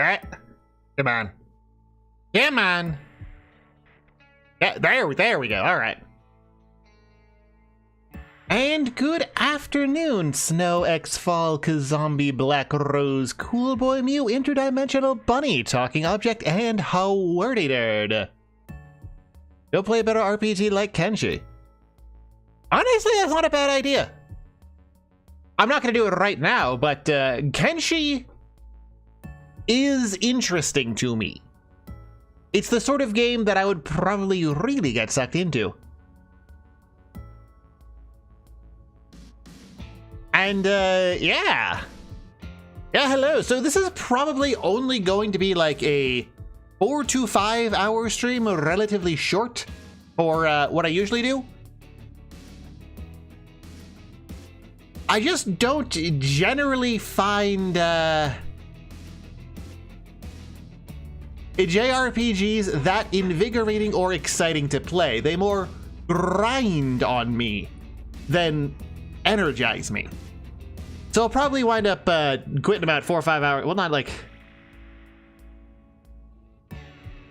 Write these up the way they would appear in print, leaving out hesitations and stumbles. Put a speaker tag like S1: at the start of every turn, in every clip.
S1: right. Come on. Come on. Yeah, there we go. All right. And good afternoon, Snow X Fall Kazombi Black Rose Cool Boy Mew Interdimensional Bunny Talking Object and Howardy Nerd. Go play a better RPG like Kenshi. Honestly, that's not a bad idea. I'm not going to do it right now, but Kenshi is interesting to me. It's the sort of game that I would probably really get sucked into. And, yeah. Yeah, hello. So this is probably only going to be like a 4 to 5 hour stream, relatively short for what I usually do. I just don't generally find JRPGs that invigorating or exciting to play. They more grind on me than energize me. So I'll probably wind up quitting about 4 or 5 hours. Well, not like...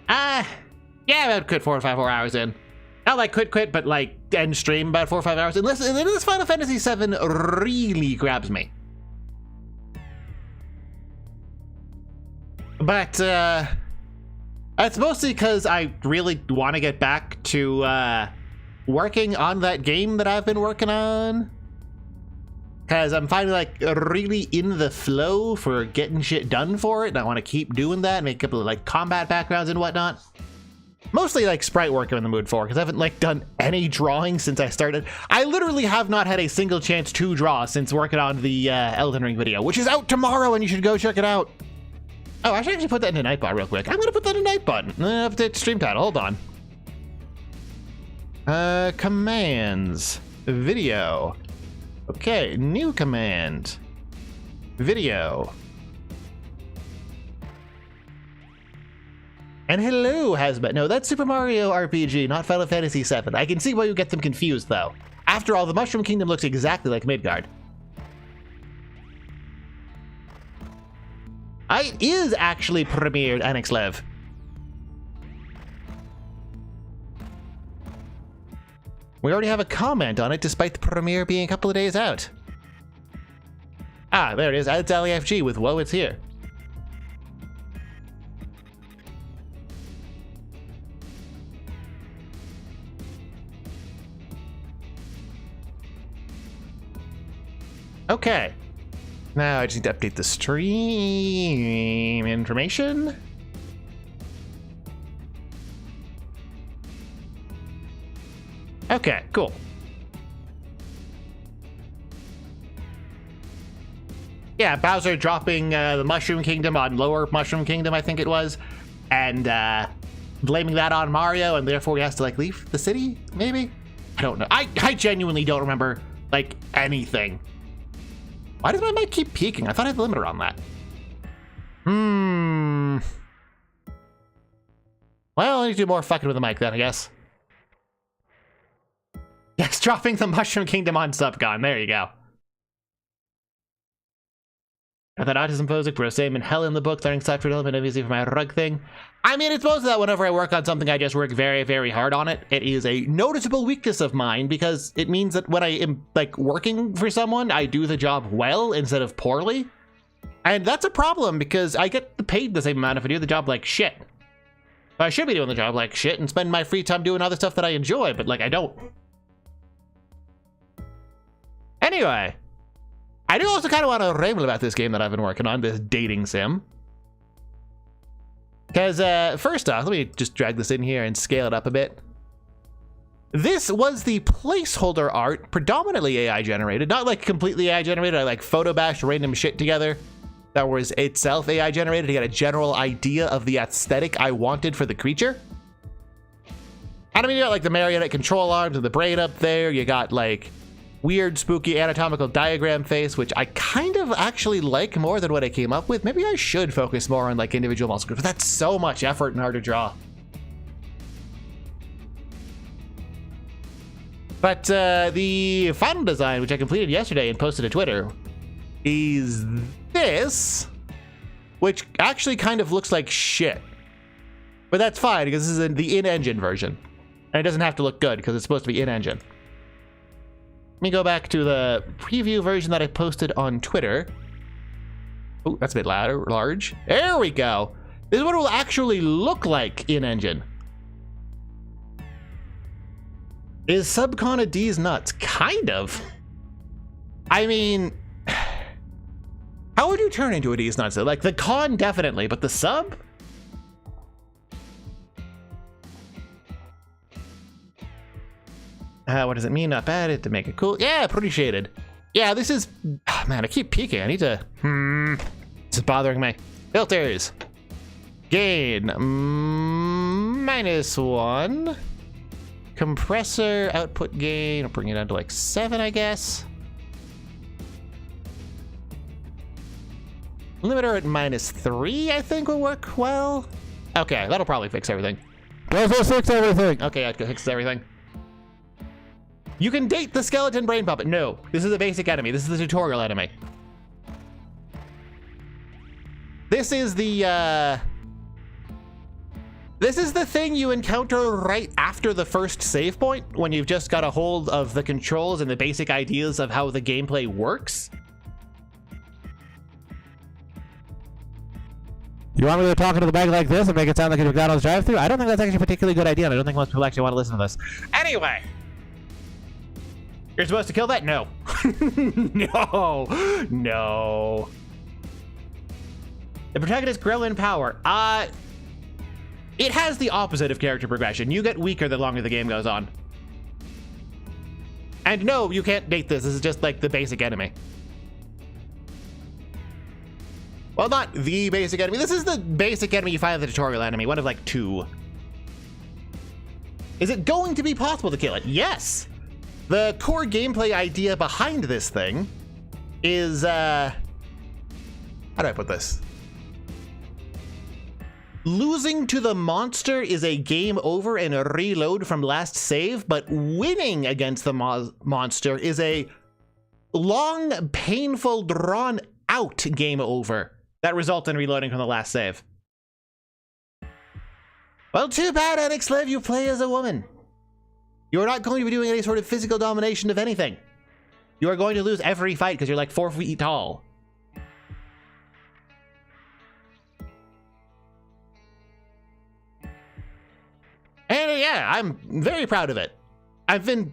S1: yeah, I'd quit 4 or 5 more hours in. Not like quit, but like end stream about 4 or 5 hours. Unless this Final Fantasy 7 really grabs me. But it's mostly because I really want to get back to working on that game that I've been working on. Because I'm finally like really in the flow for getting shit done for it, and I want to keep doing that, make a couple of like combat backgrounds and whatnot. Mostly like sprite work I'm in the mood for, because I haven't like done any drawing since I started. I literally have not had a single chance to draw since working on the Elden Ring video, which is out tomorrow, and you should go check it out. Oh, I should actually put that into Nightbot real quick. I'm gonna put that in Nightbot. Update stream title. Hold on. Commands. Video. Okay, new command. Video. And hello, Hazmat. No, that's Super Mario RPG, not Final Fantasy 7. I can see why you get them confused, though. After all, the Mushroom Kingdom looks exactly like Midgard. It is actually premiered Anixlev. We already have a comment on it, despite the premiere being a couple of days out. Ah, there it is. It's LEFG with Whoa, It's Here. Okay. Now I just need to update the stream information. Okay, cool. Yeah, Bowser dropping the Mushroom Kingdom on Lower Mushroom Kingdom, I think it was, and blaming that on Mario, and therefore he has to like leave the city, maybe? I don't know. I genuinely don't remember like anything. Why does my mic keep peaking? I thought I had the limiter on that. Well, I need to do more fucking with the mic then, I guess. Yes, dropping the Mushroom Kingdom on Subcon. There you go. I thought autism pose pro same in hell in the book, learning software development obviously for my rug thing. I mean, it's most of that whenever I work on something, I just work very, very hard on it. It is a noticeable weakness of mine because it means that when I am like working for someone, I do the job well instead of poorly. And that's a problem because I get paid the same amount if I do the job like shit. I should be doing the job like shit and spend my free time doing other stuff that I enjoy, but like I don't. Anyway, I do also kind of want to ramble about this game that I've been working on, this dating sim. Because first off, let me just drag this in here and scale it up a bit. This was the placeholder art, predominantly AI generated, not like completely AI generated. I like photo bashed random shit together that was itself AI generated to get a general idea of the aesthetic I wanted for the creature. And I mean, you got like the marionette control arms and the brain up there. You got like weird, spooky anatomical diagram face, which I kind of actually like more than what I came up with. Maybe I should focus more on like individual muscle groups, but that's so much effort and hard to draw. But the final design, which I completed yesterday and posted to Twitter, is this. which actually kind of looks like shit. But that's fine, because this is the in-engine version. And it doesn't have to look good, because it's supposed to be in-engine. Let me go back to the preview version that I posted on Twitter. Oh, that's a bit louder, large. There we go. This is what it will actually look like in-engine. Is Subcon a D's nuts? Kind of. I mean, how would you turn into a D's nuts? Like, the con, definitely, but the sub? What does it mean? Not bad. It to make it cool. Yeah, pretty shaded. Yeah, this is... Oh, man, I keep peeking. I need to... This is bothering me. Filters. Gain. -1. Compressor. Output gain. I'll bring it down to like 7, I guess. Limiter at -3, I think will work well. Okay, that'll probably fix everything. That'll fix everything. Okay, it fixes everything. You can date the skeleton brain puppet. No, this is a basic enemy. This is the tutorial enemy. This is the thing you encounter right after the first save point, when you've just got a hold of the controls and the basic ideas of how the gameplay works. You want me to talk into the mic like this and make it sound like a McDonald's drive-thru? I don't think that's actually a particularly good idea, and I don't think most people actually want to listen to this. Anyway. You're supposed to kill that? No. No. No. The protagonist grow in power. It has the opposite of character progression. You get weaker the longer the game goes on. And no, you can't date this. This is just like the basic enemy. Well, not the basic enemy. This is the basic enemy you find in the tutorial enemy. One of like 2. Is it going to be possible to kill it? Yes. The core gameplay idea behind this thing is, how do I put this? Losing to the monster is a game over and a reload from last save, but winning against the monster is a long, painful, drawn-out game over that results in reloading from the last save. Well, too bad, Alex Lev, you play as a woman. You're not going to be doing any sort of physical domination of anything. You are going to lose every fight because you're like 4 feet tall. And yeah, I'm very proud of it. I've been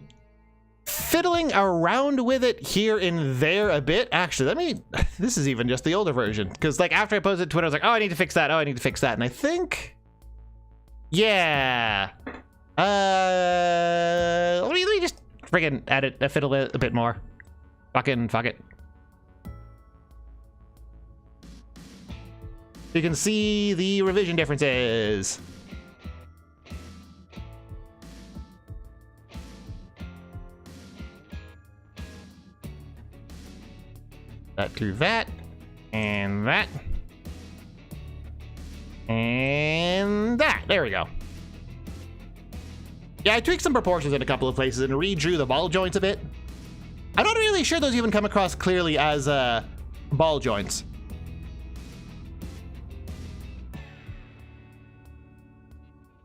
S1: fiddling around with it here and there a bit. Actually, this is even just the older version. Because like after I posted to Twitter, I was like, oh, I need to fix that. Oh, I need to fix that. And I think, yeah. Let me just friggin' edit, fiddle it a bit more. Fuck it. You can see the revision differences. That to that, and that, and that. There we go. Yeah, I tweaked some proportions in a couple of places and redrew the ball joints a bit. I'm not really sure those even come across clearly as ball joints.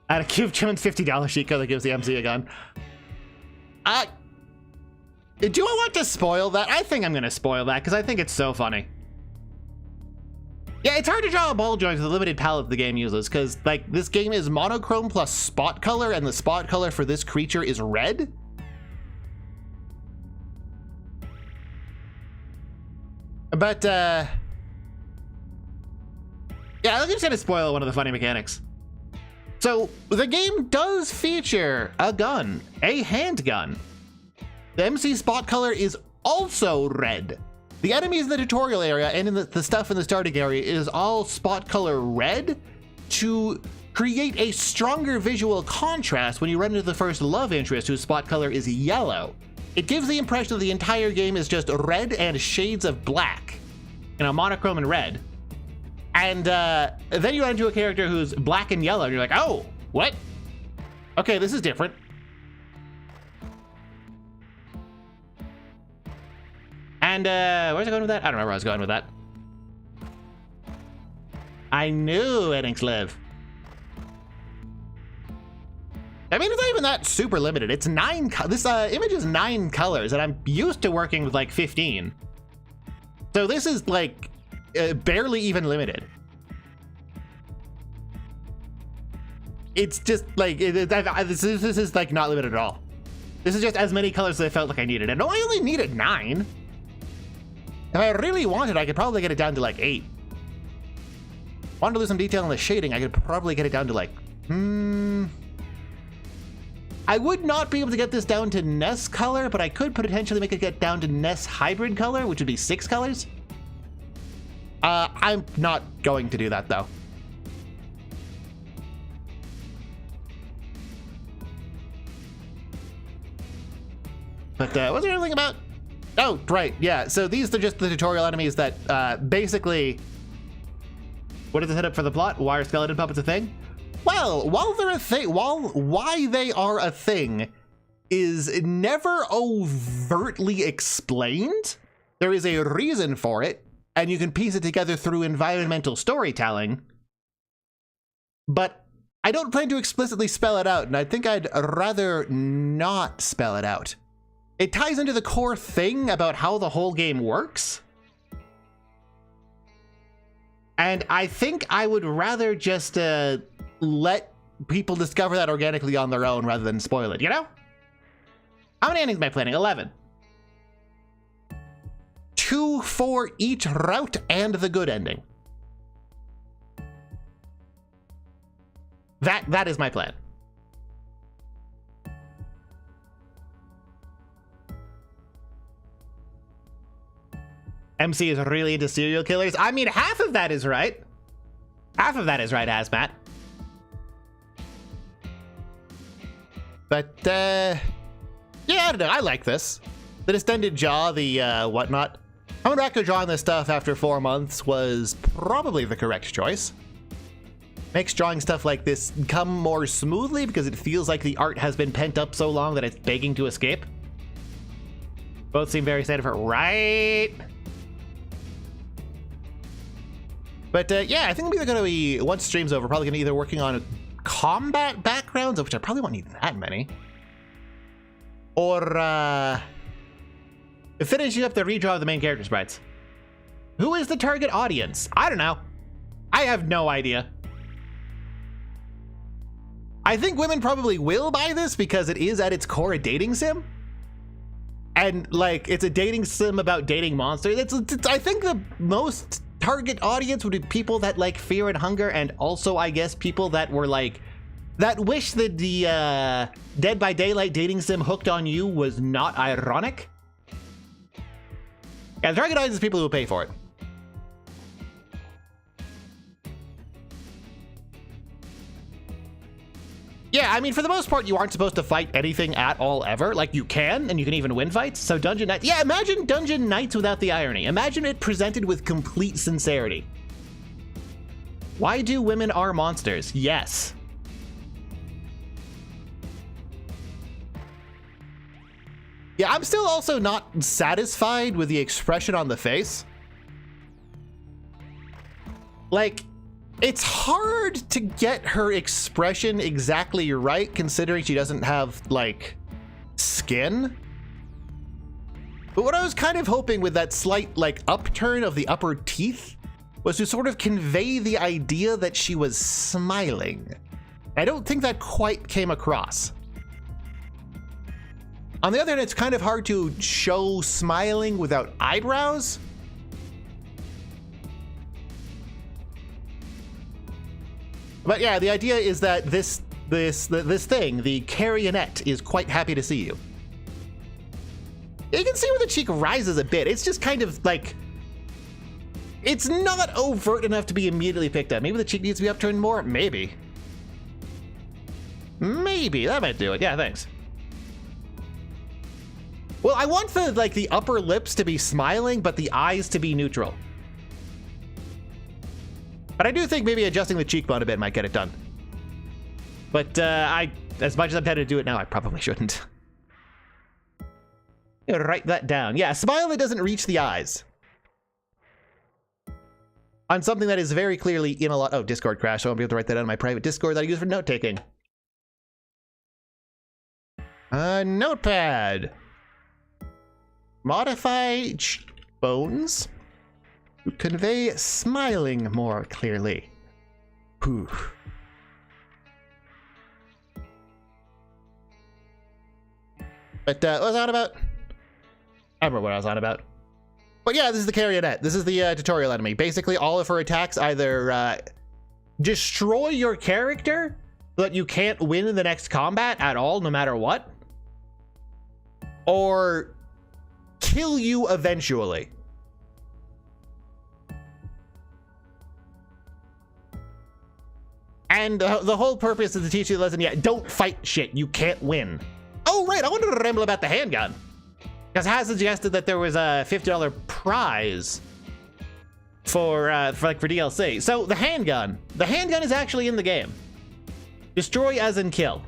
S1: And a Cube Jones $50 sheet code that gives the MC a gun. Do I want to spoil that? I think I'm going to spoil that because I think it's so funny. Yeah, it's hard to draw a ball joint with the limited palette the game uses because, like, this game is monochrome plus spot color, and the spot color for this creature is red. But, yeah, I'm just going to spoil one of the funny mechanics. So, the game does feature a gun, a handgun. The MC spot color is also red. The enemies in the tutorial area and in the stuff in the starting area is all spot color red to create a stronger visual contrast when you run into the first love interest whose spot color is yellow. It gives the impression that the entire game is just red and shades of black, you know, monochrome and red. And then you run into a character who's black and yellow and you're like, oh, what? Okay, this is different. And where's I going with that? I don't remember where I was going with that. I knew Enix live. I mean, it's not even that super limited. It's 9. This image is 9 colors, and I'm used to working with like 15. So this is like barely even limited. It's just like this is like not limited at all. This is just as many colors as I felt like I needed, and I only needed 9. If I really wanted, I could probably get it down to like 8. Wanted to lose some detail in the shading, I could probably get it down to like I would not be able to get this down to Ness color, but I could potentially make it get down to Ness hybrid color, which would be 6 colors. I'm not going to do that though. But was there anything about? Oh, right, yeah. So these are just the tutorial enemies that basically. What is the setup for the plot? Why are skeleton puppets a thing? Well, while they're a thing, why they are a thing is never overtly explained. There is a reason for it, and you can piece it together through environmental storytelling. But I don't plan to explicitly spell it out, and I think I'd rather not spell it out. It ties into the core thing about how the whole game works. And I think I would rather just let people discover that organically on their own rather than spoil it, you know? How many endings am I planning? 11. 2 for each route and the good ending. That is my plan. MC is really into serial killers. I mean, half of that is right. Half of that is right, Hazmat. But, yeah, I don't know. I like this. The distended jaw, the whatnot. Coming back to drawing this stuff after 4 months was probably the correct choice. Makes drawing stuff like this come more smoothly because it feels like the art has been pent up so long that it's begging to escape. Both seem very excited for it, right? But yeah, I think I'm either going to be, once stream's over, probably going to be either working on combat backgrounds, of which I probably won't need that many, or finishing up the redraw of the main character sprites. Who is the target audience? I don't know. I have no idea. I think women probably will buy this because it is at its core a dating sim. And like, it's a dating sim about dating monsters. It's I think the most target audience would be people that like Fear and Hunger, and also I guess people that were like, that wish that the Dead by Daylight dating sim Hooked on You was not ironic. Yeah, the target audience is people who will pay for it. Yeah, I mean, for the most part, you aren't supposed to fight anything at all ever. Like, you can, and you can even win fights. So Dungeon Knights, yeah, imagine Dungeon Knights without the irony. Imagine it presented with complete sincerity. Why do women are monsters? Yes. Yeah, I'm still also not satisfied with the expression on the face. Like, it's hard to get her expression exactly right, considering she doesn't have, like, skin. But what I was kind of hoping with that slight, like, upturn of the upper teeth was to sort of convey the idea that she was smiling. I don't think that quite came across. On the other hand, it's kind of hard to show smiling without eyebrows. But yeah, the idea is that this thing, the carionette, is quite happy to see you. You can see where the cheek rises a bit. It's just kind of like, it's not overt enough to be immediately picked up. Maybe the cheek needs to be upturned more. Maybe. Maybe that might do it. Yeah, thanks. Well, I want the upper lips to be smiling, but the eyes to be neutral. But I do think maybe adjusting the cheekbone a bit might get it done. But as much as I'm tempted to do it now, I probably shouldn't. Write that down. Yeah, a smile that doesn't reach the eyes. on something that is very clearly in a lot. Oh, Discord crash. So I won't be able to write that out in my private Discord that I use for note taking. Notepad. Modify bones to convey smiling more clearly. Whew. But what was I on about? I remember what I was on about. But yeah, this is the Carrionet. This is the tutorial enemy. Basically, all of her attacks either destroy your character so that you can't win in the next combat at all, no matter what, or kill you eventually. And the whole purpose is to teach you the lesson, yeah, don't fight shit. You can't win. Oh, right, I wanted to ramble about the handgun. Because Has suggested that there was a $50 prize for DLC. So the handgun is actually in the game. Destroy as in kill.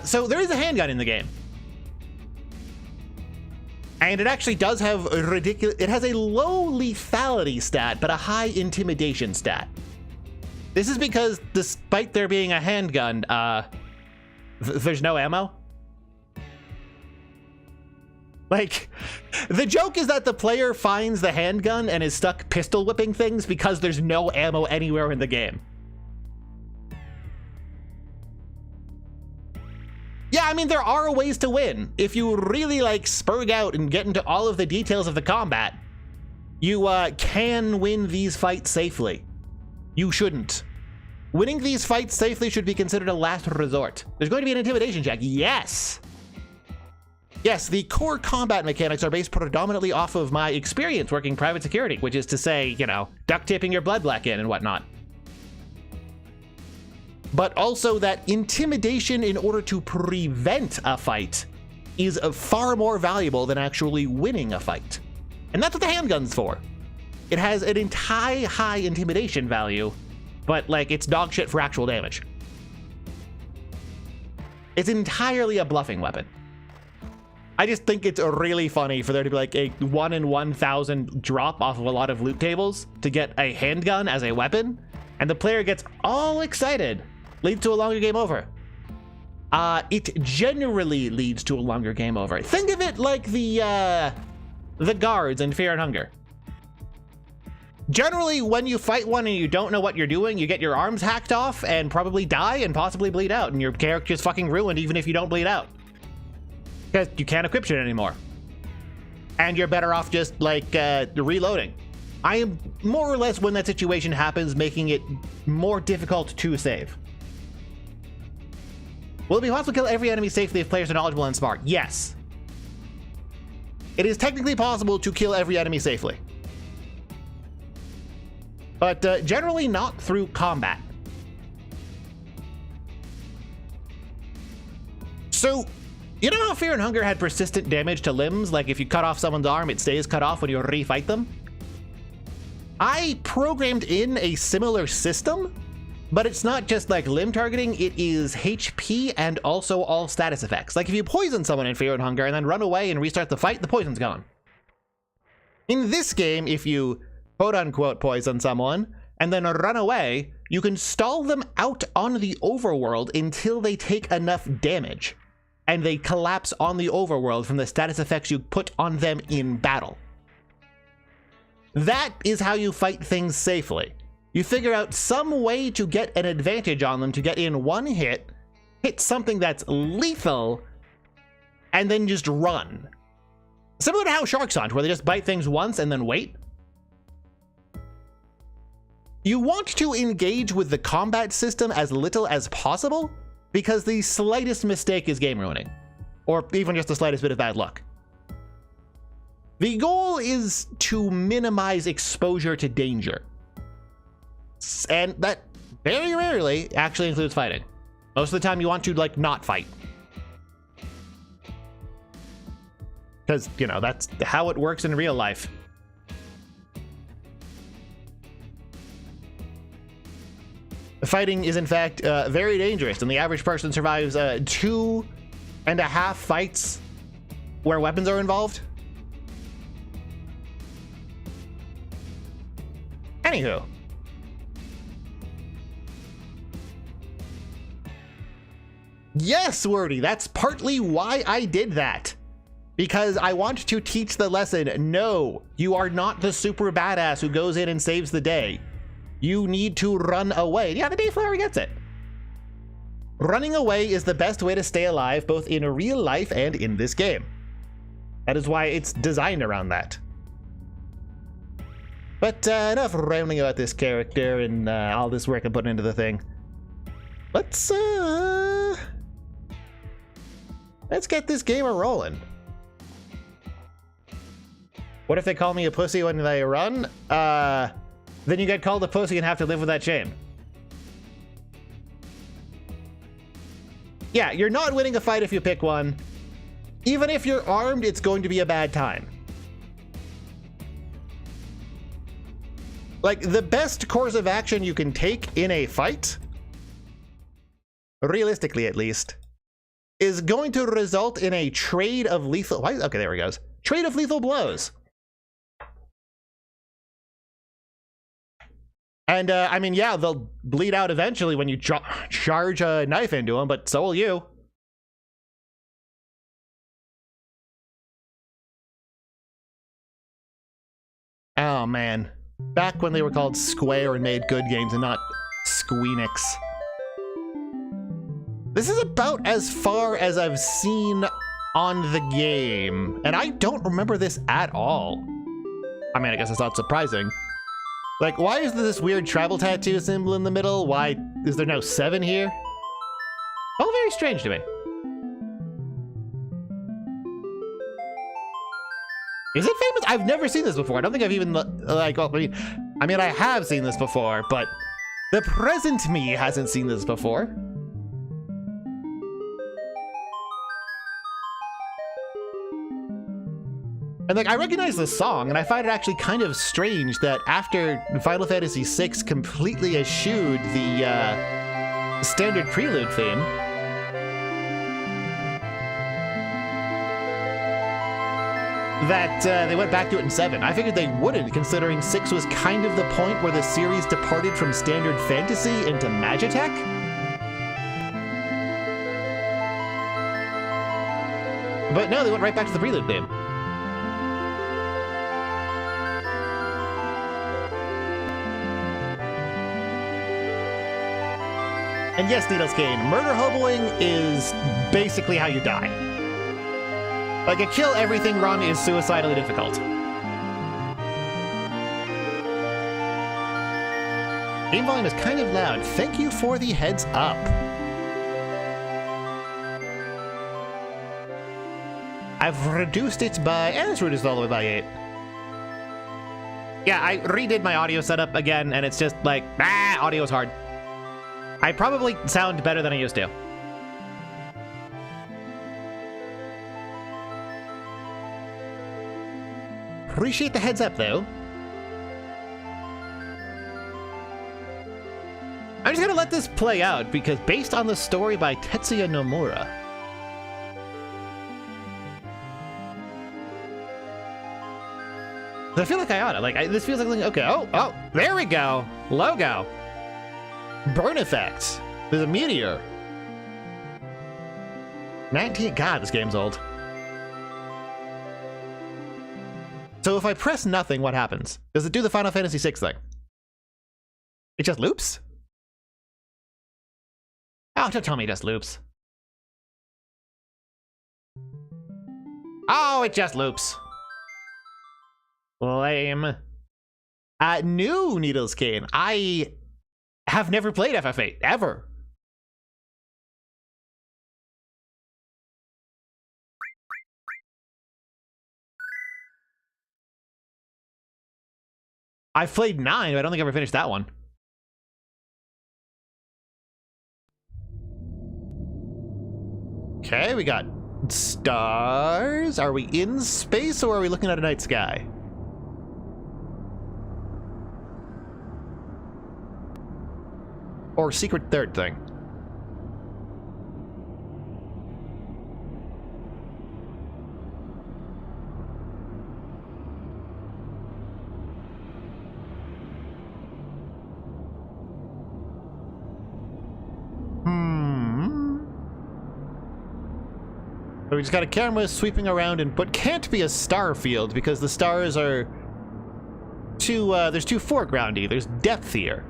S1: So there is a handgun in the game. And it actually does have a ridiculous, it has a low lethality stat, but a high intimidation stat. This is because despite there being a handgun, there's no ammo. Like, the joke is that the player finds the handgun and is stuck pistol whipping things because there's no ammo anywhere in the game. Yeah, I mean, there are ways to win. If you really, like, spurg out and get into all of the details of the combat, you can win these fights safely. You shouldn't. Winning these fights safely should be considered a last resort. There's going to be an intimidation check. Yes! Yes, the core combat mechanics are based predominantly off of my experience working private security, which is to say, you know, duct taping your blood black in and whatnot. But also that intimidation in order to prevent a fight is far more valuable than actually winning a fight. And that's what the handgun's for. It has an entire high intimidation value, but like it's dog shit for actual damage. It's entirely a bluffing weapon. I just think it's really funny for there to be like a 1 in 1,000 drop off of a lot of loot tables to get a handgun as a weapon, and the player gets all excited. Leads to a longer game over. It generally leads to a longer game over. Think of it like the guards in Fear and Hunger. Generally, when you fight one and you don't know what you're doing, you get your arms hacked off and probably die and possibly bleed out, and your character's fucking ruined even if you don't bleed out. Because you can't equip shit anymore. And you're better off just, like, reloading. I am more or less, when that situation happens, making it more difficult to save. Will it be possible to kill every enemy safely if players are knowledgeable and smart? Yes. It is technically possible to kill every enemy safely. But generally not through combat. So, you know how Fear and Hunger had persistent damage to limbs? Like if you cut off someone's arm, it stays cut off when you refight them? I programmed in a similar system, but it's not just like limb targeting, it is HP and also all status effects. Like if you poison someone in Fear and Hunger and then run away and restart the fight, the poison's gone. In this game, if you quote-unquote poison someone and then run away, you can stall them out on the overworld until they take enough damage, and they collapse on the overworld from the status effects you put on them in battle. That is how you fight things safely. You figure out some way to get an advantage on them to get in one hit, hit something that's lethal, and then just run. Similar to how sharks hunt, where they just bite things once and then wait. You want to engage with the combat system as little as possible, because the slightest mistake is game ruining, or even just the slightest bit of bad luck. The goal is to minimize exposure to danger. And that very rarely actually includes fighting. Most of the time you want to, like, not fight. Because, you know, that's how it works in real life. Fighting is, in fact, very dangerous, and the average person survives 2.5 fights where weapons are involved. Anywho. Yes, Wordy, that's partly why I did that. Because I want to teach the lesson, no, you are not the super badass who goes in and saves the day. You need to run away. Yeah, the Dayflower gets it. Running away is the best way to stay alive, both in real life and in this game. That is why it's designed around that. But enough rambling about this character and all this work I'm putting into the thing. Let's get this game a-rolling. What if they call me a pussy when they run? Then you get called a pussy and have to live with that shame. Yeah, you're not winning a fight if you pick one. Even if you're armed, it's going to be a bad time. Like, the best course of action you can take in a fight, realistically at least, is going to result in a trade of lethal... Okay, there he goes. Trade of lethal blows. And, I mean, yeah, they'll bleed out eventually when you charge a knife into them, but so will you. Oh, man. Back when they were called Square and made good games and not Squeenix. This is about as far as I've seen on the game, and I don't remember this at all. I mean, I guess it's not surprising. Like, why is there this weird tribal tattoo symbol in the middle? Why is there no 7 here? All very strange to me. Is it famous? I've never seen this before. I don't think I've even, like, I mean, I have seen this before, but the present me hasn't seen this before. And like, I recognize the song, and I find it actually kind of strange that after Final Fantasy VI completely eschewed the standard prelude theme, that they went back to it in 7. I figured they wouldn't, considering 6 was kind of the point where the series departed from standard fantasy into Magitech. But no, they went right back to the prelude theme. And yes, Needleskane, murder hoboing is basically how you die. Like, a kill everything run is suicidally difficult. Game volume is kind of loud. Thank you for the heads up. I've reduced it by... it's reduced all the way by 8. Yeah, I redid my audio setup again, and it's just like, audio's hard. I probably sound better than I used to. Appreciate the heads up, though. I'm just gonna let this play out, because based on the story by Tetsuya Nomura, I feel like I oughta. Like, this feels like, okay, oh, there we go. Logo. Burn effect. There's a meteor. 19, God, this game's old. So if I press nothing, what happens? Does it do the Final Fantasy VI thing? It just loops? Oh, don't tell me it just loops. Oh, it just loops. Lame. New Needleskane. I have never played FF8, ever. I've played 9, but I don't think I ever finished that one. Okay, we got stars. Are we in space or are we looking at a night sky? Or secret third thing. So we just got a camera sweeping around, but can't be a star field because the stars are too, there's too foregroundy. There's depth here.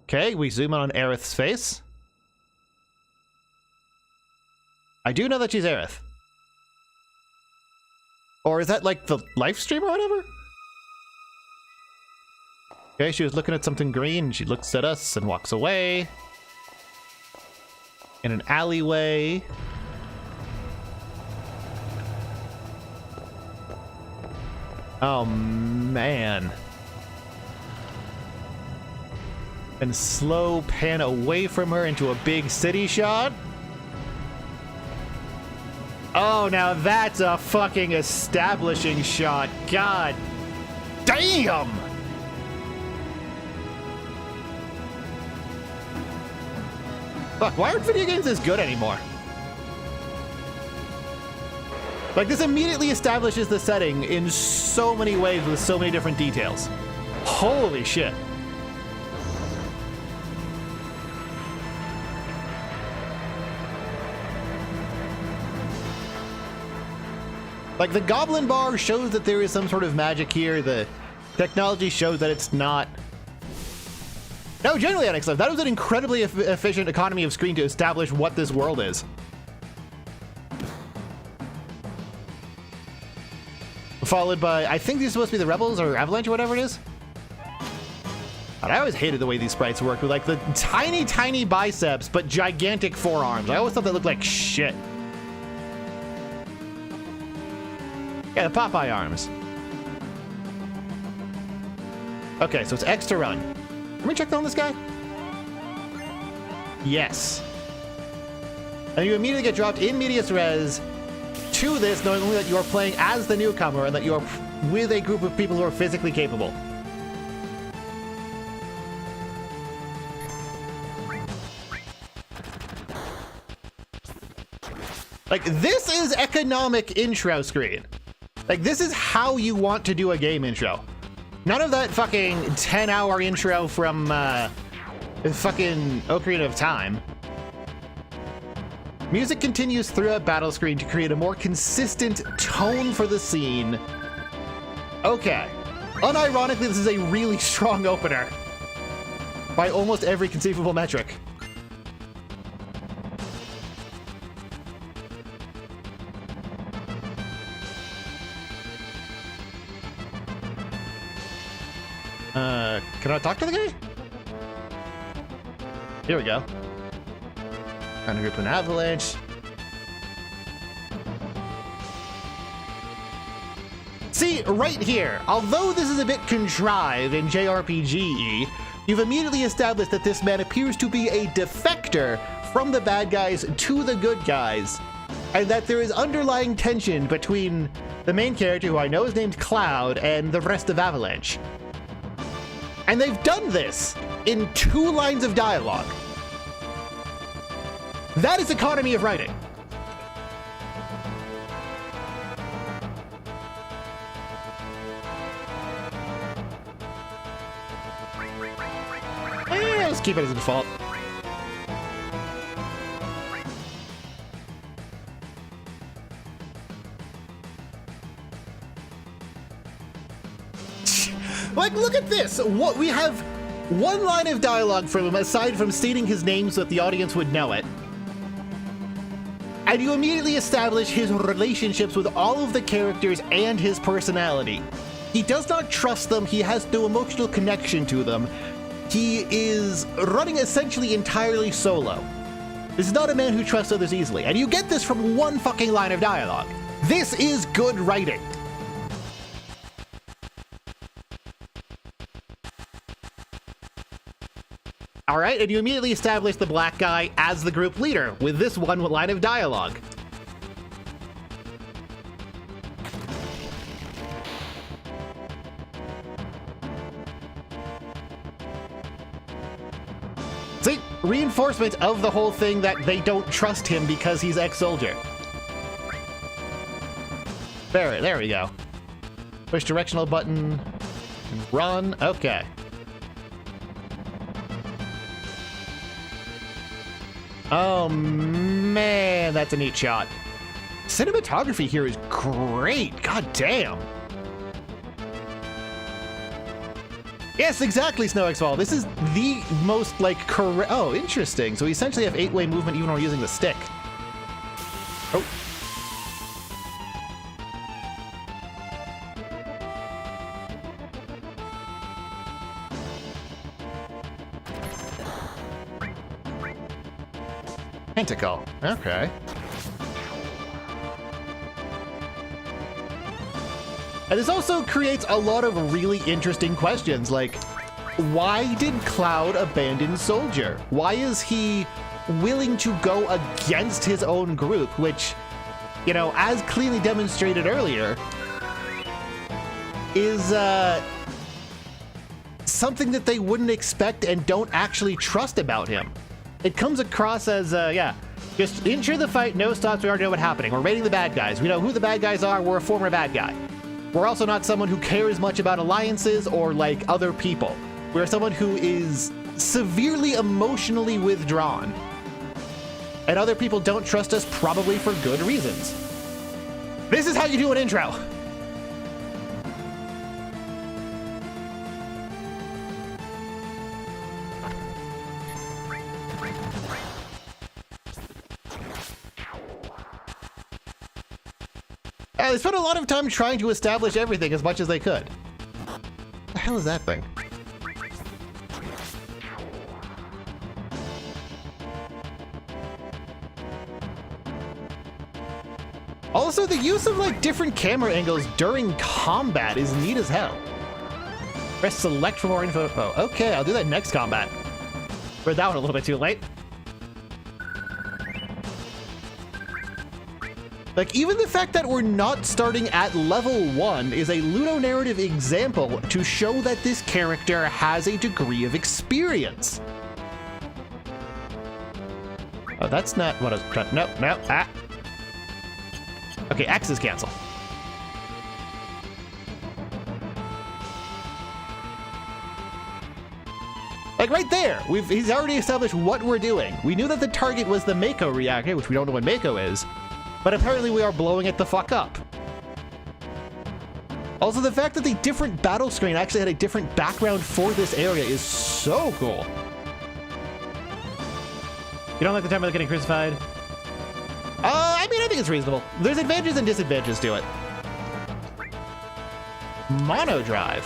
S1: Okay, we zoom in on Aerith's face. I do know that she's Aerith. Or is that like the live stream or whatever? Okay, she was looking at something green. She looks at us and walks away. In an alleyway. Oh, man. And slow pan away from her into a big city shot. Oh, now that's a fucking establishing shot. God damn! Fuck, why aren't video games as good anymore? Like, this immediately establishes the setting in so many ways with so many different details. Holy shit. Like, the Goblin Bar shows that there is some sort of magic here. The technology shows that it's not. No, generally, excellent. That was an incredibly efficient economy of screen to establish what this world is. Followed by, I think these are supposed to be the Rebels or Avalanche or whatever it is. God, I always hated the way these sprites worked with like the tiny, tiny biceps, but gigantic forearms. I always thought they looked like shit. Yeah, the Popeye arms. Okay, so it's X to run. Let me check on this guy. Yes. And you immediately get dropped in medias res to this, knowing only that you're playing as the newcomer and that you're with a group of people who are physically capable. Like, this is economic intro screen. Like, this is how you want to do a game intro. None of that fucking 10-hour intro from fucking Ocarina of Time. Music continues throughout battle screen to create a more consistent tone for the scene. Okay. Unironically, this is a really strong opener. By almost every conceivable metric. Can I talk to the guy? Here we go. Trying to group an avalanche. See, right here, although this is a bit contrived in JRPG-y, you've immediately established that this man appears to be a defector from the bad guys to the good guys, and that there is underlying tension between the main character, who I know is named Cloud, and the rest of Avalanche. And they've done this in 2 lines of dialogue. That is economy of writing. Let's keep it as a default. Like, look at this. What we have 1 line of dialogue from him, aside from stating his name so that the audience would know it. And you immediately establish his relationships with all of the characters and his personality. He does not trust them. He has no emotional connection to them. He is running essentially entirely solo. This is not a man who trusts others easily. And you get this from 1 fucking line of dialogue. This is good writing. All right, and you immediately establish the black guy as the group leader with this 1 line of dialogue. See, reinforcement of the whole thing that they don't trust him because he's ex-soldier. There we go. Push directional button, and run, okay. Oh man, that's a neat shot. Cinematography here is great. God damn. Yes, exactly, Snow X-Fall. This is the most, like, correct... Oh, interesting. So we essentially have 8-way movement even when we're using the stick. Oh. Tentacle. Okay. And this also creates a lot of really interesting questions, like, why did Cloud abandon Soldier? Why is he willing to go against his own group, which, you know, as clearly demonstrated earlier, is something that they wouldn't expect and don't actually trust about him. It comes across as, yeah, just ensure the fight, no stops, we already know what's happening. We're raiding the bad guys. We know who the bad guys are, we're a former bad guy. We're also not someone who cares much about alliances or, like, other people. We're someone who is severely emotionally withdrawn. And other people don't trust us, probably for good reasons. This is how you do an intro. They spent a lot of time trying to establish everything as much as they could. What the hell is that thing? Also, the use of, like, different camera angles during combat is neat as hell. Press select for more info. Oh, okay, I'll do that next combat. Read that one a little bit too late. Like, even the fact that we're not starting at level 1 is a ludonarrative example to show that this character has a degree of experience. Oh, that's not what I was trying. No, no, ah. Okay, X is cancel. Like right there, he's already established what we're doing. We knew that the target was the Mako reactor, which we don't know what Mako is. But apparently we are blowing it the fuck up. Also, the fact that the different battle screen actually had a different background for this area is so cool. You don't like the time of getting crucified? I mean, I think it's reasonable. There's advantages and disadvantages to it. Mono drive.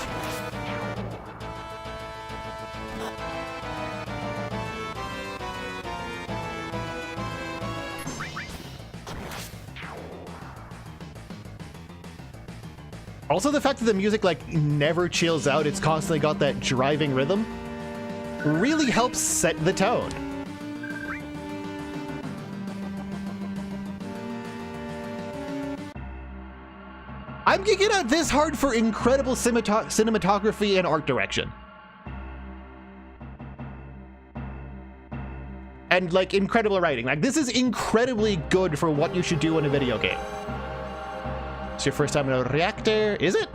S1: Also, the fact that the music, like, never chills out, it's constantly got that driving rhythm, really helps set the tone. I'm geeking out this hard for incredible cinematography and art direction. And, like, incredible writing. Like, this is incredibly good for what you should do in a video game. It's your first time in a reactor, is it?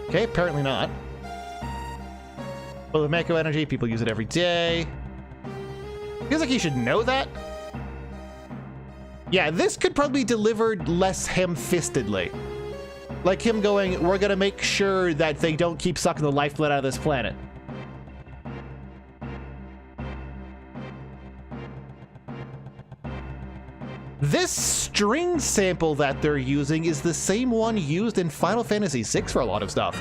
S1: Okay, apparently not. Well, the Mako energy, people use it every day. Feels like you should know that. Yeah, this could probably be delivered less ham-fistedly. Like him going, we're gonna make sure that they don't keep sucking the lifeblood out of this planet. This string sample that they're using is the same one used in Final Fantasy VI for a lot of stuff.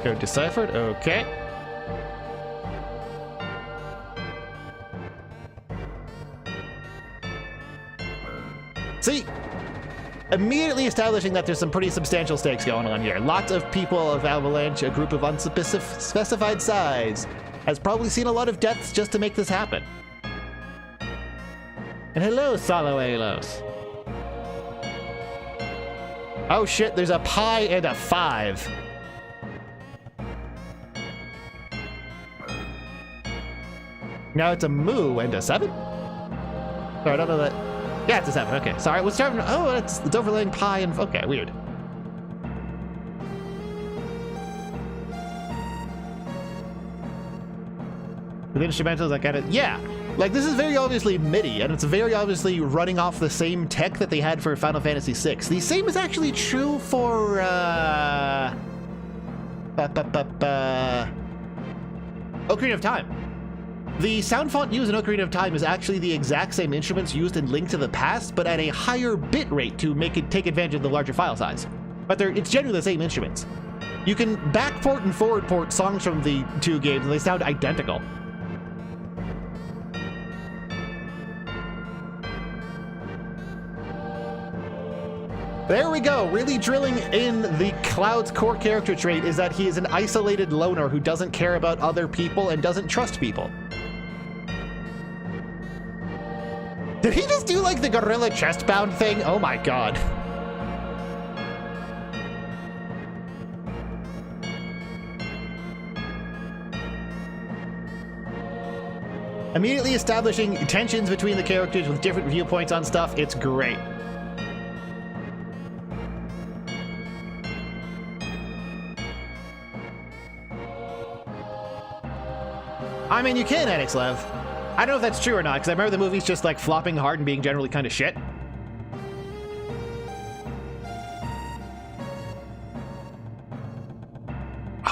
S1: Code deciphered, okay. See? Immediately establishing that there's some pretty substantial stakes going on here. Lots of people of Avalanche, a group of unspecified size, has probably seen a lot of deaths just to make this happen. And hello, Solo Alos. Oh shit, there's a pi and a 5. Now it's a moo and a 7? Sorry, I don't know that. Yeah, it's a 7. Okay, sorry. What's starting? Oh, it's overlaying pi and okay, weird. The instrumentals, I got it. Yeah, like this is very obviously MIDI, and it's very obviously running off the same tech that they had for Final Fantasy VI. The same is actually true for Ocarina of Time. The sound font used in Ocarina of Time is actually the exact same instruments used in Link to the Past, but at a higher bit rate to make it take advantage of the larger file size. But it's generally the same instruments. You can backport and forward port songs from the two games, and they sound identical. There we go. Really drilling in the Cloud's core character trait is that he is an isolated loner who doesn't care about other people and doesn't trust people. Did he just do like the gorilla chest-bound thing? Oh my god. Immediately establishing tensions between the characters with different viewpoints on stuff. It's great. I mean, you can, Anixlev. I don't know if that's true or not, because I remember the movie's just like flopping hard and being generally kind of shit.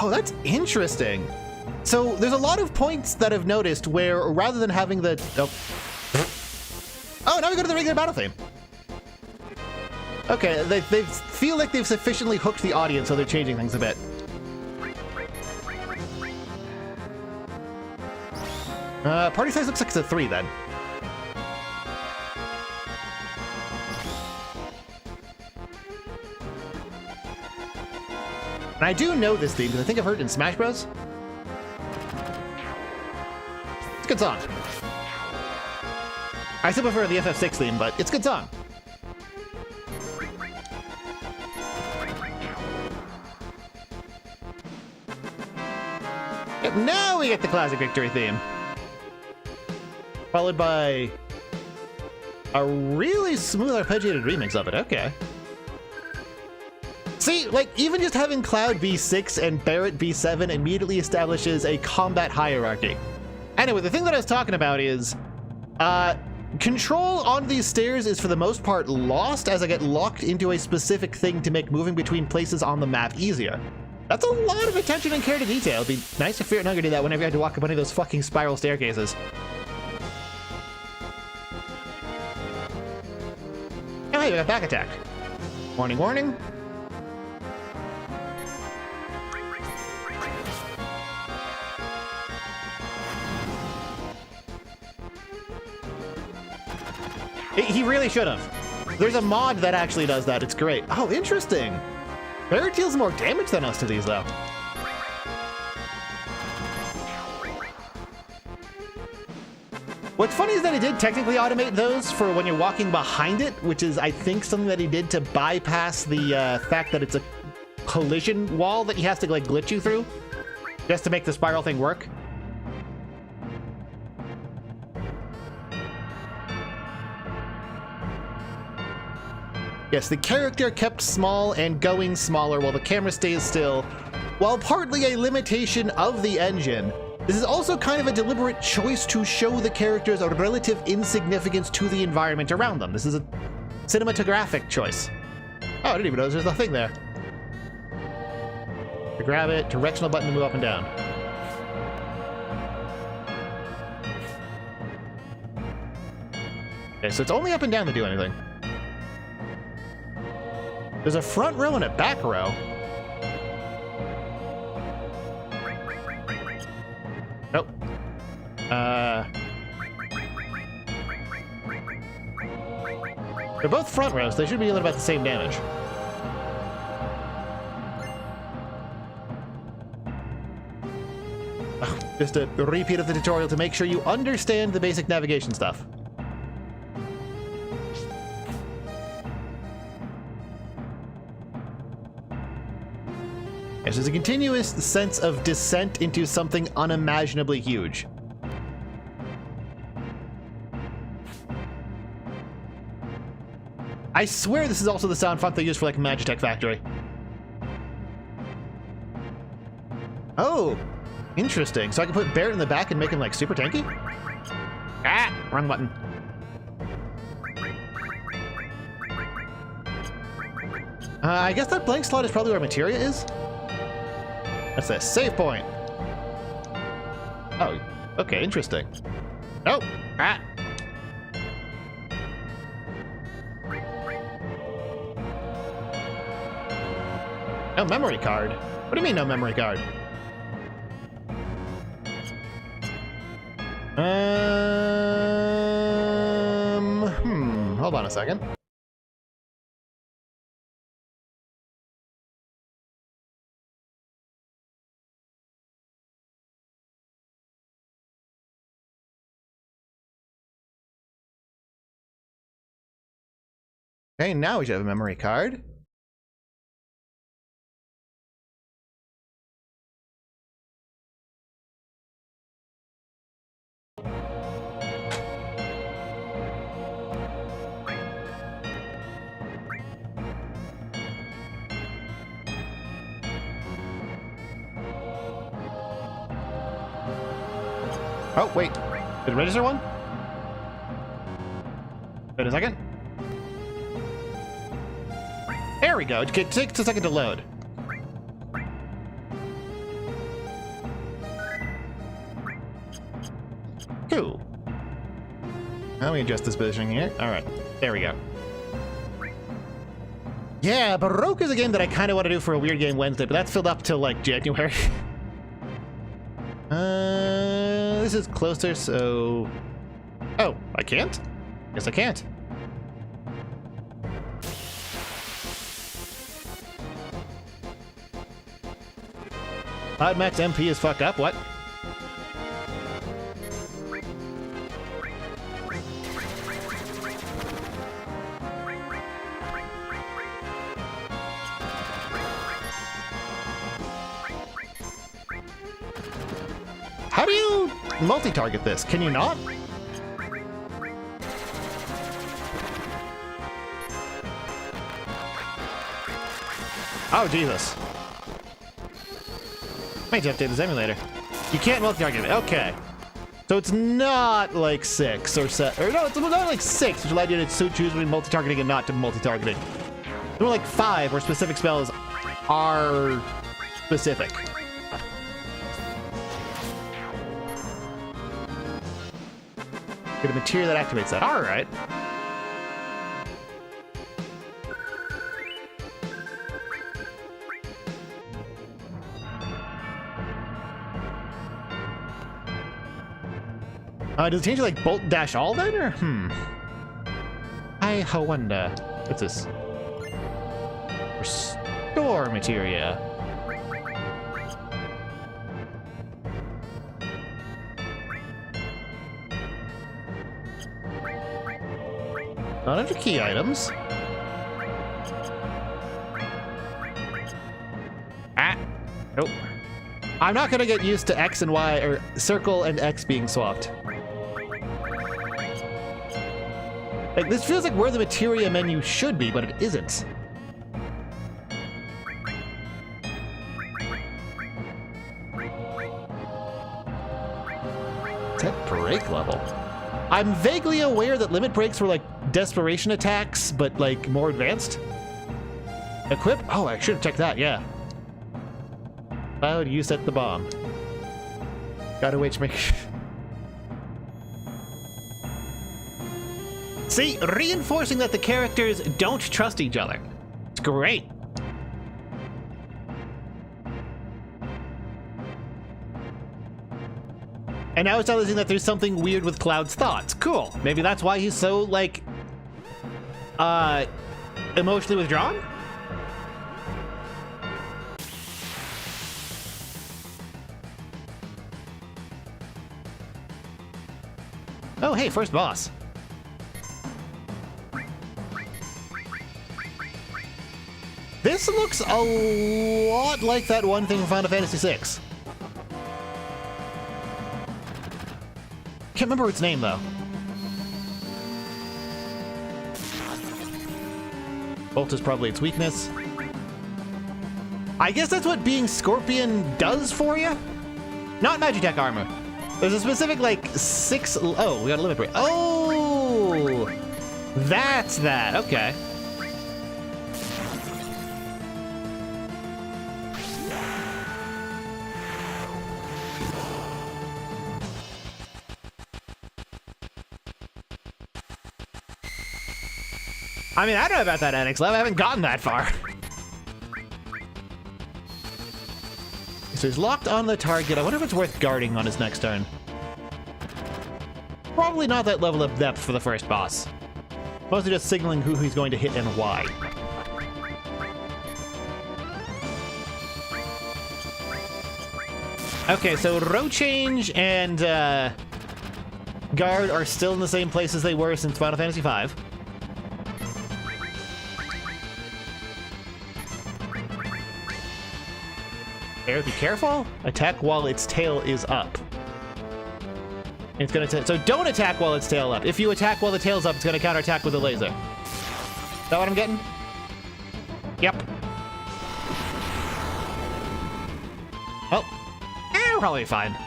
S1: Oh, that's interesting. So there's a lot of points that I've noticed where rather than having the... Oh, now we go to the regular battle theme. Okay, they feel like they've sufficiently hooked the audience, so they're changing things a bit. Party size looks like it's a 3 then. And I do know this theme because I think I've heard it in Smash Bros. It's a good song. I still prefer the FF6 theme, but it's a good song. Yep, now we get the classic victory theme. Followed by a really smooth arpeggiated remix of it. Okay. See, like, even just having Cloud be 6 and Barrett be 7 immediately establishes a combat hierarchy. Anyway, the thing that I was talking about is, control on these stairs is for the most part lost as I get locked into a specific thing to make moving between places on the map easier. That's a lot of attention and care to detail. It'd be nice if Fear and Hunger did that whenever you had to walk up one of those fucking spiral staircases. Oh, hey, we got back attack. Warning, warning. He really should have. There's a mod that actually does that. It's great. Oh, interesting. Barrett deals more damage than us to these, though. What's funny is that he did technically automate those for when you're walking behind it, which is, I think, something that he did to bypass the fact that it's a collision wall that he has to, like, glitch you through, just to make the spiral thing work. Yes, the character kept small and going smaller while the camera stays still, while partly a limitation of the engine. This is also kind of a deliberate choice to show the characters a relative insignificance to the environment around them. This is a cinematographic choice. Oh, I didn't even know there's a thing there. To grab it, directional button to move up and down. Okay, so it's only up and down to do anything. There's a front row and a back row. Nope. They're both front rows. They should be dealing about the same damage. Just a repeat of the tutorial to make sure you understand the basic navigation stuff. Yes, there's a continuous sense of descent into something unimaginably huge. I swear this is also the sound font they use for like Magitech Factory. Oh, interesting. So I can put Barret in the back and make him like super tanky? Ah, wrong button. I guess that blank slot is probably where materia is. That's a save point. Oh, okay, interesting. Oh, ah. No memory card? What do you mean no memory card? Hold on a second. Okay, now we should have a memory card. Oh, wait. Did it register one? Wait a second. There we go. It takes a second to load. Cool. Now we adjust this positioning here. All right. There we go. Yeah, Baroque is a game that I kind of want to do for a Weird Game Wednesday, but that's filled up till like January. This is closer, so... Oh, I can't? Guess I can't. Max MP is fuck up, what? How do you multi-target this? Can you not? Oh, Jesus. Might have to update this emulator. You can't multi-target it. Okay. So it's not like 6 or 7. Or no, it's not like 6, which allowed you to choose between multi-targeting and not to multi-targeting. It's more like 5, where specific spells are specific. Get a material that activates that. All right. Does it change to like bolt dash all then, or I wonder. What's this? Restore materia. Not under key items. Ah, nope. I'm not gonna get used to X and Y, or circle and X being swapped. Like, this feels like where the materia menu should be, but it isn't. Is that break level? I'm vaguely aware that limit breaks were like desperation attacks, but like more advanced. Equip? Oh, I should have checked that, yeah. Cloud, you set the bomb. Gotta wait to make sure. See, reinforcing that the characters don't trust each other. It's great. And now it's realizing that there's something weird with Cloud's thoughts. Cool. Maybe that's why he's so, like, emotionally withdrawn? Oh, hey, first boss. This looks a lot like that one thing from Final Fantasy VI. Can't remember its name, though. Bolt is probably its weakness. I guess that's what being Scorpion does for you? Not Magitech armor. There's a specific, like, 6... Oh, we got a limit break. Oh! That's that. Okay. I mean, I don't know about that NX level. I haven't gotten that far. So he's locked on the target. I wonder if it's worth guarding on his next turn. Probably not that level of depth for the first boss. Mostly just signaling who he's going to hit and why. Okay, so row change and guard are still in the same place as they were since Final Fantasy V. Be careful. Attack while its tail is up. It's gonna so don't attack while its tail up. If you attack while the tail's up, it's gonna counterattack with a laser. Is that what I'm getting? Yep. Oh. We're probably fine.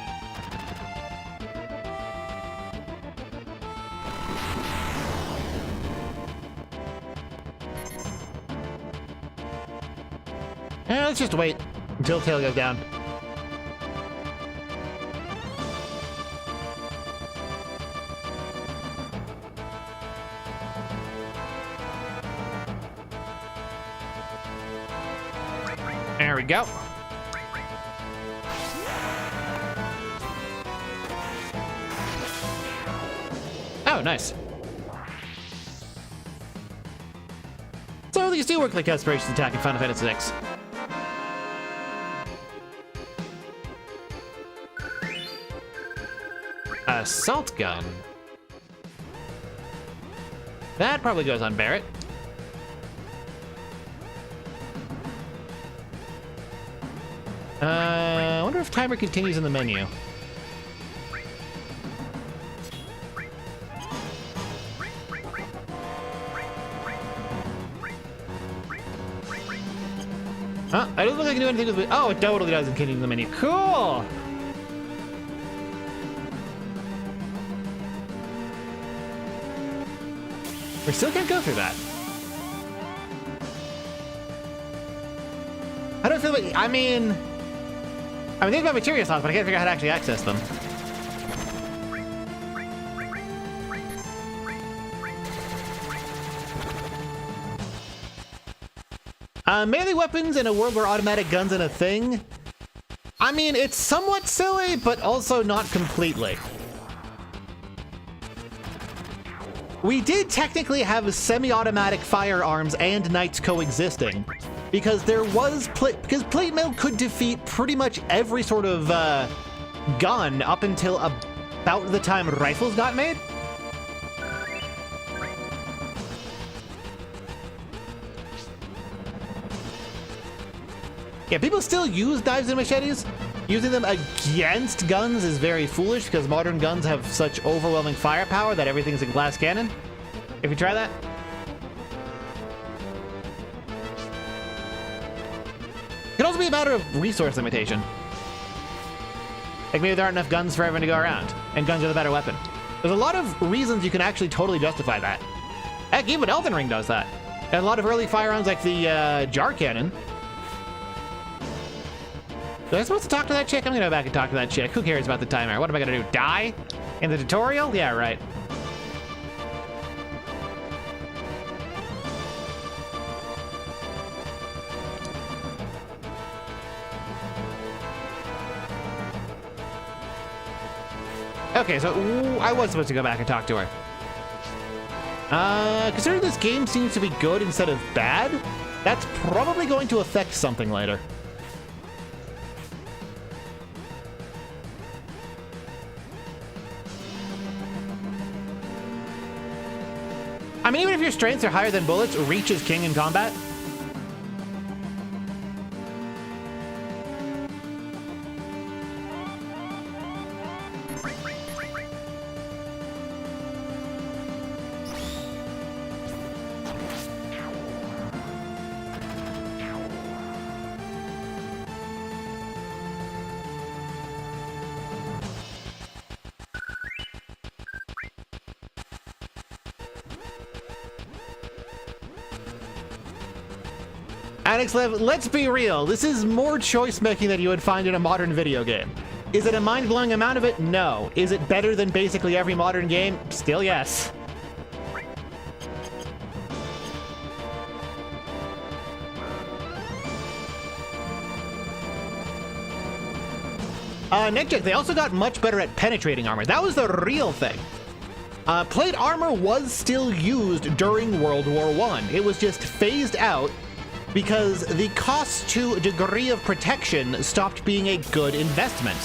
S1: Let's just wait until tail goes down. There we go. Oh, nice. So these do work like Aspiration's attack in Final Fantasy VI. Assault gun. That probably goes on Barret. I wonder if timer continues in the menu. Huh? I don't think I can do anything with it. Oh, it totally does continue in the menu. Cool! We still can't go through that. How do I feel about... I mean, think about materia songs, but I can't figure out how to actually access them. Melee weapons in a world where automatic guns are a thing. I mean, it's somewhat silly, but also not completely. We did technically have semi-automatic firearms and knights coexisting, because there was because plate mail could defeat pretty much every sort of gun up until about the time rifles got made. Yeah, people still use knives and machetes. Using them against guns is very foolish because modern guns have such overwhelming firepower that everything's a glass cannon. If you try that. It can also be a matter of resource limitation. Like maybe there aren't enough guns for everyone to go around, and guns are the better weapon. There's a lot of reasons you can actually totally justify that. Heck, even Elden Ring does that. And a lot of early firearms like the jar cannon. Was I supposed to talk to that chick? I'm gonna go back and talk to that chick. Who cares about the timer? What am I gonna do? Die? In the tutorial? Yeah, right. Okay, so I was supposed to go back and talk to her. Considering this game seems to be good instead of bad, that's probably going to affect something later. I mean, even if your strengths are higher than bullets, reach is king in combat. Anixlev, let's be real. This is more choice making than you would find in a modern video game. Is it a mind-blowing amount of it? No. Is it better than basically every modern game? Still yes. Nickjack, they also got much better at penetrating armor. That was the real thing. Plate armor was still used during World War I. It was just phased out because the cost to a degree of protection stopped being a good investment.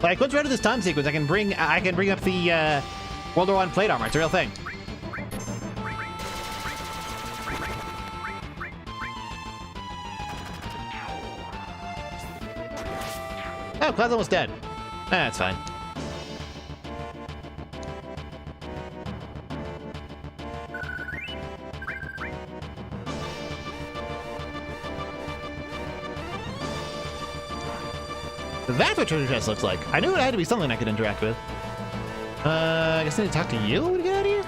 S1: Like, once we're out of this time sequence, I can bring up the World War I plate armor. It's a real thing. Oh, Cloud's almost dead. That's fine. That's what treasure chest looks like. I knew it had to be something I could interact with. I guess I need to talk to you to get out of here?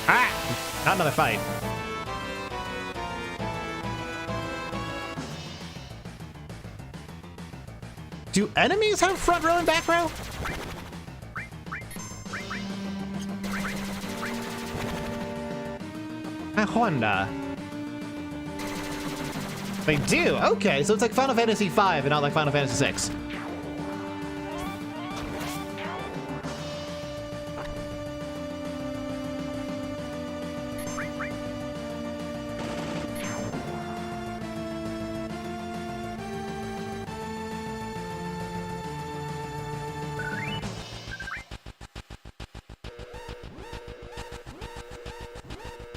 S1: Ah! Not another fight. Do enemies have front row and back row? I wonder. They do? Okay, so it's like Final Fantasy V and not like Final Fantasy VI.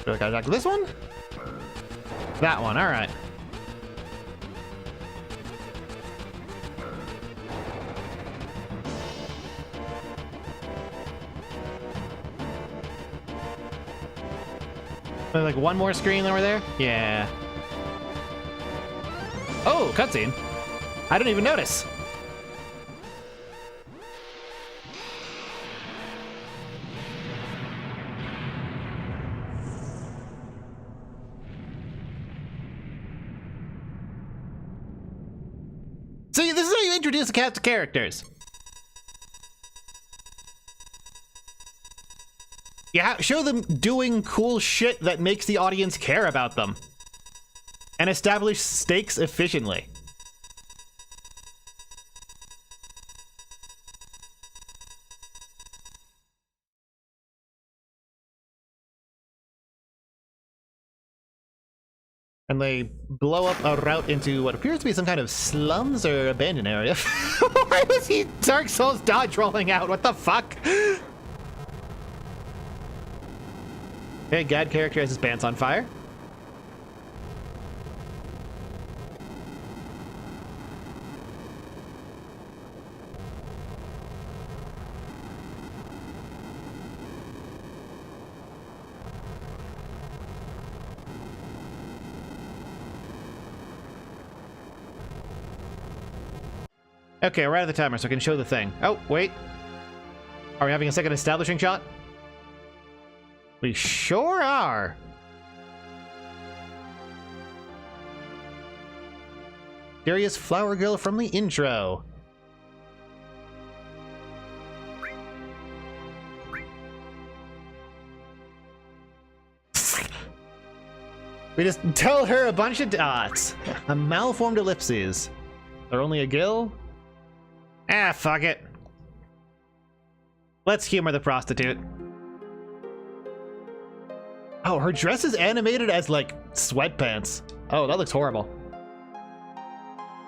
S1: Do I gotta talk to this one? That one, alright. Like one more screen over there? Yeah. Oh, cutscene. I didn't even notice. See, this is how you introduce a cast of characters. Yeah, show them doing cool shit that makes the audience care about them. And establish stakes efficiently. And they blow up a route into what appears to be some kind of slums or abandoned area. Why was he Dark Souls dodge rolling out? What the fuck? Okay, Gad character has his pants on fire. Okay, we're out of the timer, so I can show the thing. Oh, wait. Are we having a second establishing shot? We sure are. Curious flower girl from the intro. We just tell her a bunch of dots. A malformed ellipses. They're only a gill? Ah, fuck it. Let's humor the prostitute. Oh, her dress is animated as, like, sweatpants. Oh, that looks horrible.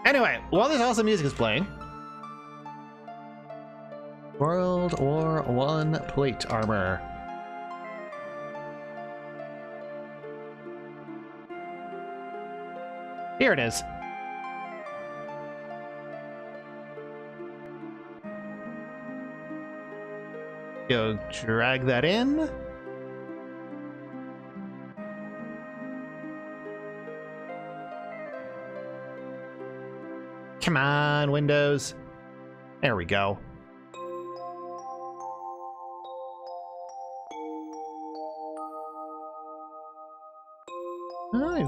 S1: Anyway, while this awesome music is playing... World War I plate armor. Here it is. Go drag that in. Come on, Windows. There we go.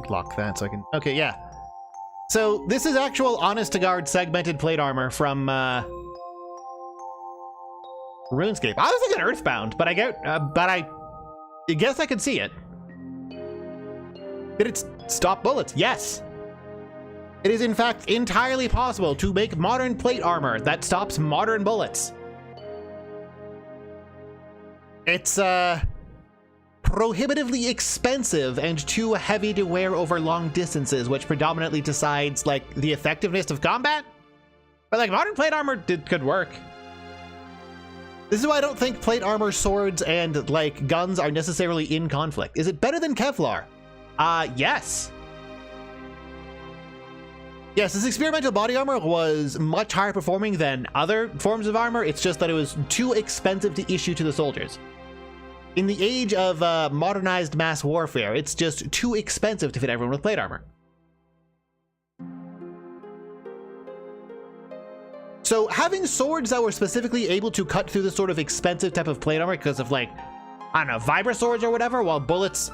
S1: lock that so I can... Okay, yeah. So this is actual honest-to-God segmented plate armor from RuneScape. I was thinking Earthbound, but I guess I could see it. Did it stop bullets? Yes. It is in fact entirely possible to make modern plate armor that stops modern bullets. It's prohibitively expensive and too heavy to wear over long distances, which predominantly decides like the effectiveness of combat. But like modern plate armor could work. This is why I don't think plate armor, swords, and like guns are necessarily in conflict. Is it better than Kevlar? Yes. Yes, this experimental body armor was much higher performing than other forms of armor. It's just that it was too expensive to issue to the soldiers. In the age of modernized mass warfare, it's just too expensive to fit everyone with plate armor. So having swords that were specifically able to cut through this sort of expensive type of plate armor because of like, I don't know, vibra swords or whatever, while bullets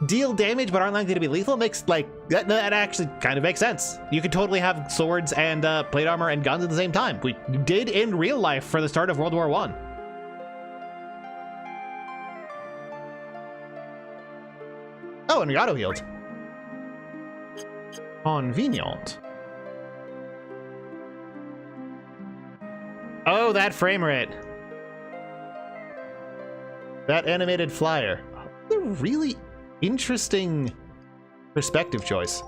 S1: deal damage but aren't likely to be lethal, makes like, that actually kind of makes sense. You could totally have swords and plate armor and guns at the same time. We did in real life for the start of World War I. Oh, and we auto-healed. Convenient. Oh, that frame rate. That animated flyer. A really interesting perspective choice.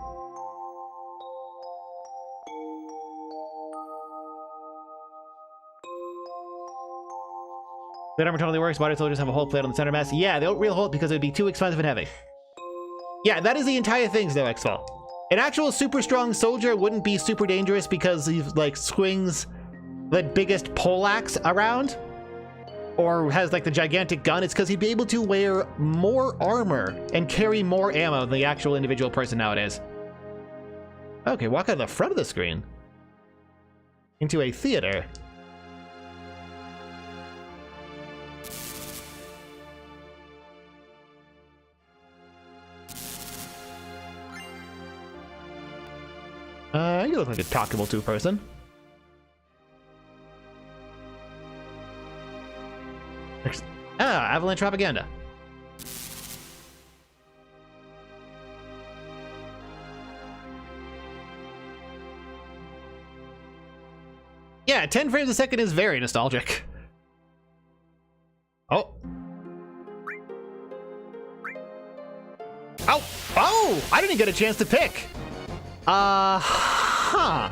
S1: Plate armor totally works. Body soldiers have a whole plate on the center mass. Yeah, they don't really hold because it would be too expensive and heavy. Yeah, that is the entire thing, though, Xfall. An actual super strong soldier wouldn't be super dangerous because he like swings the biggest poleaxe around or has like the gigantic gun. It's because he'd be able to wear more armor and carry more ammo than the actual individual person nowadays. Okay, walk out of the front of the screen into a theater. You look like a talkable two-person. Avalanche propaganda. Yeah, 10 frames a second is very nostalgic. Oh. Oh! Oh! I didn't get a chance to pick! Huh.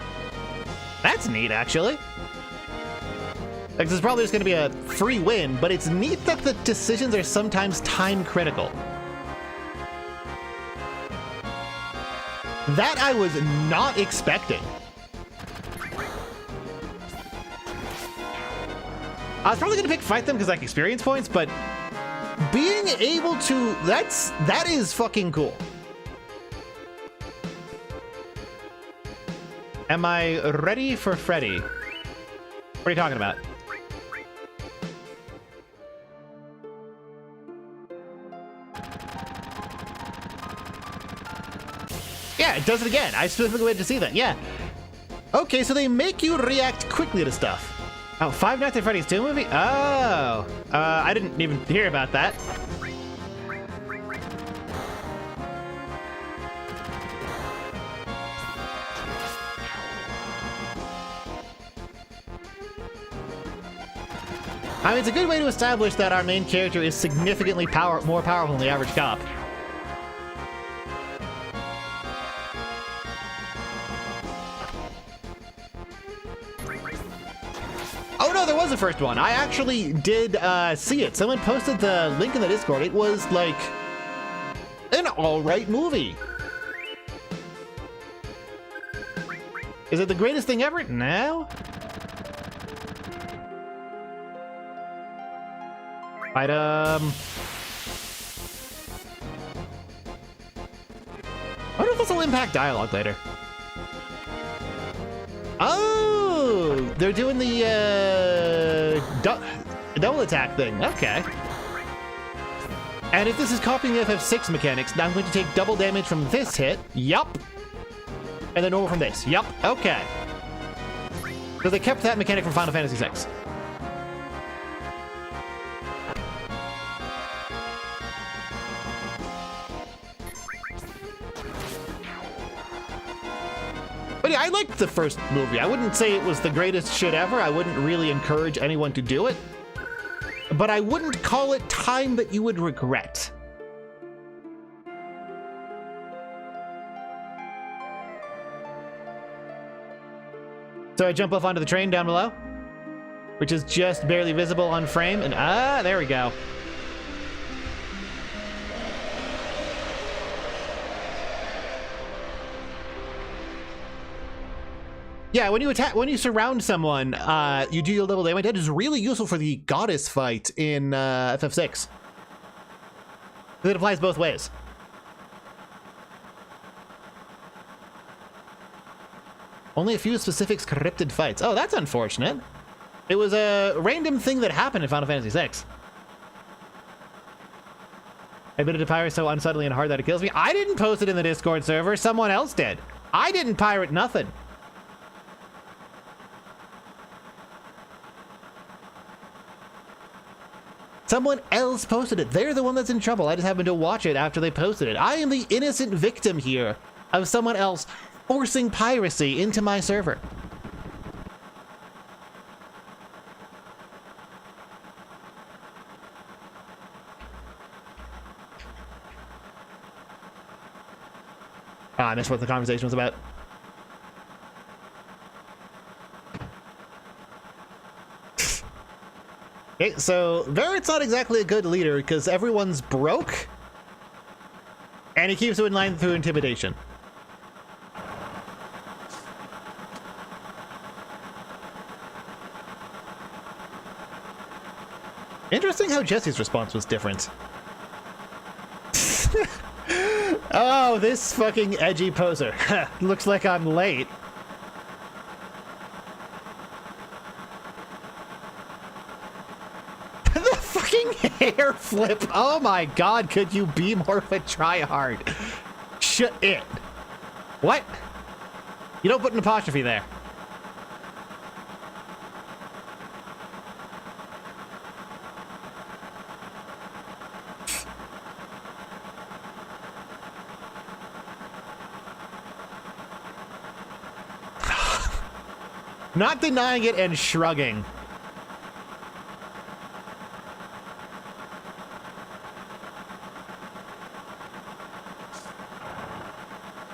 S1: That's neat, actually. Like, this is probably just gonna be a free win, but it's neat that the decisions are sometimes time critical. That I was not expecting. I was probably gonna pick fight them because like experience points, but being able to, that is fucking cool. Am I ready for Freddy? What are you talking about? Yeah, it does it again. I specifically waited to see that. Yeah. Okay, so they make you react quickly to stuff. Oh, Five Nights at Freddy's 2 movie? Oh. I didn't even hear about that. I mean, it's a good way to establish that our main character is significantly more powerful than the average cop. Oh no, there was a first one. I actually did see it. Someone posted the link in the Discord. It was like an alright movie. Is it the greatest thing ever? No. Item. I wonder if this will impact dialogue later. Oh, they're doing the double attack thing. Okay. And if this is copying the FF6 mechanics, now I'm going to take double damage from this hit. Yup. And then normal from this. Yup. Okay. So they kept that mechanic from Final Fantasy VI. But yeah, I liked the first movie. I wouldn't say it was the greatest shit ever. I wouldn't really encourage anyone to do it. But I wouldn't call it time that you would regret. So I jump off onto the train down below, which is just barely visible on frame, and there we go. Yeah, when you surround someone, you do your double damage. That is really useful for the goddess fight in FF6. It applies both ways. Only a few specific scripted fights. Oh, that's unfortunate. It was a random thing that happened in Final Fantasy VI. I admitted to pirate so unsubtly and hard that it kills me. I didn't post it in the Discord server. Someone else did. I didn't pirate nothing. Someone else posted it. They're the one that's in trouble. I just happened to watch it after they posted it. I am the innocent victim here of someone else forcing piracy into my server. I missed what the conversation was about. Okay, so Barrett's not exactly a good leader because everyone's broke, and he keeps you in line through intimidation. Interesting how Jesse's response was different. Oh, this fucking edgy poser. Looks like I'm late. The fucking hair flip. Oh my god, could you be more of a tryhard? Shut it. What? You don't put an apostrophe there. Not denying it and shrugging.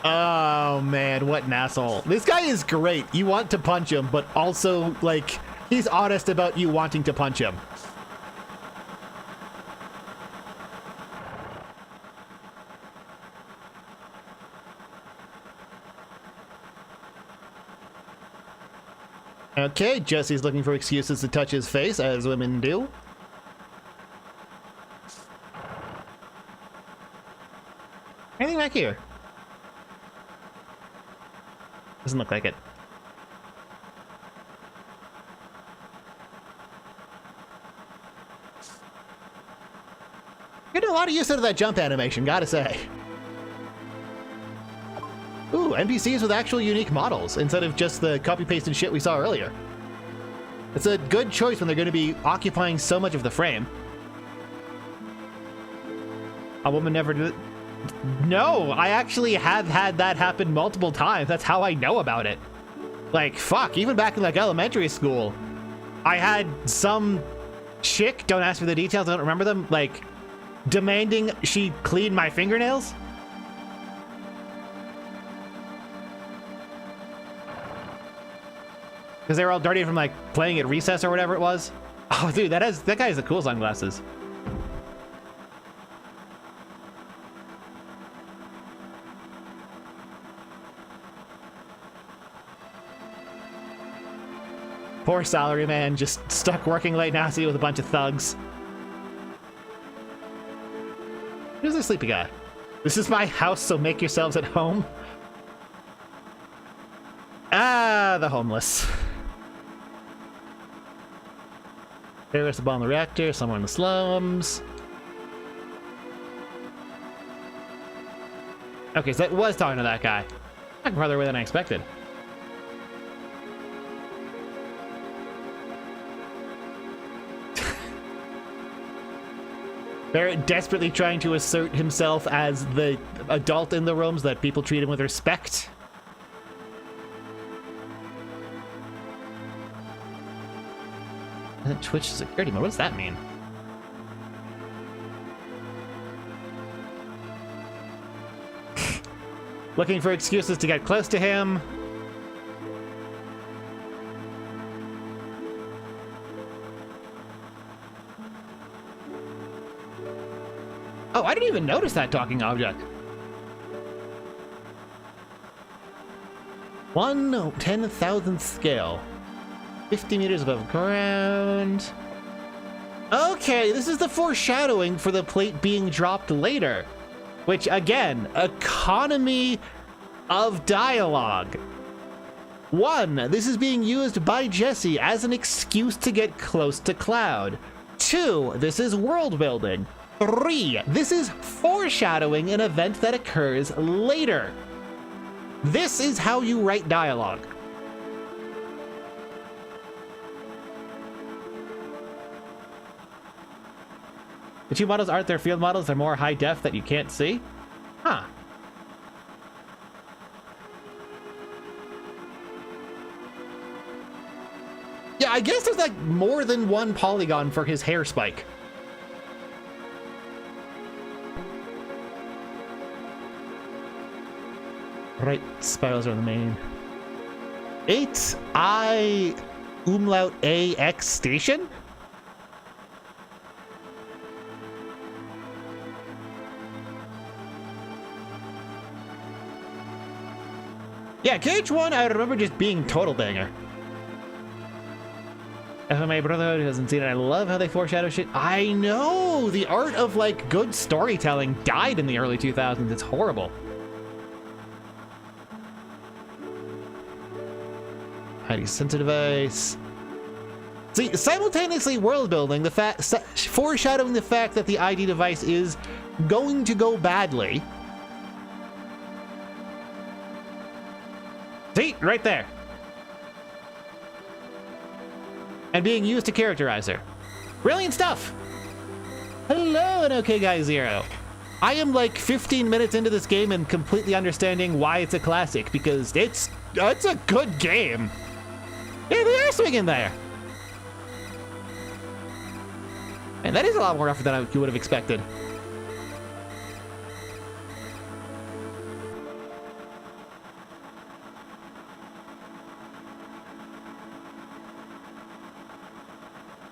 S1: Oh man, what an asshole. This guy is great. You want to punch him, but also, like, he's honest about you wanting to punch him. Okay, Jesse's looking for excuses to touch his face, as women do. Anything back here? Doesn't look like it. Getting a lot of use out of that jump animation, gotta say. Ooh, NPCs with actual unique models instead of just the copy-pasted shit we saw earlier. It's a good choice when they're going to be occupying so much of the frame. A woman never did it. No, I actually have had that happen multiple times. That's how I know about it. Like, fuck, even back in like elementary school, I had some chick, don't ask for the details, I don't remember them, like, demanding she clean my fingernails. Because they were all dirty from like playing at recess or whatever it was. Oh, dude, that guy has the cool sunglasses. Poor salaryman, just stuck working late now, see with a bunch of thugs. Who's this sleepy guy? This is my house, so make yourselves at home. Ah, the homeless. There's the bomb in the reactor, somewhere in the slums. Okay, so that was talking to that guy. Back farther away than I expected. Barrett desperately trying to assert himself as the adult in the room so that people treat him with respect. Twitch security mode, what does that mean? Looking for excuses to get close to him. Oh, I didn't even notice that talking object. 1/10,000th scale. 50 meters above ground. Okay, this is the foreshadowing for the plate being dropped later. Which, again, economy of dialogue. 1, this is being used by Jesse as an excuse to get close to Cloud. 2, this is world building. 3, this is foreshadowing an event that occurs later. This is how you write dialogue. The 2 models aren't their field models, they're more high def that you can't see? Huh. Yeah, I guess there's like more than one polygon for his hair spike. Right, spirals are the main. 8I umlaut AX station? Yeah, KH1 I remember just being total banger. FMA Brotherhood who hasn't seen it. I love how they foreshadow shit. I know! The art of like good storytelling died in the early 2000s. It's horrible. ID sensor device. See, simultaneously world building the foreshadowing the fact that the ID device is going to go badly. See, right there. And being used to characterize her. Brilliant stuff. Hello, and OK Guy Zero. I am like 15 minutes into this game and completely understanding why it's a classic, because it's a good game. Yeah, they are swinging there. And that is a lot more effort than you would have expected.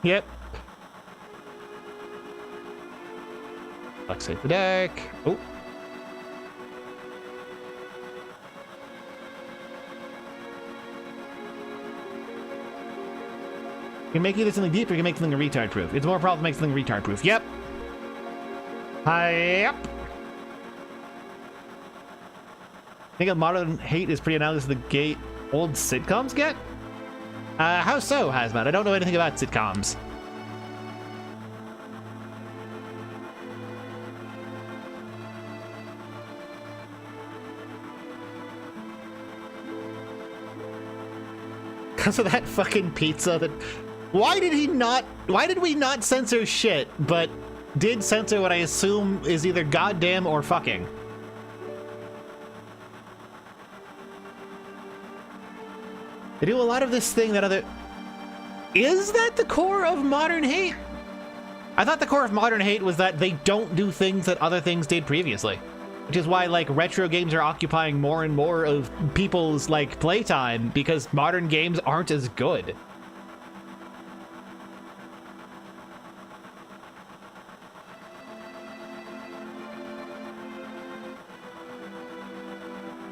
S1: Yep. Let's save the deck. Oh. You can make either something deep or you can make something retard proof. It's more problem to make something retard proof. Yep. Yep. I think a modern hate is pretty analogous to the gay old sitcoms get. How so, Hazmat? I don't know anything about sitcoms. Because of that fucking pizza that... Why did we not censor shit, but did censor what I assume is either goddamn or fucking? They do a lot of this thing that other... Is that the core of modern hate? I thought the core of modern hate was that they don't do things that other things did previously. Which is why, like, retro games are occupying more and more of people's, like, playtime, because modern games aren't as good.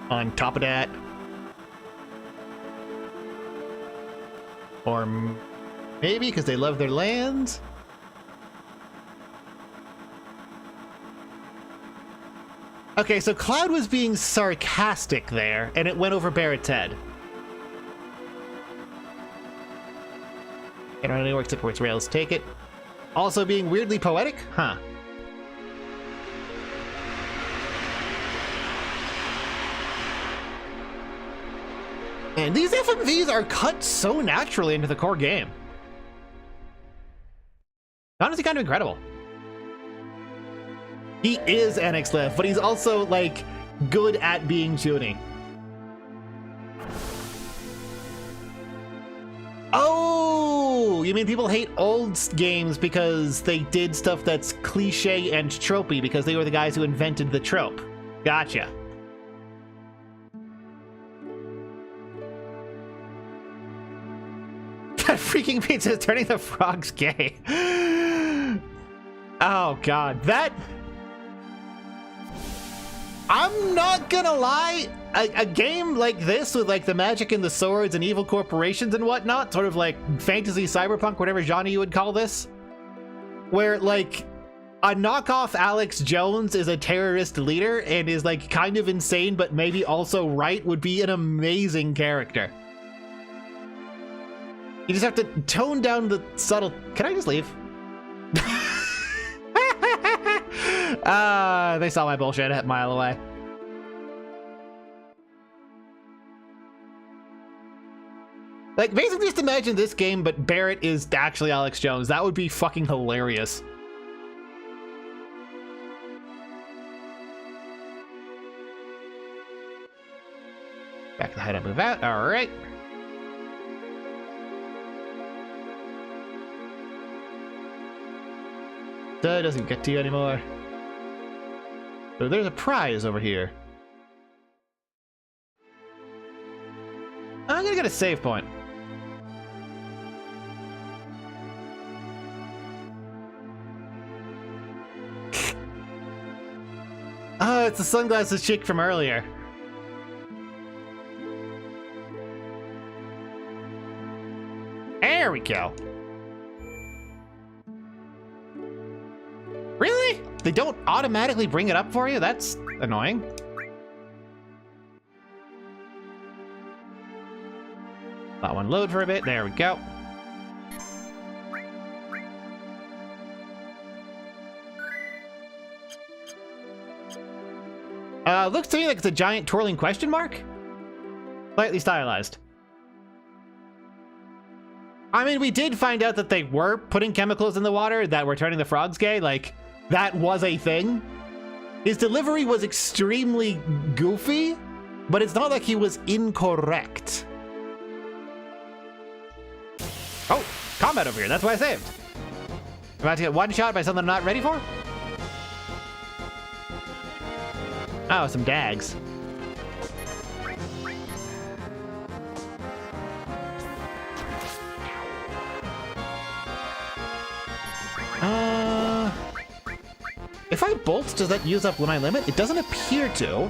S1: On top of that... Or maybe because they love their lands? Okay, so Cloud was being sarcastic there, and it went over Barrett's head. It only works if its rails take it. Also being weirdly poetic? Huh. And these FMVs are cut so naturally into the core game. Honestly, kind of incredible. He is Anixliff, but he's also, like, good at being Junie. Oh, you mean people hate old games because they did stuff that's cliche and tropey because they were the guys who invented the trope. Gotcha. That freaking pizza is turning the frogs gay. Oh god, that... I'm not gonna lie, a game like this with like the magic and the swords and evil corporations and whatnot, sort of like fantasy cyberpunk, whatever genre you would call this, where like a knockoff Alex Jones is a terrorist leader and is like kind of insane but maybe also right, would be an amazing character. You just have to tone down the subtle... Can I just leave? They saw my bullshit a mile away. Like, basically just imagine this game, but Barrett is actually Alex Jones. That would be fucking hilarious. Back the head up, move out. All right. That doesn't get to you anymore. So there's a prize over here. I'm gonna get a save point. Oh, it's the sunglasses chick from earlier. There we go. Really? They don't automatically bring it up for you? That's annoying. That one load for a bit. There we go. Looks to me like it's a giant twirling question mark. Slightly stylized. I mean, we did find out that they were putting chemicals in the water that were turning the frogs gay. Like, that was a thing. His delivery was extremely goofy, but it's not like he was incorrect. Oh, combat over here. That's why I saved. I'm about to get one shot by something I'm not ready for? Oh, some dags. If I bolt, does that use up my limit? It doesn't appear to.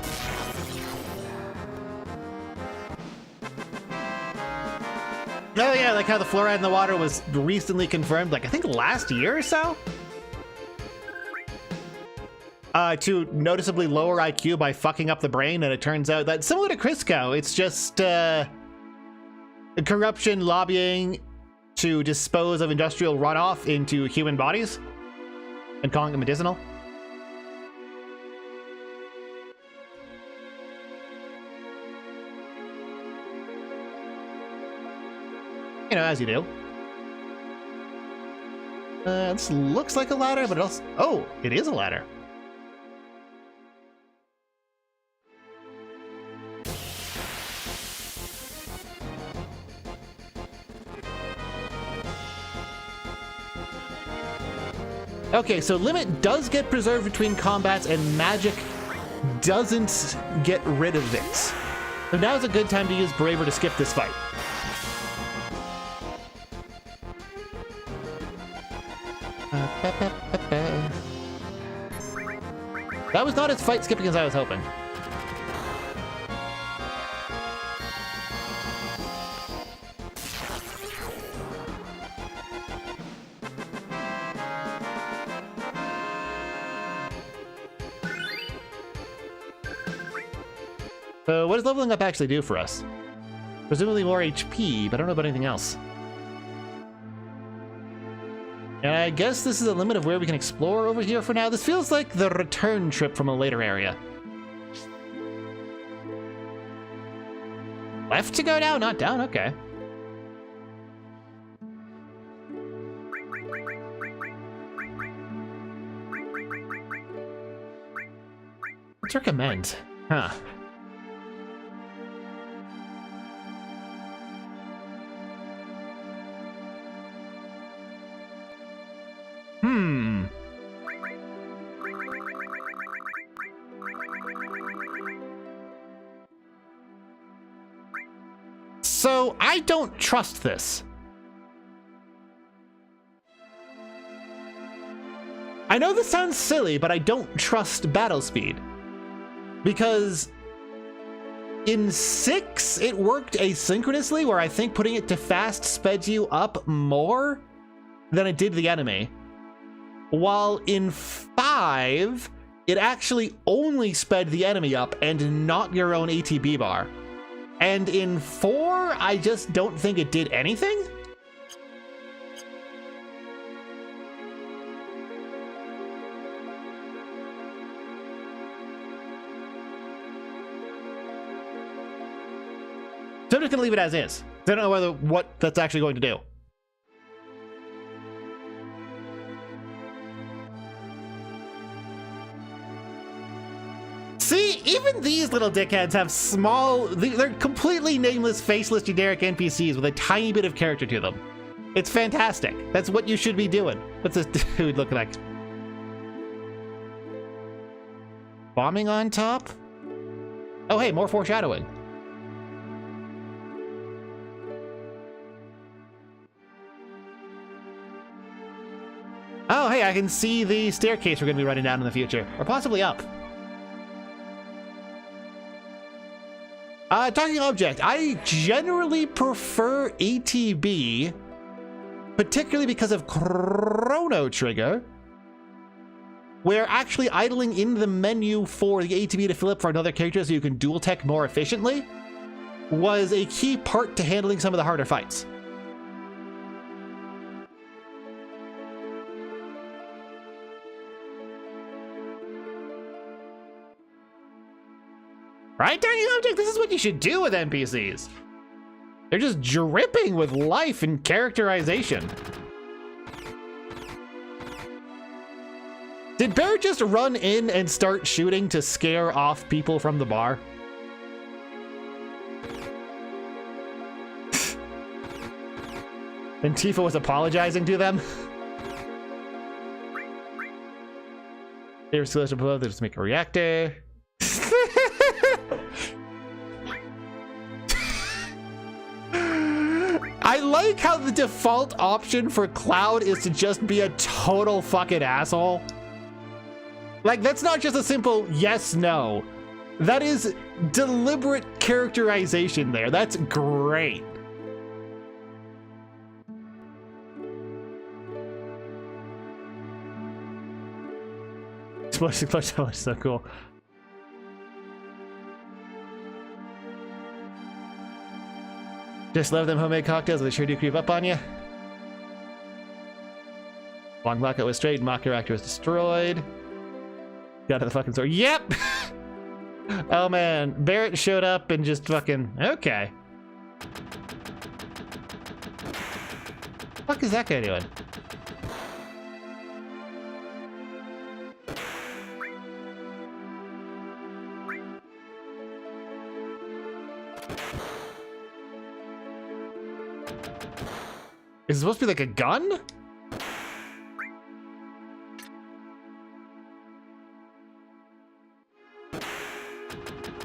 S1: Oh yeah, like how the fluoride in the water was recently confirmed, like I think last year or so? To noticeably lower IQ by fucking up the brain, and it turns out that similar to Crisco, it's just corruption lobbying to dispose of industrial runoff into human bodies and calling it medicinal. You know, as you do. This looks like a ladder, but it also... Oh, it is a ladder. Okay, so limit does get preserved between combats, and magic doesn't get rid of it. So now's a good time to use Braver to skip this fight. That was not as fight skipping as I was hoping. So what does leveling up actually do for us? Presumably more HP, but I don't know about anything else. And I guess this is a limit of where we can explore over here for now. This feels like the return trip from a later area. left to go down, not down? Okay. Let's recommend. Huh. So I don't trust this. I know this sounds silly, but I don't trust battle speed. Because in 6, it worked asynchronously, where I think putting it to fast sped you up more than it did the enemy. While in 5, it actually only sped the enemy up and not your own ATB bar. And in 4, I just don't think it did anything. So I'm just gonna leave it as is. I don't know what that's actually going to do. See, even these little dickheads have small, they're completely nameless, faceless, generic NPCs with a tiny bit of character to them. It's fantastic. That's what you should be doing. What's this dude look like? Bombing on top? Oh, hey, more foreshadowing. Oh, hey, I can see the staircase we're going to be running down in the future. Or possibly up. Talking object, I generally prefer ATB, particularly because of Chrono Trigger, where actually idling in the menu for the ATB to fill up for another character so you can dual tech more efficiently was a key part to handling some of the harder fights. Right, Tiny Object? This is what you should do with NPCs. They're just dripping with life and characterization. Did Bear just run in and start shooting to scare off people from the bar? And Tifa was apologizing to them? They were still above, they just make a reactor. I like how the default option for Cloud is to just be a total fucking asshole. Like, that's not just a simple yes, no. That is deliberate characterization there. That's great. Explosion, so cool. Just love them homemade cocktails, they sure do creep up on you. Long lockout was straight, mock reactor was destroyed. Got to the fucking store. Yep! Oh man, Barrett showed up and just fucking, okay. What the fuck is that guy doing? Is it supposed to be like a gun?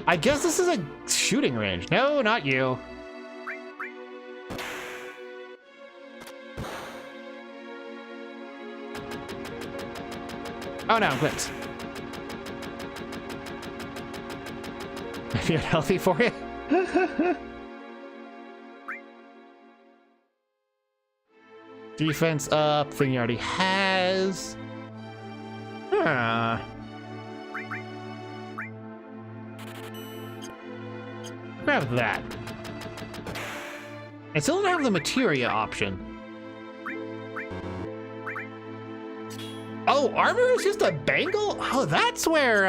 S1: I guess this is a shooting range. No, not you. Oh no, clips. Maybe unhealthy for you? Defense up, thing he already has. Huh. Grab that. I still don't have the materia option. Oh, armor is just a bangle? Oh, that's where,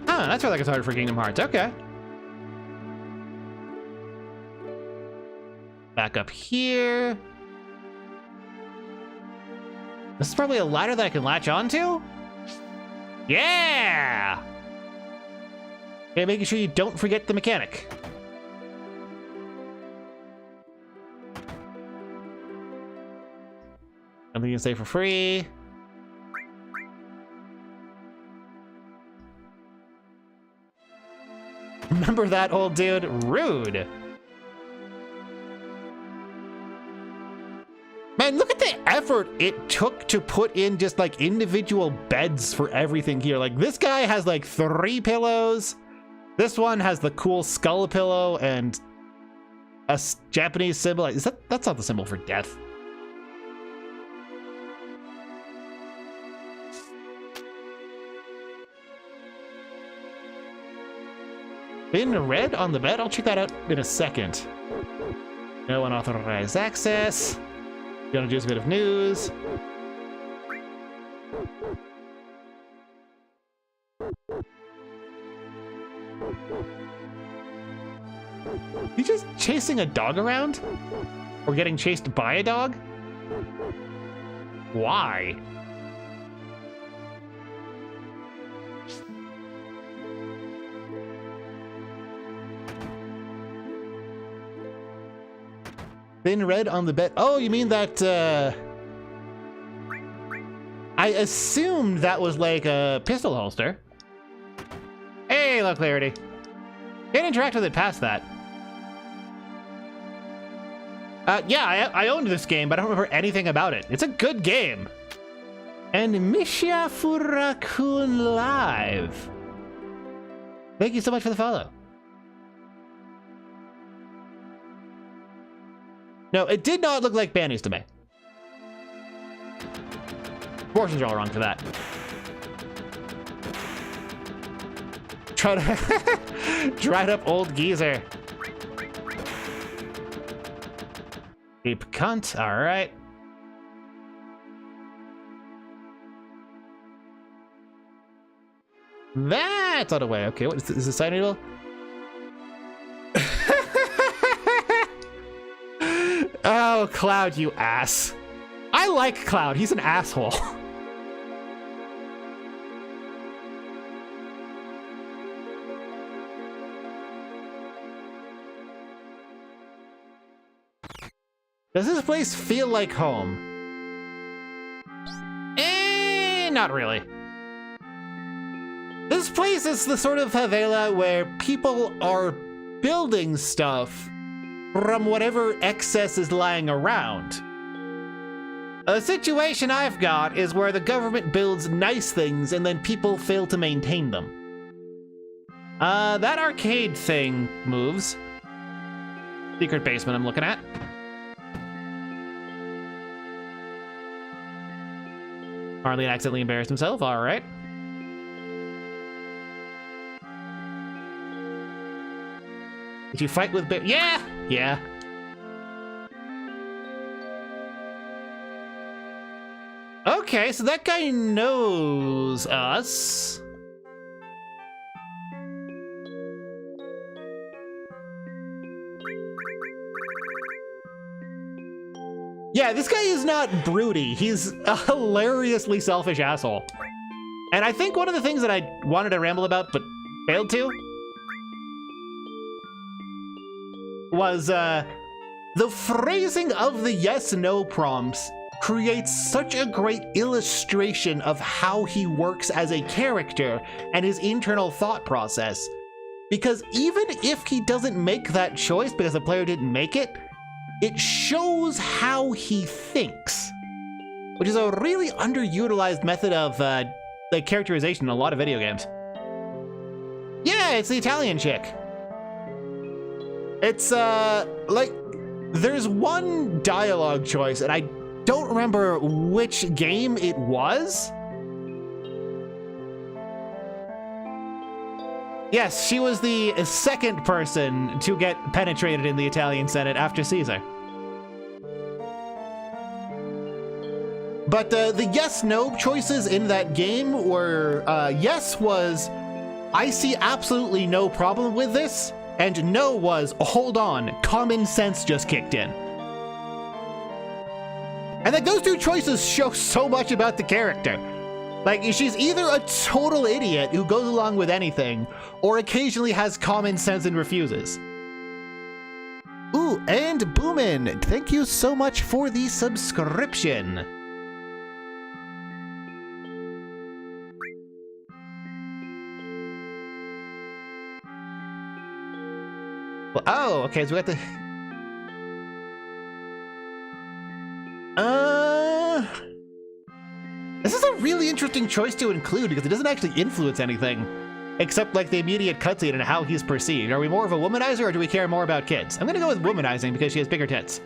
S1: that's where that gets harder for Kingdom Hearts. Okay. Back up here. This is probably a ladder that I can latch onto? Yeah! Okay, making sure you don't forget the mechanic. Something you can say for free. Remember that, old dude? Rude. Man, look at the effort it took to put in just like individual beds for everything here. Like this guy has like 3 pillows. This one has the cool skull pillow and a Japanese symbol. Is that's not the symbol for death? In red on the bed? I'll check that out in a second. No unauthorized access. Gonna do a bit of news. You just chasing a dog around? Or getting chased by a dog? Why? Thin red on the bed. Oh, you mean that, I assumed that was like a pistol holster. Hey, low clarity. Can't interact with it past that. Yeah, I owned this game, but I don't remember anything about it. It's a good game. And Misha Furakun Live. Thank you so much for the follow. No, it did not look like panties to me. Proportions are all wrong for that. Dried up old geezer. Deep cunt, alright. That's out of the way. Okay, what is this? Is this a side needle? Oh, Cloud, you ass. I like Cloud. He's an asshole. Does this place feel like home? Not really. This place is the sort of favela where people are building stuff from whatever excess is lying around. A situation I've got is where the government builds nice things and then people fail to maintain them. That arcade thing moves. Secret basement I'm looking at. Marlene accidentally embarrassed himself, all right. Did you fight with bear? Yeah! Yeah. Okay, so that guy knows us. Yeah, this guy is not broody. He's a hilariously selfish asshole. And I think one of the things that I wanted to ramble about but failed to was the phrasing of the yes-no prompts creates such a great illustration of how he works as a character and his internal thought process. Because even if he doesn't make that choice because the player didn't make it, it shows how he thinks, which is a really underutilized method of like characterization in a lot of video games. Yeah, it's the Italian chick. It's like there's one dialogue choice, and I don't remember which game it was. Yes, she was the second person to get penetrated in the Italian Senate after Caesar. But the yes-no choices in that game were, yes was, I see absolutely no problem with this, and no was, hold on, common sense just kicked in. And like those two choices show so much about the character. Like she's either a total idiot who goes along with anything, or occasionally has common sense and refuses. Ooh, and Boomin, thank you so much for the subscription. Well, oh, okay, so we have to... This is a really interesting choice to include because it doesn't actually influence anything. Except like the immediate cutscene and how he's perceived. Are we more of a womanizer or do we care more about kids? I'm gonna go with womanizing because she has bigger tits.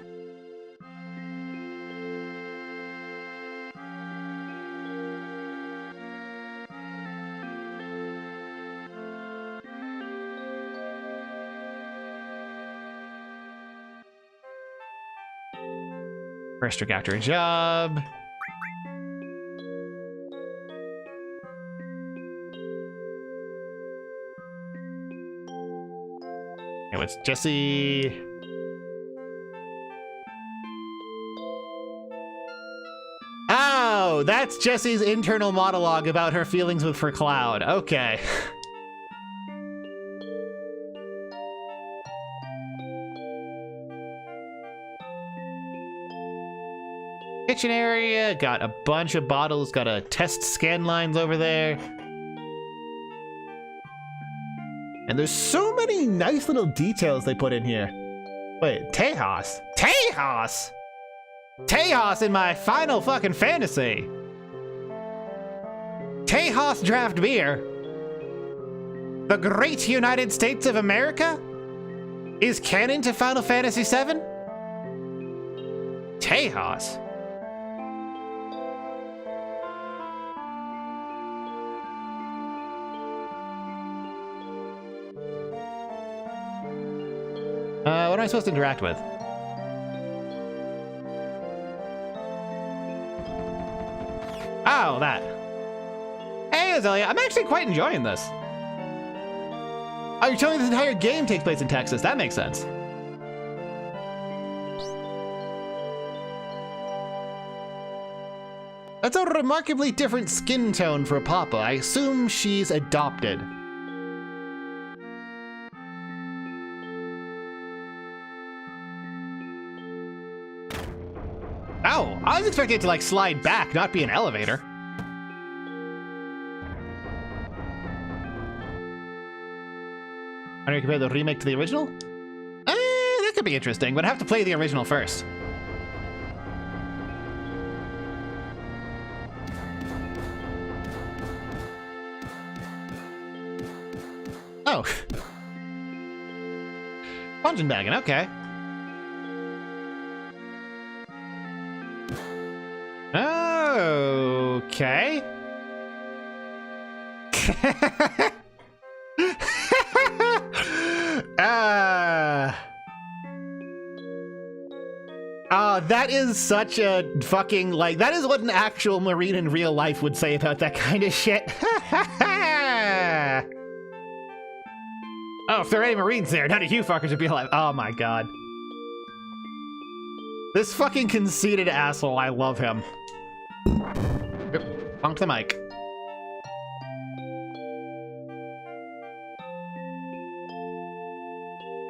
S1: First trick after a job. It was Jesse. Oh, that's Jesse's internal monologue about her feelings for Cloud. Okay. Kitchen area, got a bunch of bottles, got a test scan lines over there. And there's so many nice little details they put in here. Wait, Tejas? Tejas! Tejas in my Final fucking Fantasy! Tejas draft beer? The great United States of America? Is canon to Final Fantasy VII? Tejas? What am I supposed to interact with? Oh, that. Hey, Azalea, I'm actually quite enjoying this. Oh, you're telling me this entire game takes place in Texas. That makes sense. That's a remarkably different skin tone for Papa. I assume she's adopted. Oh, I was expecting it to like slide back, not be an elevator. How do you compare the remake to the original? That could be interesting, but I have to play the original first. Oh. Punching bagging, okay. Okay. That is such a fucking, like, that is what an actual Marine in real life would say about that kind of shit. Oh, if there are any Marines there, none of you fuckers would be alive. Oh my god. This fucking conceited asshole, I love him. Bonk the mic.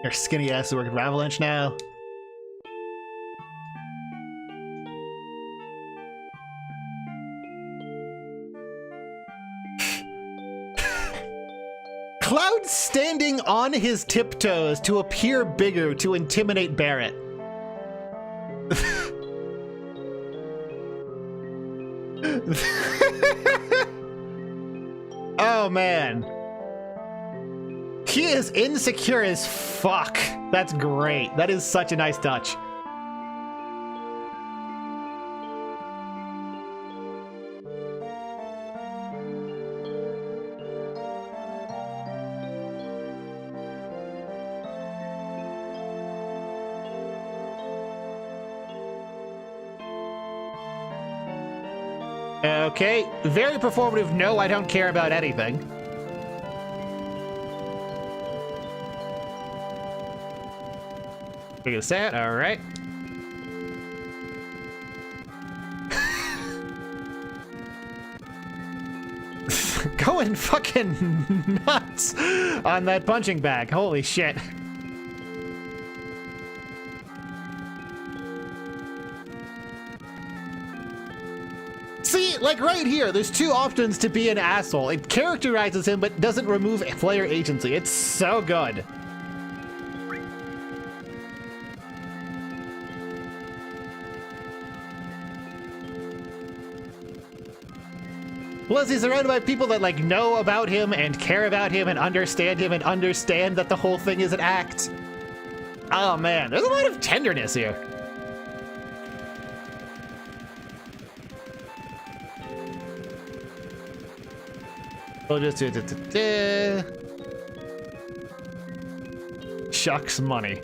S1: Your skinny ass to work at Avalanche now. Cloud standing on his tiptoes to appear bigger to intimidate Barrett. Oh man. He is insecure as fuck. That's great. That is such a nice touch. Okay, very performative. No, I don't care about anything. Look at that, all right. going fucking nuts on that punching bag. Holy shit. See, like right here, there's two options to be an asshole. It characterizes him, but doesn't remove player agency. It's so good. Plus, he's surrounded by people that, like, know about him and care about him and understand that the whole thing is an act. Oh, man, there's a lot of tenderness here. We'll just do Shucks money.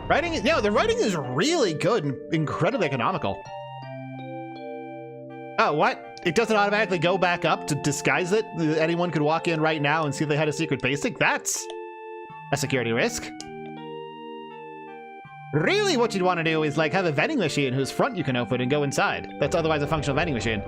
S1: Writing, no, the writing is really good and incredibly economical. Oh, what? It doesn't automatically go back up to disguise it? Anyone could walk in right now and see if they had a secret basic? That's a security risk. Really, what you'd want to do is, like, have a vending machine whose front you can open and go inside. That's otherwise a functional vending machine.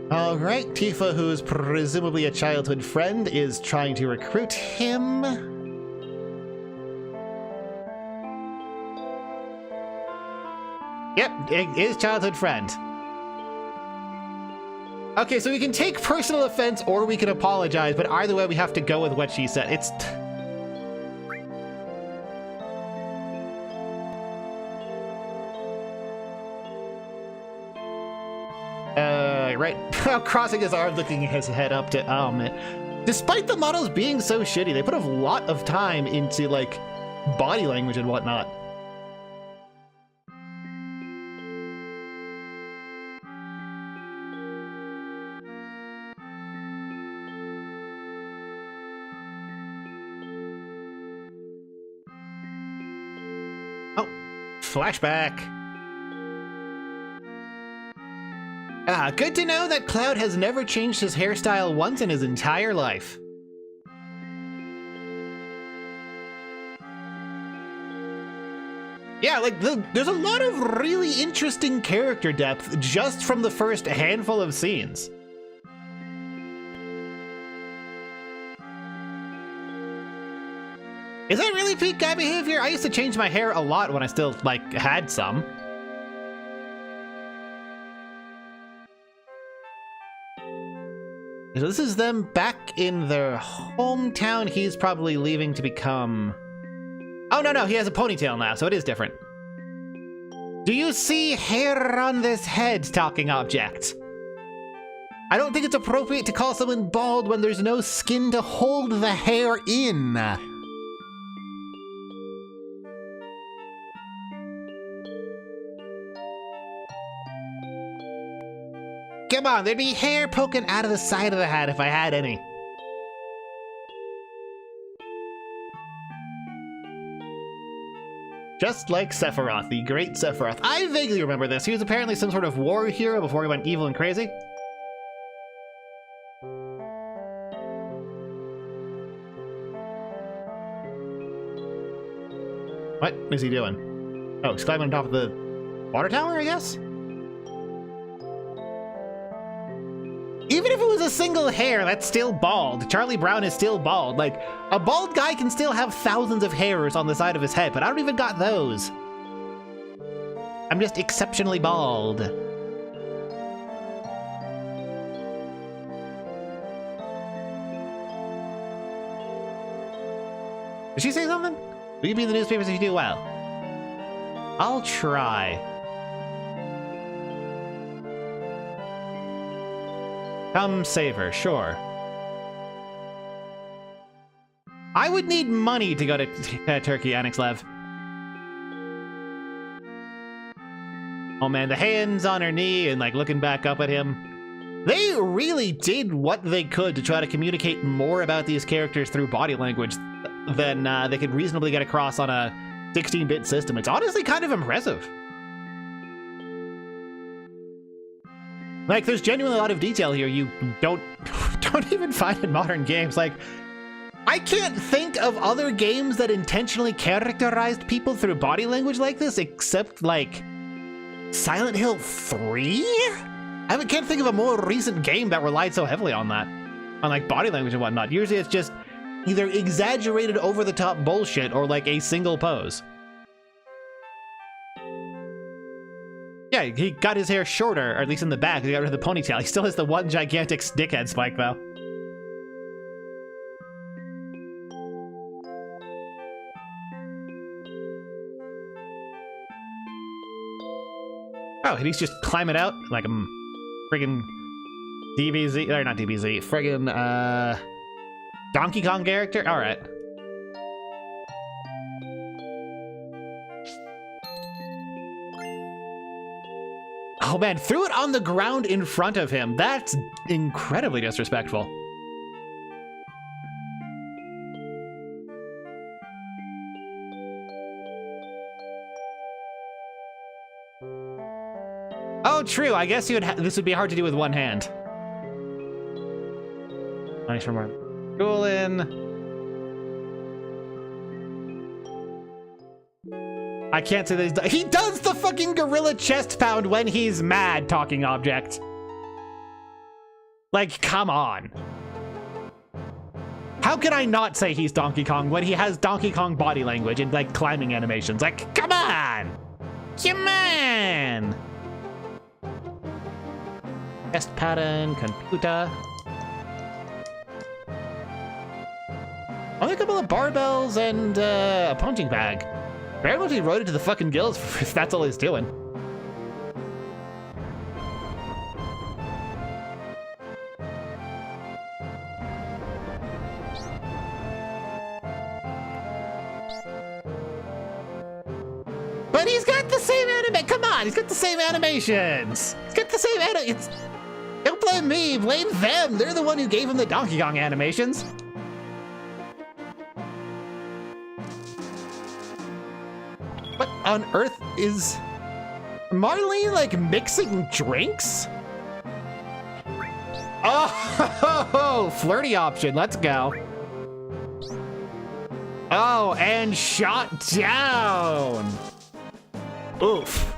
S1: All right, Tifa, who's presumably a childhood friend, is trying to recruit him. Yep, it is childhood friend. Okay, so we can take personal offense or we can apologize, but either way we have to go with what she said. It's... right. Crossing his arms, looking his head up to... Oh, man. Despite the models being so shitty, they put a lot of time into, like, body language and whatnot. Oh, flashback. Good to know that Cloud has never changed his hairstyle once in his entire life. Yeah, like, there's a lot of really interesting character depth just from the first handful of scenes. Is that really peak guy behavior? I used to change my hair a lot when I still, like, had some. So this is them back in their hometown. He's probably leaving to become... Oh, no, he has a ponytail now, so it is different. Do you see hair on this head, talking object? I don't think it's appropriate to call someone bald when there's no skin to hold the hair in. Come on, there'd be hair poking out of the side of the hat if I had any. Just like Sephiroth, the great Sephiroth. I vaguely remember this. He was apparently some sort of war hero before he went evil and crazy. What is he doing? Oh, he's climbing on top of the water tower, I guess? Even if it was a single hair, that's still bald. Charlie Brown is still bald. Like, a bald guy can still have thousands of hairs on the side of his head, but I don't even got those. I'm just exceptionally bald. Did she say something? Will you be in the newspapers if you do well? I'll try. Come save her, sure. I would need money to go to Turkey, Anixlev. Oh man, the hands on her knee and like looking back up at him. They really did what they could to try to communicate more about these characters through body language than they could reasonably get across on a 16-bit system. It's honestly kind of impressive. Like, there's genuinely a lot of detail here you don't even find in modern games. Like, I can't think of other games that intentionally characterized people through body language like this, except, like, Silent Hill 3? I can't think of a more recent game that relied so heavily on that. On, like, body language and whatnot. Usually it's just either exaggerated over-the-top bullshit or, like, a single pose. Yeah, he got his hair shorter, or at least in the back. He got rid of the ponytail. He still has the one gigantic dickhead spike, though. Oh, and he's just climbing out like a friggin' DBZ, or not DBZ, friggin' Donkey Kong character? Alright. Oh man, threw it on the ground in front of him. That's incredibly disrespectful. Oh, true. I guess this would be hard to do with one hand. Nice for more. I can't say that he does the fucking gorilla chest pound when he's mad, talking object. Like, come on. How can I not say he's Donkey Kong when he has Donkey Kong body language and, like, climbing animations? Like, come on! Come on! Chest pattern, computer. Only a couple of barbells and a punching bag. Very much he rode it to the fucking gills if that's all he's doing. But he's got the same anime. Come on, he's got the same animations. He's got the same animations. Don't blame me, blame them. They're the one who gave him the Donkey Kong animations. What on earth is Marlene, like, mixing drinks? Oh, flirty option. Let's go. Oh, and shot down. Oof.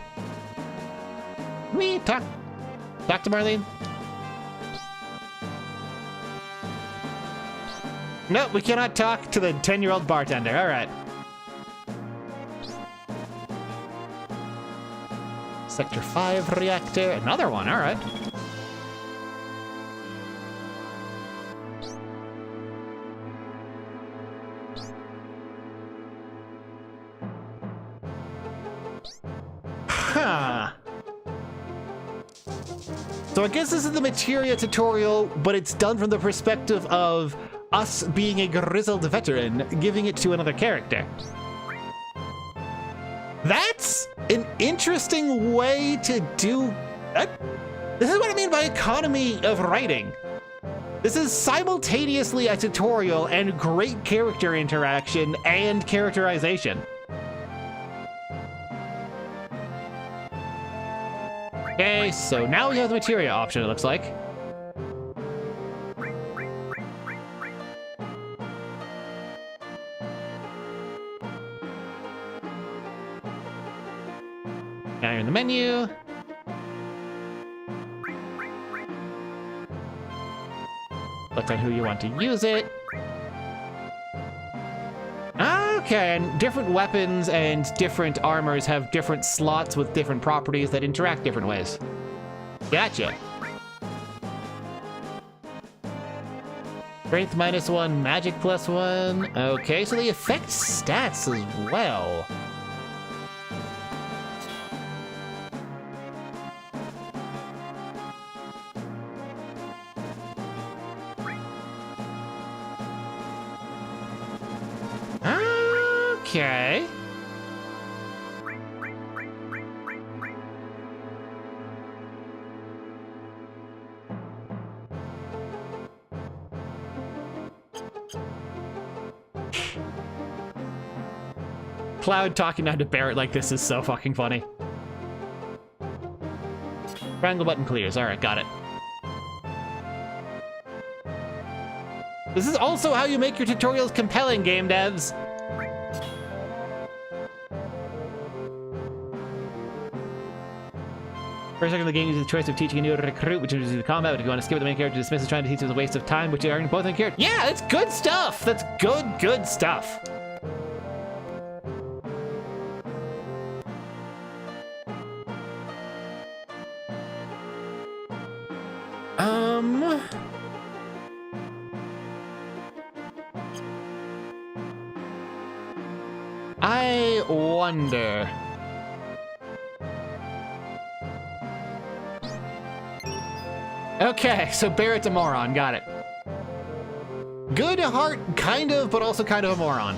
S1: Me talk to Marlene. No, we cannot talk to the 10-year-old bartender. All right. Sector 5 reactor. Another one. All right. Huh. So I guess this is the materia tutorial, but it's done from the perspective of us being a grizzled veteran, giving it to another character. That's an interesting way to do that. This is what I mean by economy of writing. This is simultaneously a tutorial and great character interaction and characterization. Okay, so now we have the materia option, it looks like. Now you're in the menu. Look at who you want to use it. Okay, and different weapons and different armors have different slots with different properties that interact different ways. Gotcha. Strength -1, magic +1. Okay, so they affect stats as well. Okay. Cloud talking down to Barret like this is so fucking funny. Triangle button clears. Alright, got it. This is also how you make your tutorials compelling, game devs. First second, the game uses the choice of teaching a new recruit, which introduces the combat. But if you want to skip it, the main character dismisses trying to teach is a waste of time, which you are both in character. Yeah, that's good stuff. That's good stuff. I wonder. Okay, so Barret's a moron. Got it. Good at heart, kind of, but also kind of a moron.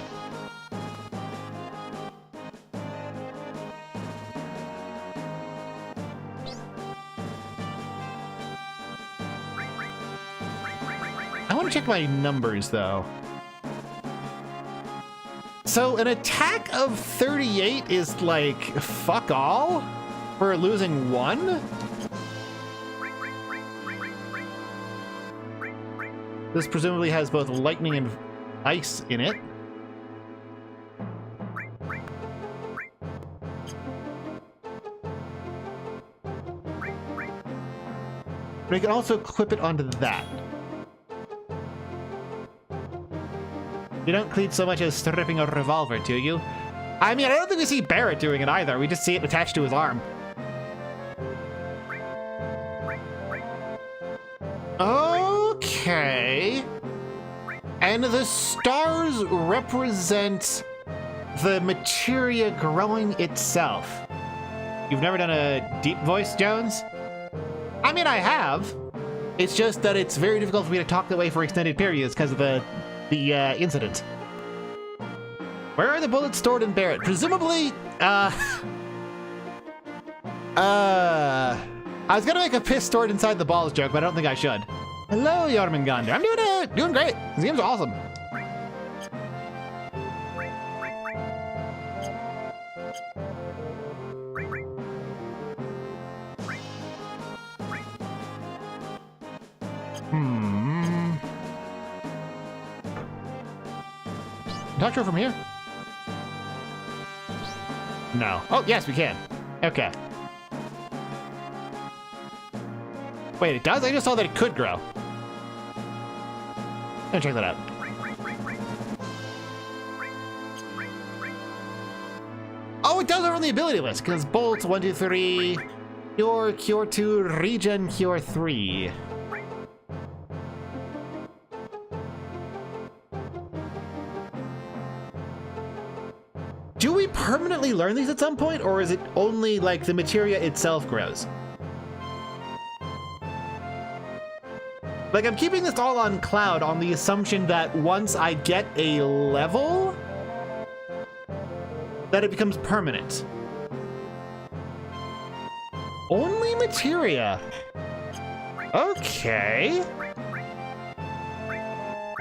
S1: I want to check my numbers, though. So an attack of 38 is like fuck all for losing one? This presumably has both lightning and ice in it. But you can also clip it onto that. You don't cleat so much as stripping a revolver, do you? I mean, I don't think we see Barret doing it either. We just see it attached to his arm. Okay. And the stars represent the materia growing itself. You've never done a deep voice, Jones? I mean, I have. It's just that it's very difficult for me to talk that way for extended periods because of the incident. Where are the bullets stored in Barret? Presumably, I was gonna make a piss stored inside the balls joke, but I don't think I should. Hello, Jormungandr. I'm doing great. This game's awesome. Talk to her from here? No. Oh, yes, we can. Okay. Wait, it does? I just saw that it could grow. Let me check that out. Oh, it does over on the ability list, because bolts 1, 2, 3, cure 2, regen, cure 3. Do we permanently learn these at some point, or is it only like the materia itself grows? Like, I'm keeping this all on Cloud on the assumption that once I get a level, that it becomes permanent. Only materia. Okay.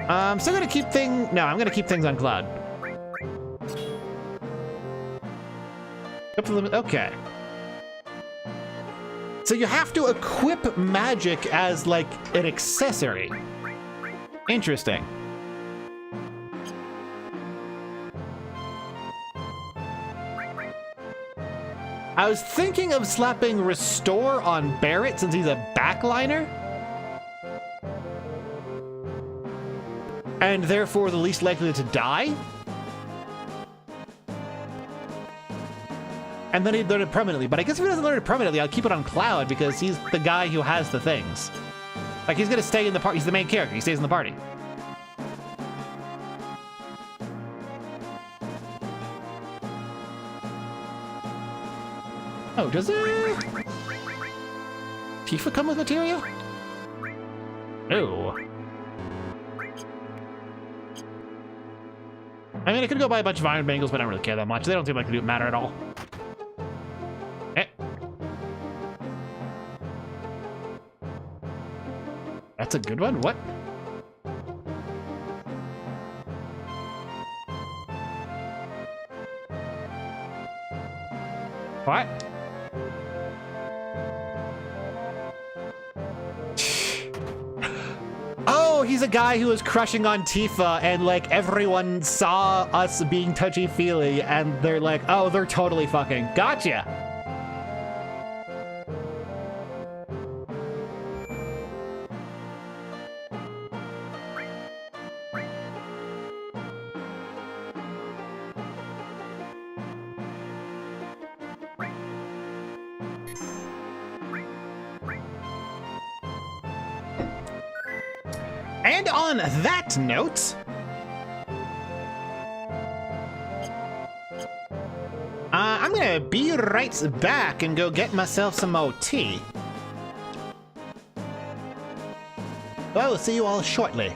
S1: I'm still gonna keep No, I'm gonna keep things on Cloud. Okay. So you have to equip magic as, like, an accessory. Interesting. I was thinking of slapping Restore on Barret since he's a backliner. And therefore the least likely to die. And then he'd learn it permanently. But I guess if he doesn't learn it permanently, I'll keep it on Cloud because he's the guy who has the things. Like, he's gonna stay in the party. He's the main character. He stays in the party. Oh, does it? Tifa come with materia? No. I mean, I could go buy a bunch of iron bangles, but I don't really care that much. They don't seem like they do matter at all. That's a good one? What? What? Oh, he's a guy who was crushing on Tifa, and like everyone saw us being touchy-feely, and they're like, oh, they're totally fucking. Gotcha. And on that note, I'm gonna be right back and go get myself some more tea. Well, see you all shortly.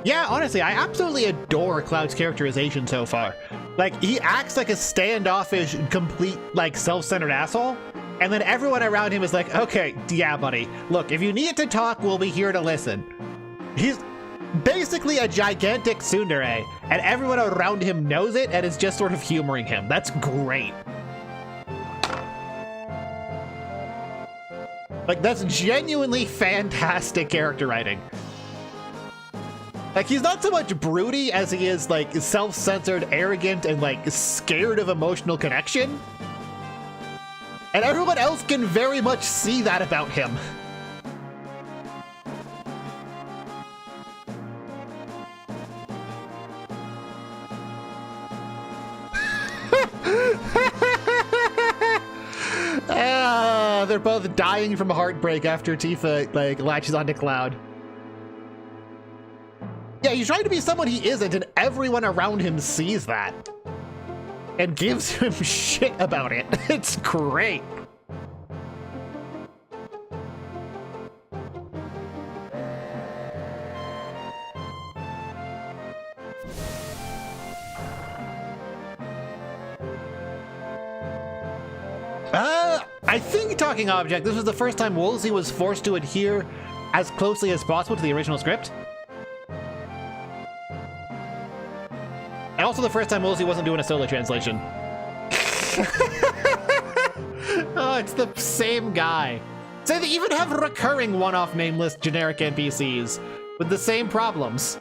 S1: Yeah, honestly, I absolutely adore Cloud's characterization so far. Like, he acts like a standoffish, complete, like, self-centered asshole, and then everyone around him is like, okay, yeah, buddy, look, if you need to talk, we'll be here to listen. He's basically a gigantic tsundere, and everyone around him knows it and is just sort of humoring him. That's great. Like, that's genuinely fantastic character writing. Like, he's not so much broody as he is, like, self-censored, arrogant, and, like, scared of emotional connection. And everyone else can very much see that about him. They're both dying from heartbreak after Tifa, like, latches onto Cloud. Yeah, he's trying to be someone he isn't, and everyone around him sees that. And gives him shit about it. It's great. I think talking object, this was the first time Woolsey was forced to adhere as closely as possible to the original script. And also the first time Woolsey wasn't doing a solo translation. Oh, it's the same guy. So they even have recurring one-off nameless generic NPCs with the same problems.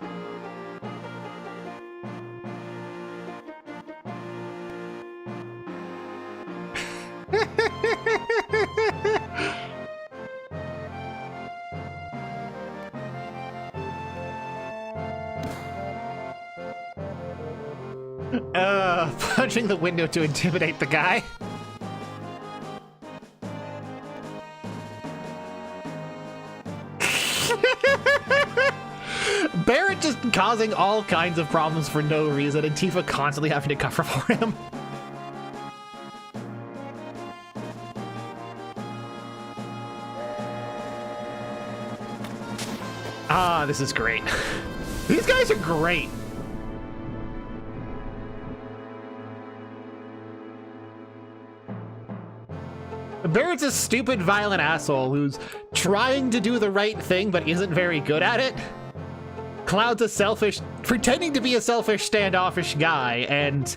S1: Punching the window to intimidate the guy. Barrett just causing all kinds of problems for no reason, and Tifa constantly having to cover for him. Ah, this is great. These guys are great. Barrett's a stupid, violent asshole who's trying to do the right thing but isn't very good at it. Cloud's a selfish, pretending to be a selfish, standoffish guy, and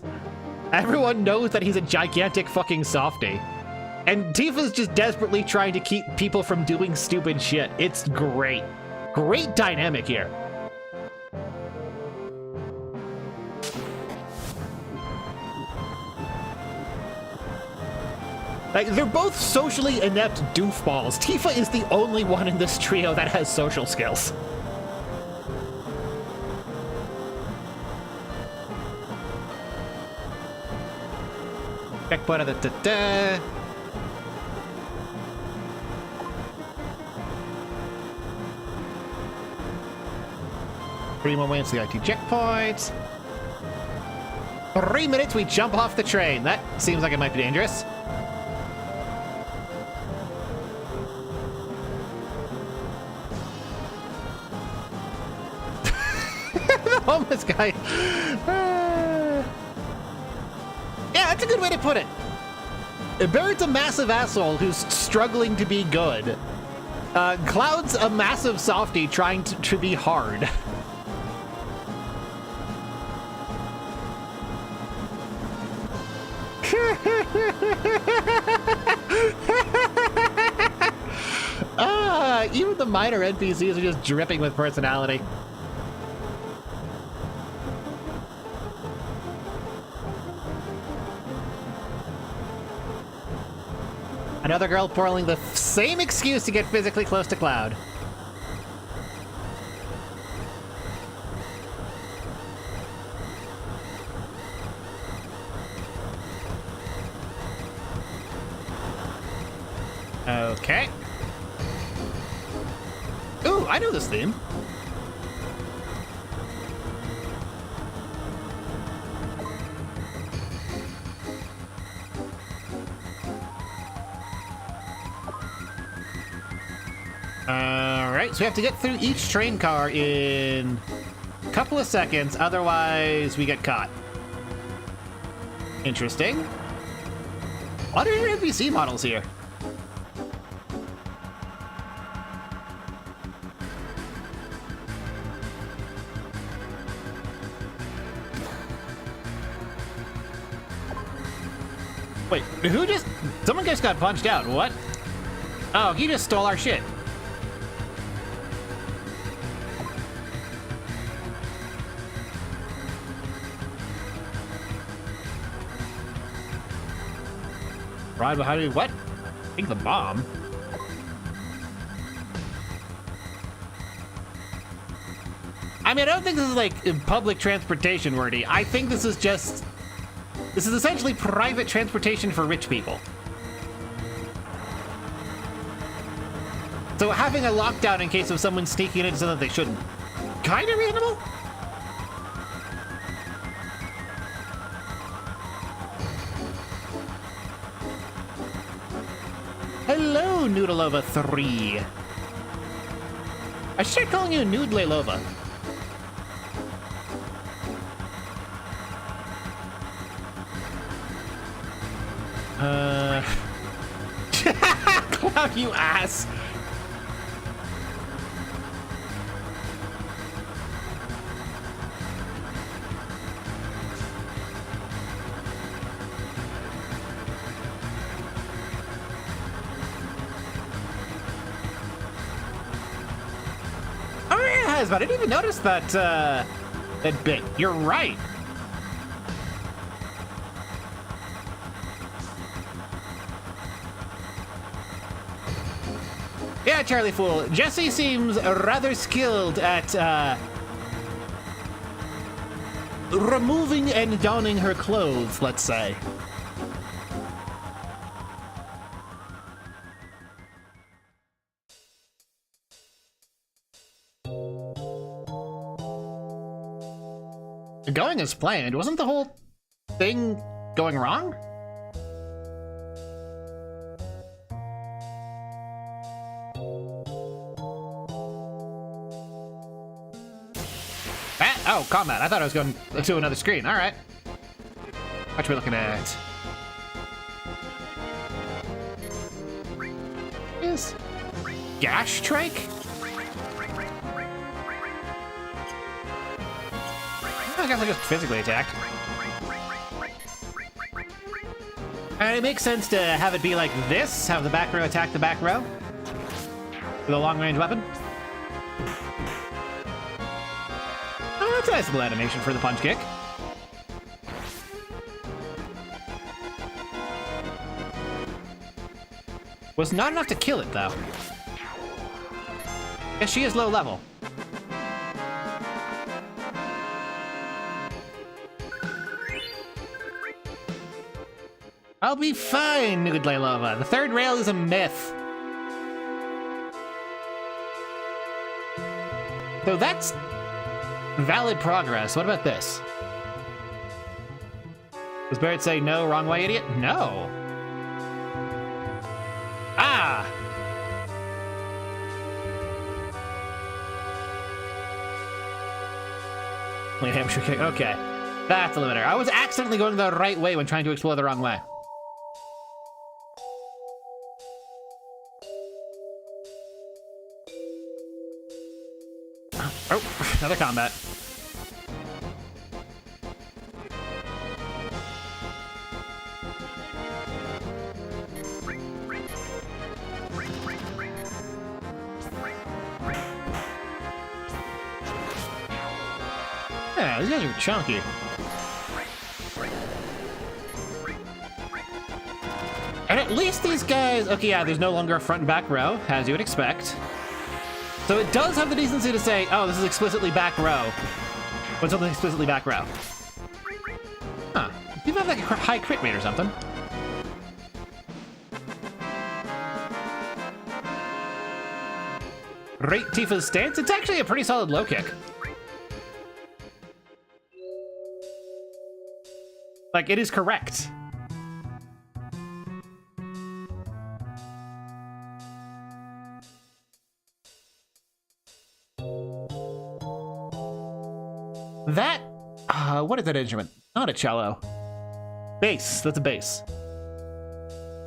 S1: everyone knows that he's a gigantic fucking softie. And Tifa's just desperately trying to keep people from doing stupid shit. It's great. Great dynamic here. Like, they're both socially inept doofballs. Tifa is the only one in this trio that has social skills. 3 more minutes to the IT checkpoint. 3 minutes, we jump off the train. That seems like it might be dangerous. The homeless guy. Yeah, that's a good way to put it. Barrett's a massive asshole who's struggling to be good. Cloud's a massive softie trying to be hard. Even the minor NPCs are just dripping with personality. Another girl pulling the same excuse to get physically close to Cloud. Okay. Ooh, I know this theme. Alright, so we have to get through each train car in a couple of seconds, otherwise we get caught. Interesting. What are your NPC models here? Wait, who just... Someone just got punched out. What? Oh, he just stole our shit. Right behind me. What? I think the bomb. I mean, I don't think this is like public transportation worthy. I think this is just... This is essentially private transportation for rich people. So having a lockdown in case of someone sneaking into something they shouldn't. Kind of reasonable? Hello, Noodleova 3. I should start calling you Noodlelova. Cloud, you ass! Oh yeah, but I didn't even notice that, that bit. You're right. Yeah, Charlie Fool. Jessie seems rather skilled at, removing and donning her clothes, let's say. Going as planned. Wasn't the whole thing going wrong? Oh, combat. I thought I was going to another screen. All right. What are we looking at? Is Gash Trike? I guess I just physically attacked. And it makes sense to have it be like this. Have the back row attack the back row with a long-range weapon. That's a nice little animation for the punch kick. Was not enough to kill it, though. Yes, she is low level. I'll be fine, Noodlelova. The third rail is a myth. So that's Valid progress. What about this? Does Barrett say no, wrong way, idiot? No. Ah! Wait, hamster kick. Okay. That's a limiter. I was accidentally going the right way when trying to explore the wrong way. Oh, another combat. Yeah, these guys are chunky. And at least these guys... Okay, yeah, there's no longer a front and back row, as you would expect. So it does have the decency to say, oh, this is explicitly back row. But something explicitly back row. Huh. You have like a high crit rate or something. Rate Tifa's stance. It's actually a pretty solid low kick. Like, it is correct. That, what is that instrument? Not a cello. Bass, that's a bass.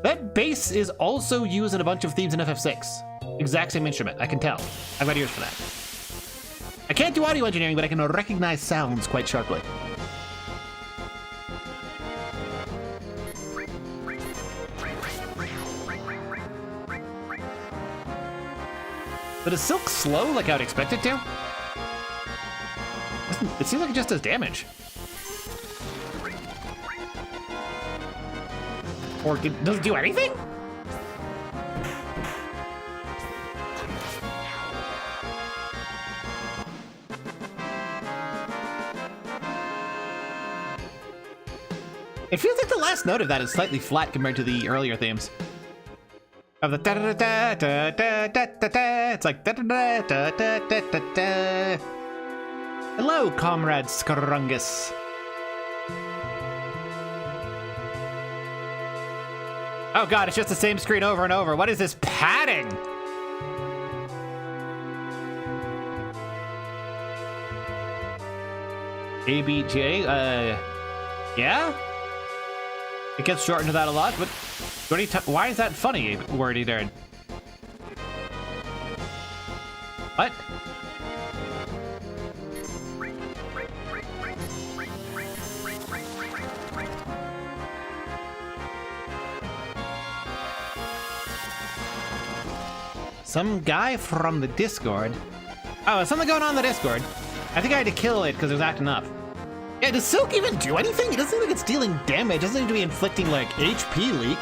S1: That bass is also used in a bunch of themes in FF6. Exact same instrument, I can tell. I've got ears for that. I can't do audio engineering, but I can recognize sounds quite sharply. But is Silk slow like I would expect it to? It seems like it just does damage. Or does it do anything? It feels like the last note of that is slightly flat compared to the earlier themes. Of the da da da da da da da da, it's like da da da da da da da da. Hello, Comrade Skrungus. Oh god, it's just the same screen over and over. What is this padding? ABJ, yeah? It gets shortened to that a lot, but why is that funny, wordy nerd? What? Some guy from the Discord. Oh, something going on in the Discord. I think I had to kill it because it was acting up. Yeah, does Silk even do anything? It doesn't seem like it's dealing damage. It doesn't seem to be inflicting, like, HP leak.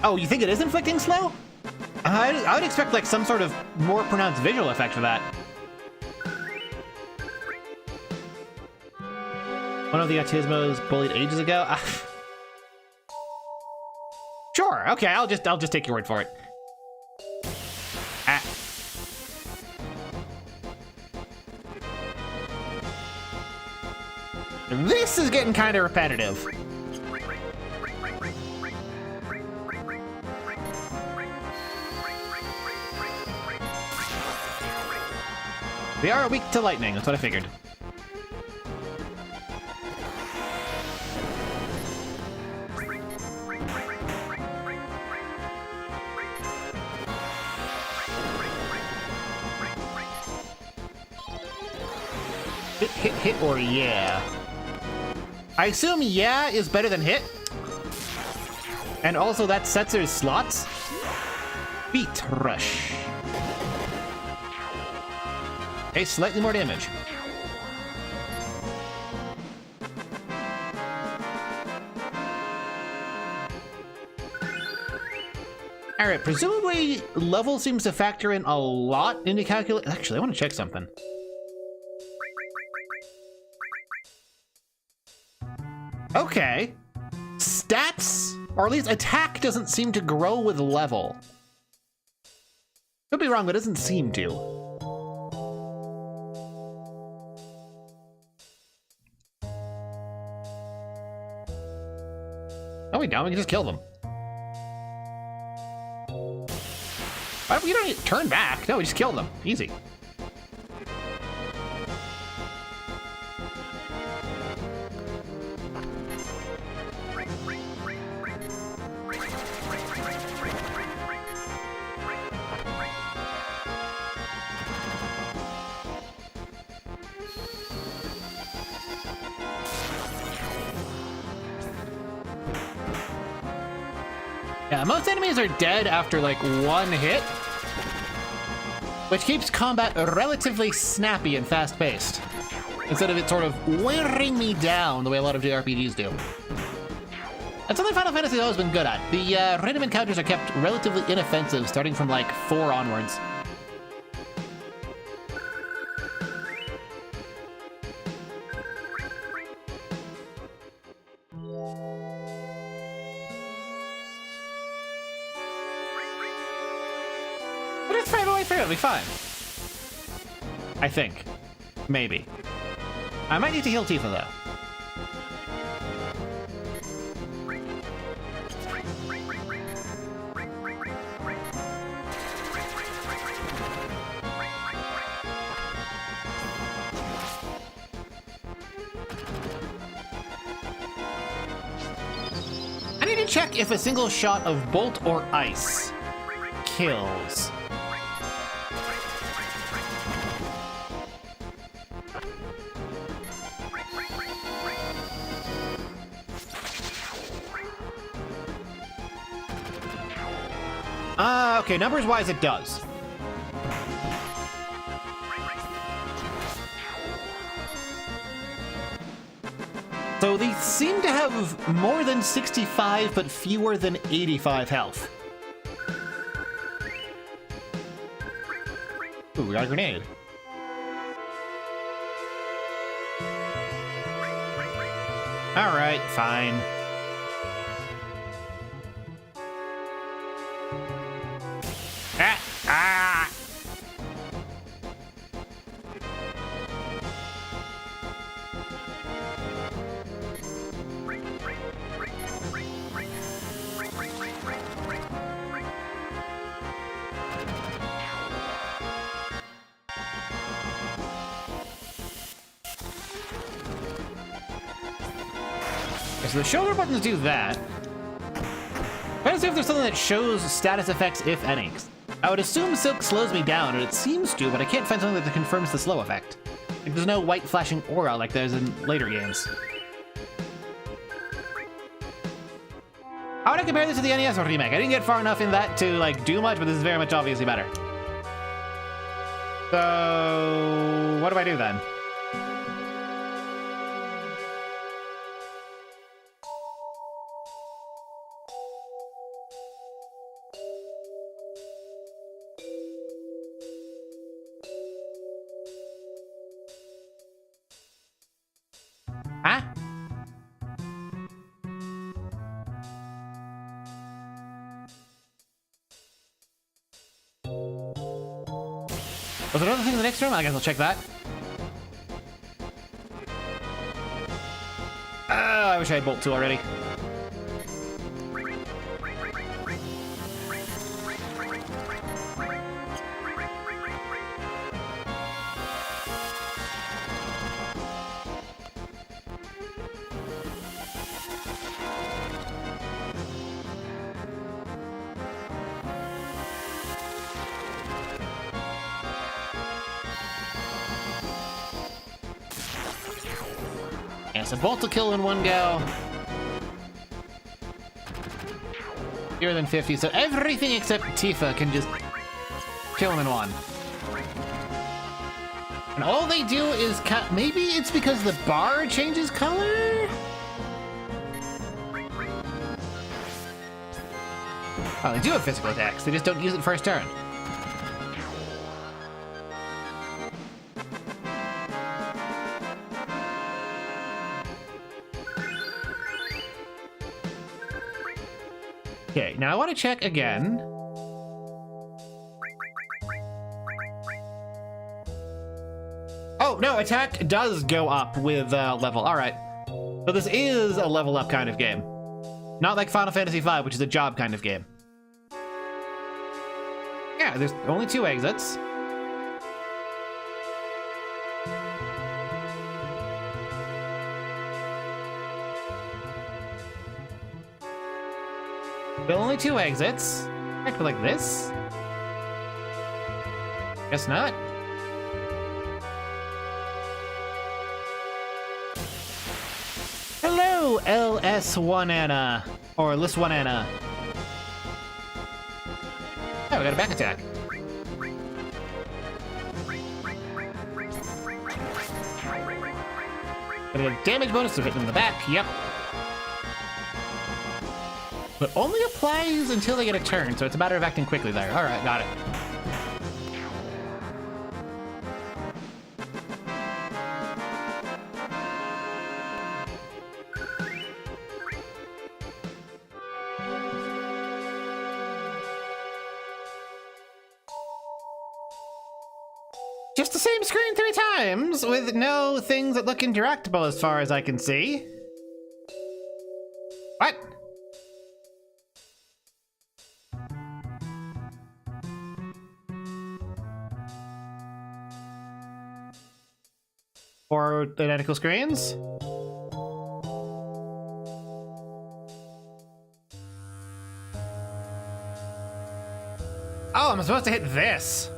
S1: Oh, you think it is inflicting slow? I would expect, like, some sort of more pronounced visual effect for that. One of the Autismos bullied ages ago? Sure, okay, I'll just take your word for it. Ah. This is getting kind of repetitive. They are weak to lightning, that's what I figured. Hit, or yeah? I assume yeah is better than hit. And also that Setzer's slots. Beat rush. Okay, slightly more damage. Alright, presumably level seems to factor in a lot into calculate. Actually, I want to check something. Okay. Stats, or at least attack, doesn't seem to grow with level. Could be wrong, but it doesn't seem to. Oh, we don't. We can just kill them. We don't need to turn back. No, we just kill them. Easy. Yeah, most enemies are dead after like one hit, which keeps combat relatively snappy and fast-paced, instead of it sort of wearing me down the way a lot of JRPGs do. That's something Final Fantasy has always been good at. The random encounters are kept relatively inoffensive, starting from like 4 onwards. It'll be fine. I think. Maybe. I might need to heal Tifa, though. I need to check if a single shot of Bolt or Ice kills. Okay, numbers-wise, it does. So they seem to have more than 65, but fewer than 85 health. Ooh, we got a grenade. All right, fine. So the shoulder buttons do that. I'm trying to see if there's something that shows status effects, if any. I would assume Silk slows me down, and it seems to, but I can't find something that confirms the slow effect. Like, there's no white flashing aura like there's in later games. How would I compare this to the NES remake? I didn't get far enough in that to like do much, but this is very much obviously better. So what do I do then? Was there another thing in the next room? I guess I'll check that. I wish I had Bolt 2 already. So Bolt will kill in one go. Fewer than 50, so everything except Tifa can just kill him in one. And all they do is maybe it's because the bar changes color? Oh, they do have physical attacks, they just don't use it first turn. Okay, now I want to check again. Oh, no, attack does go up with level. All right. So this is a level up kind of game. Not like Final Fantasy V, which is a job kind of game. Yeah, there's only 2 exits. There are only 2 exits. Act like this? Guess not. Hello, LS1 Anna. Or Lis1 Anna. Oh, we got a back attack. Gonna get a damage bonus to hit in the back, yep. But only applies until they get a turn, so it's a matter of acting quickly there. Alright, got it. Just the same screen 3 times, with no things that look interactable as far as I can see. What? Or identical screens? Oh, I'm supposed to hit this.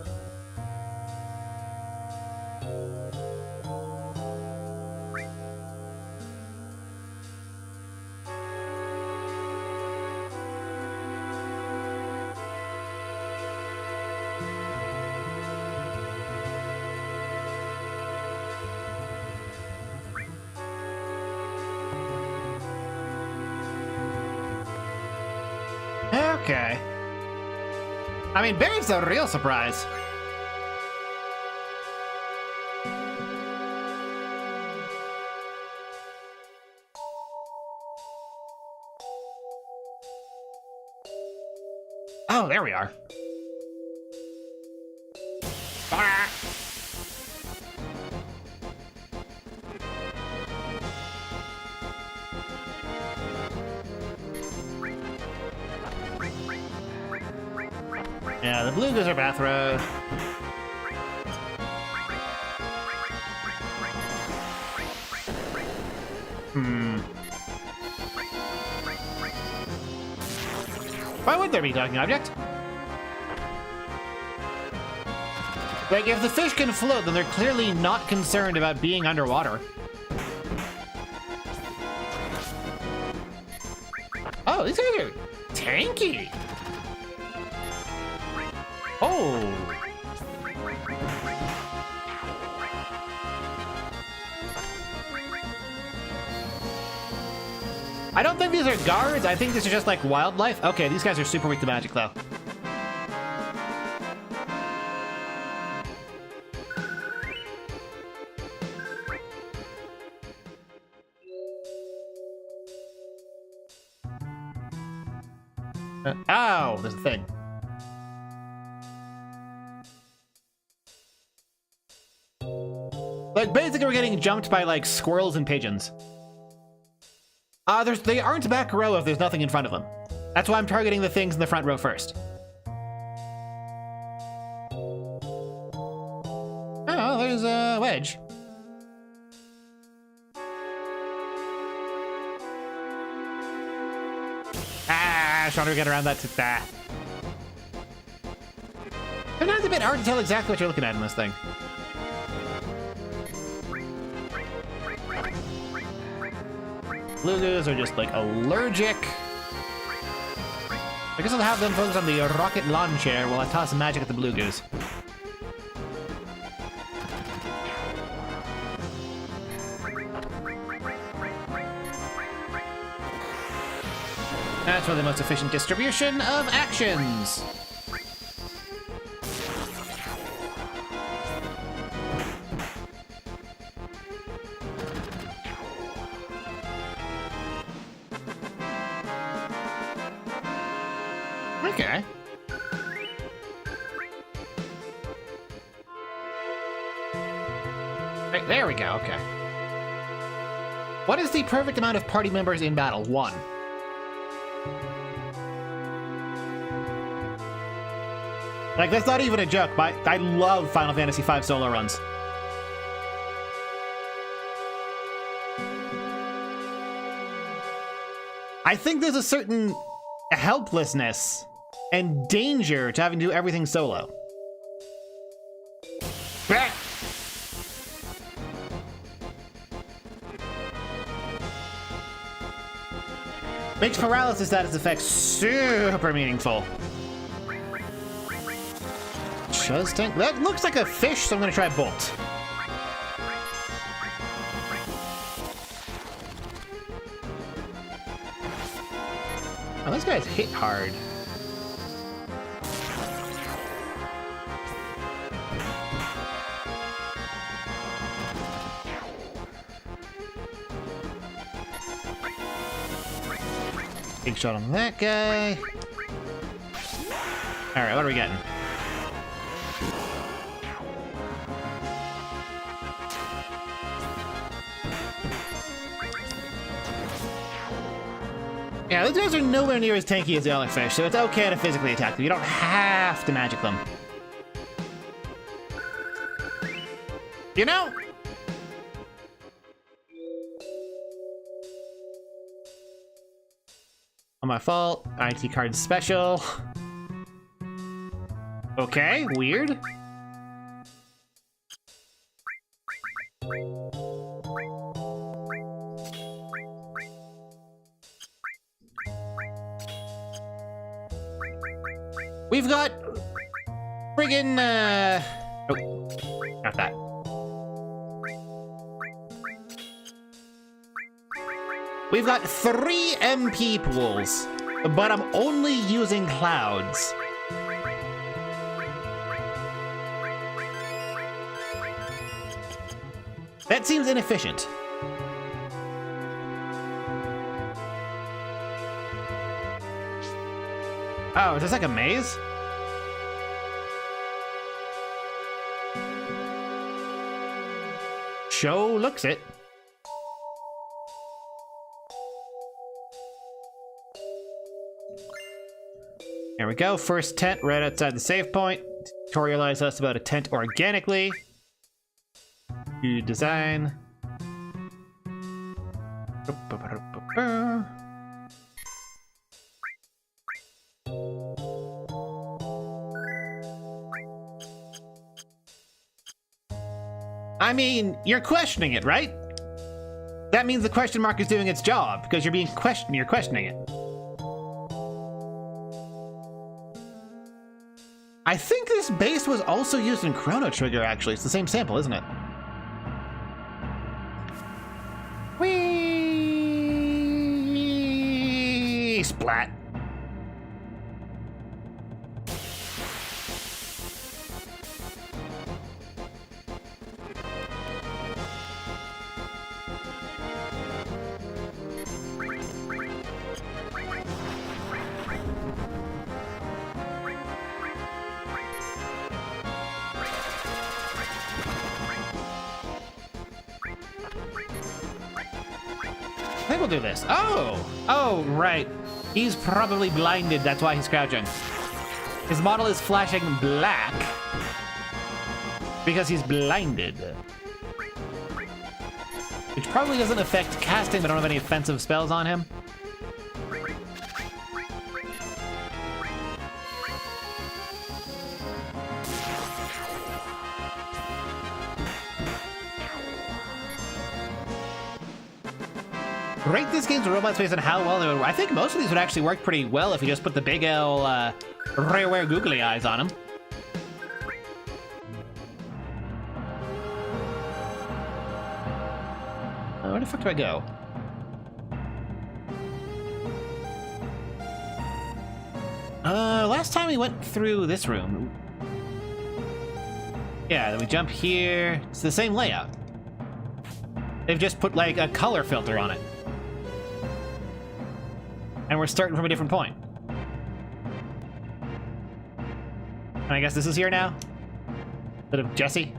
S1: Okay. I mean, Barry's the real surprise. Oh, there we are. Ah. Yeah, the blue goes our bathrobe. Why would there be a talking object? Like, if the fish can float, then they're clearly not concerned about being underwater. Oh, these guys are tanky. Oh. I don't think these are guards. I think these are just like wildlife. Okay, these guys are super weak to magic, though. Oh, there's a thing. Like, basically, we're getting jumped by, like, squirrels and pigeons. They aren't back row if there's nothing in front of them. That's why I'm targeting the things in the front row first. Oh, there's a wedge. Ah, trying to get around that. Sometimes it's a bit hard to tell exactly what you're looking at in this thing. Blue are just like allergic. I guess I'll have them focus on the rocket launcher while I toss magic at the blue goose. That's for the most efficient distribution of actions. Okay. Right, there we go, okay. What is the perfect amount of party members in battle? 1. Like, that's not even a joke, but I love Final Fantasy V solo runs. I think there's a certain helplessness and danger to having to do everything solo. Bah! Makes paralysis status effects super meaningful. Chuz tank? That looks like a fish, so I'm gonna try Bolt. Oh, this guy's hit hard. Big shot on that guy. Alright, what are we getting? Yeah, those guys are nowhere near as tanky as the other fish, so it's okay to physically attack them. You don't have to magic them. You know? On my fault. IT card special. Okay, weird. We've got friggin' oh, not that. We've got 3 MP pools, but I'm only using clouds. That seems inefficient. Oh, is this like a maze? Show looks it. There we go. First tent right outside the save point. Tutorialize us about a tent organically. Good design. I mean, you're questioning it, right? That means the question mark is doing its job, because you're questioning it. I think this base was also used in Chrono Trigger, actually. It's the same sample, isn't it? Whee! Splat. I think we'll do this. Oh, right. He's probably blinded. That's why he's crouching. His model is flashing black because he's blinded. Which probably doesn't affect casting, but I don't have any offensive spells on him. Rate this game's robot space and how well they would work. I think most of these would actually work pretty well if you just put the big L rare googly eyes on them. Where the fuck do I go? Last time we went through this room. Yeah, then we jump here. It's the same layout. They've just put like a color filter on it. And we're starting from a different point. And I guess this is here now? Bit of Jesse.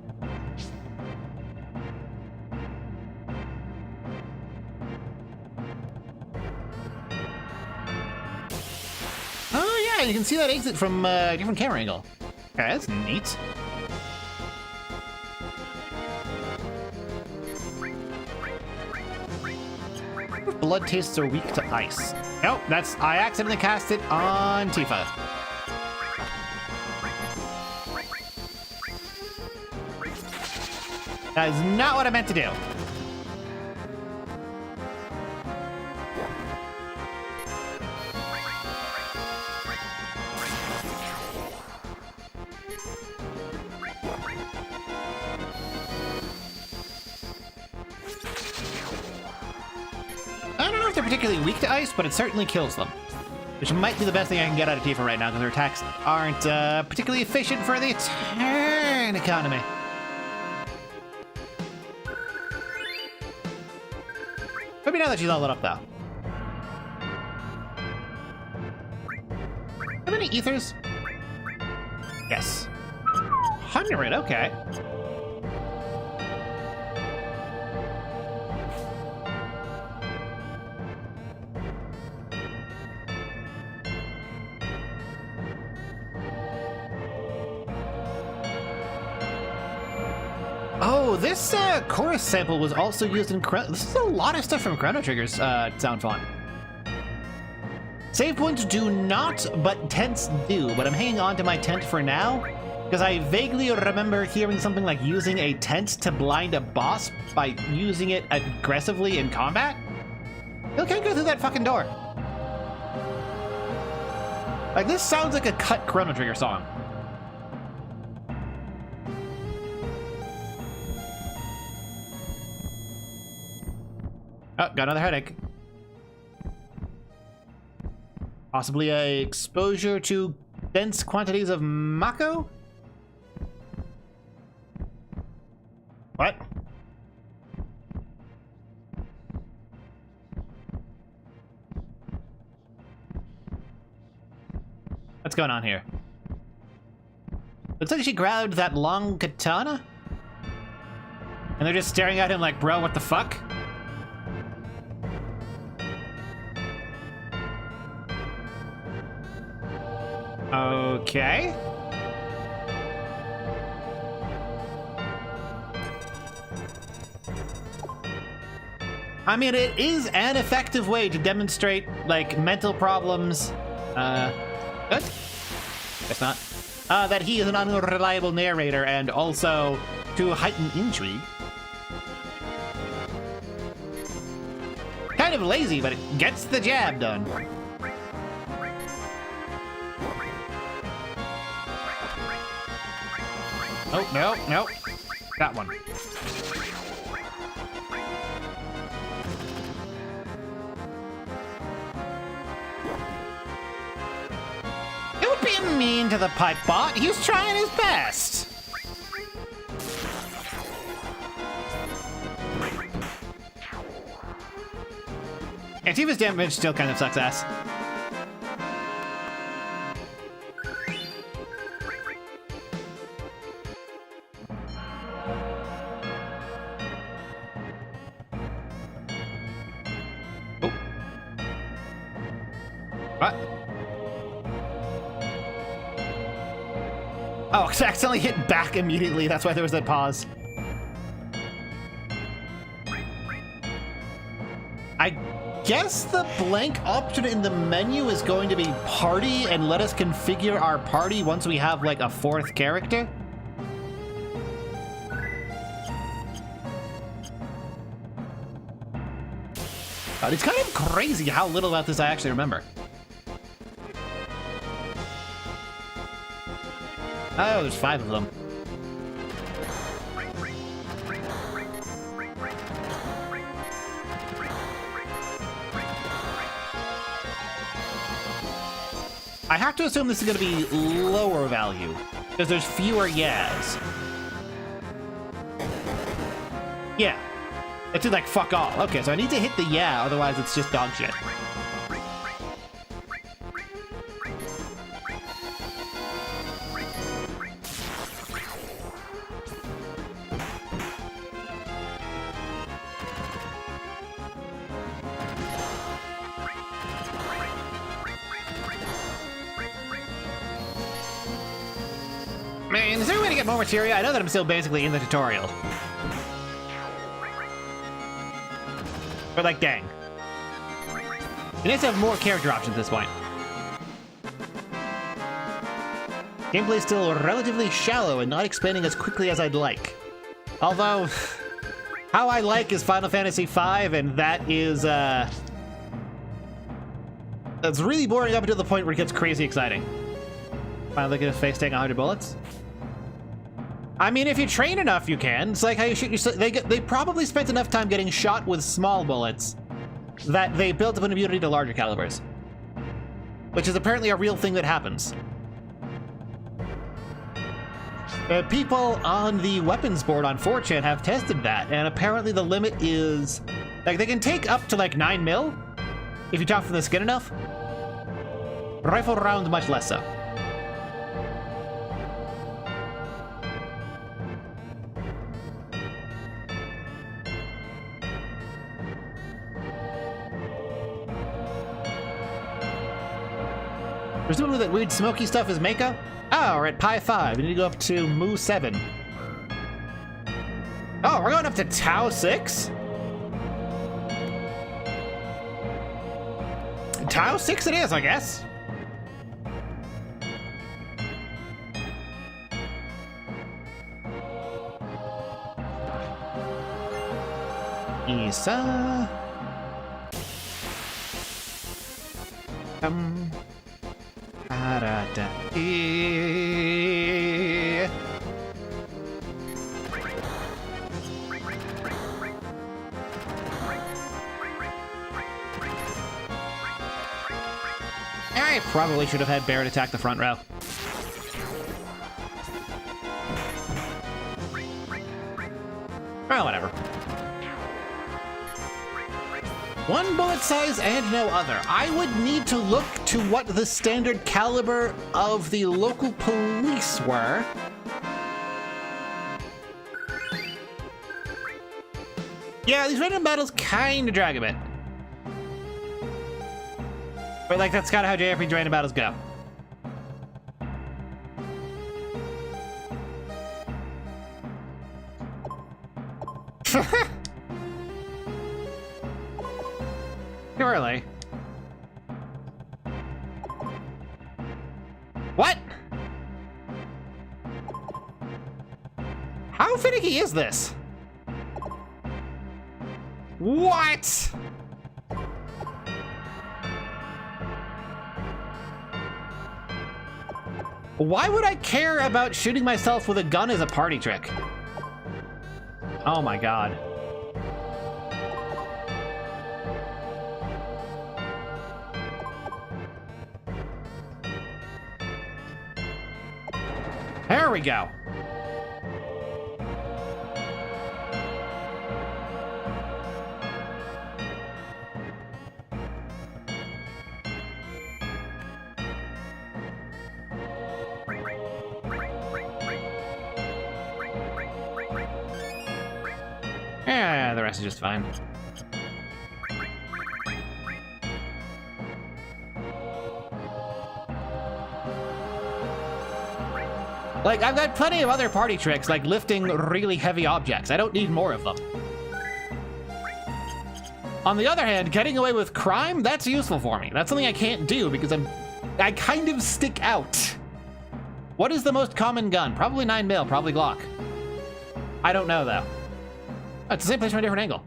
S1: Oh yeah, you can see that exit from a different camera angle. Okay, that's neat. Blood tastes are weak to ice. Nope, I accidentally cast it on Tifa. That is not what I meant to do. I don't know if they're particularly weak to ice, but it certainly kills them. Which might be the best thing I can get out of Tifa right now, because her attacks aren't particularly efficient for the turn economy. Maybe now that she's all lit up, though. How many ethers? Yes. 100, okay. Oh, this chorus sample was also used in This is a lot of stuff from Chrono Trigger's sound font. Save points do not, but tents do. But I'm hanging on to my tent for now, because I vaguely remember hearing something like using a tent to blind a boss by using it aggressively in combat. You can't go through that fucking door. Like, this sounds like a cut Chrono Trigger song. Oh, got another headache. Possibly a exposure to dense quantities of Mako? What? What's going on here? Looks like she grabbed that long katana? And they're just staring at him like, bro, what the fuck? Okay. I mean, it is an effective way to demonstrate, like, mental problems. Good? Guess not. That he is an unreliable narrator, and also to heighten intrigue. Kind of lazy, but it gets the job done. Oh, no, no. That one. Don't be mean to the pipe bot. He was trying his best. And Tifa's damage still kind of sucks ass. What? Oh, I accidentally hit back immediately. That's why there was that pause. I guess the blank option in the menu is going to be party and let us configure our party once we have like a fourth character. It's kind of crazy how little about this I actually remember. Oh, there's 5 of them. I have to assume this is going to be lower value, because there's fewer yas. Yeah. It's like, fuck all. Okay, so I need to hit the yeah, otherwise it's just dog shit. Man, is there a way to get more materia? I know that I'm still basically in the tutorial. But like, dang. It needs to have more character options at this point. Gameplay is still relatively shallow and not expanding as quickly as I'd like. Although, how I like is Final Fantasy V, and that is, that's really boring up until the point where it gets crazy exciting. Finally look at his face taking 100 bullets. I mean, if you train enough, you can. It's like how you shoot your... They probably spent enough time getting shot with small bullets that they built up an immunity to larger calibers. Which is apparently a real thing that happens. People on the weapons board on 4chan have tested that, and apparently the limit is... Like, they can take up to, like, 9 mil, if you talk from the skin enough. Rifle round, much less so. Presumably that weird smoky stuff is Mako? Oh, we're at Pi 5. We need to go up to Mu 7. Oh, we're going up to Tau 6? Tau 6 it is, I guess. Isa. I probably should have had Barrett attack the front row. Well, whatever. One bullet size and no other. I would need to look to what the standard caliber of the local police were. Yeah, these random battles kind of drag a bit. But like, that's kind of how JRPG random battles go. Too early. What? How finicky is this? What? Why would I care about shooting myself with a gun as a party trick? Oh my god. There we go. Yeah, the rest is just fine. Like, I've got plenty of other party tricks, like lifting really heavy objects. I don't need more of them. On the other hand, getting away with crime, that's useful for me. That's something I can't do because I kind of stick out. What is the most common gun? Probably 9mm, probably Glock. I don't know, though. Oh, it's the same place from a different angle.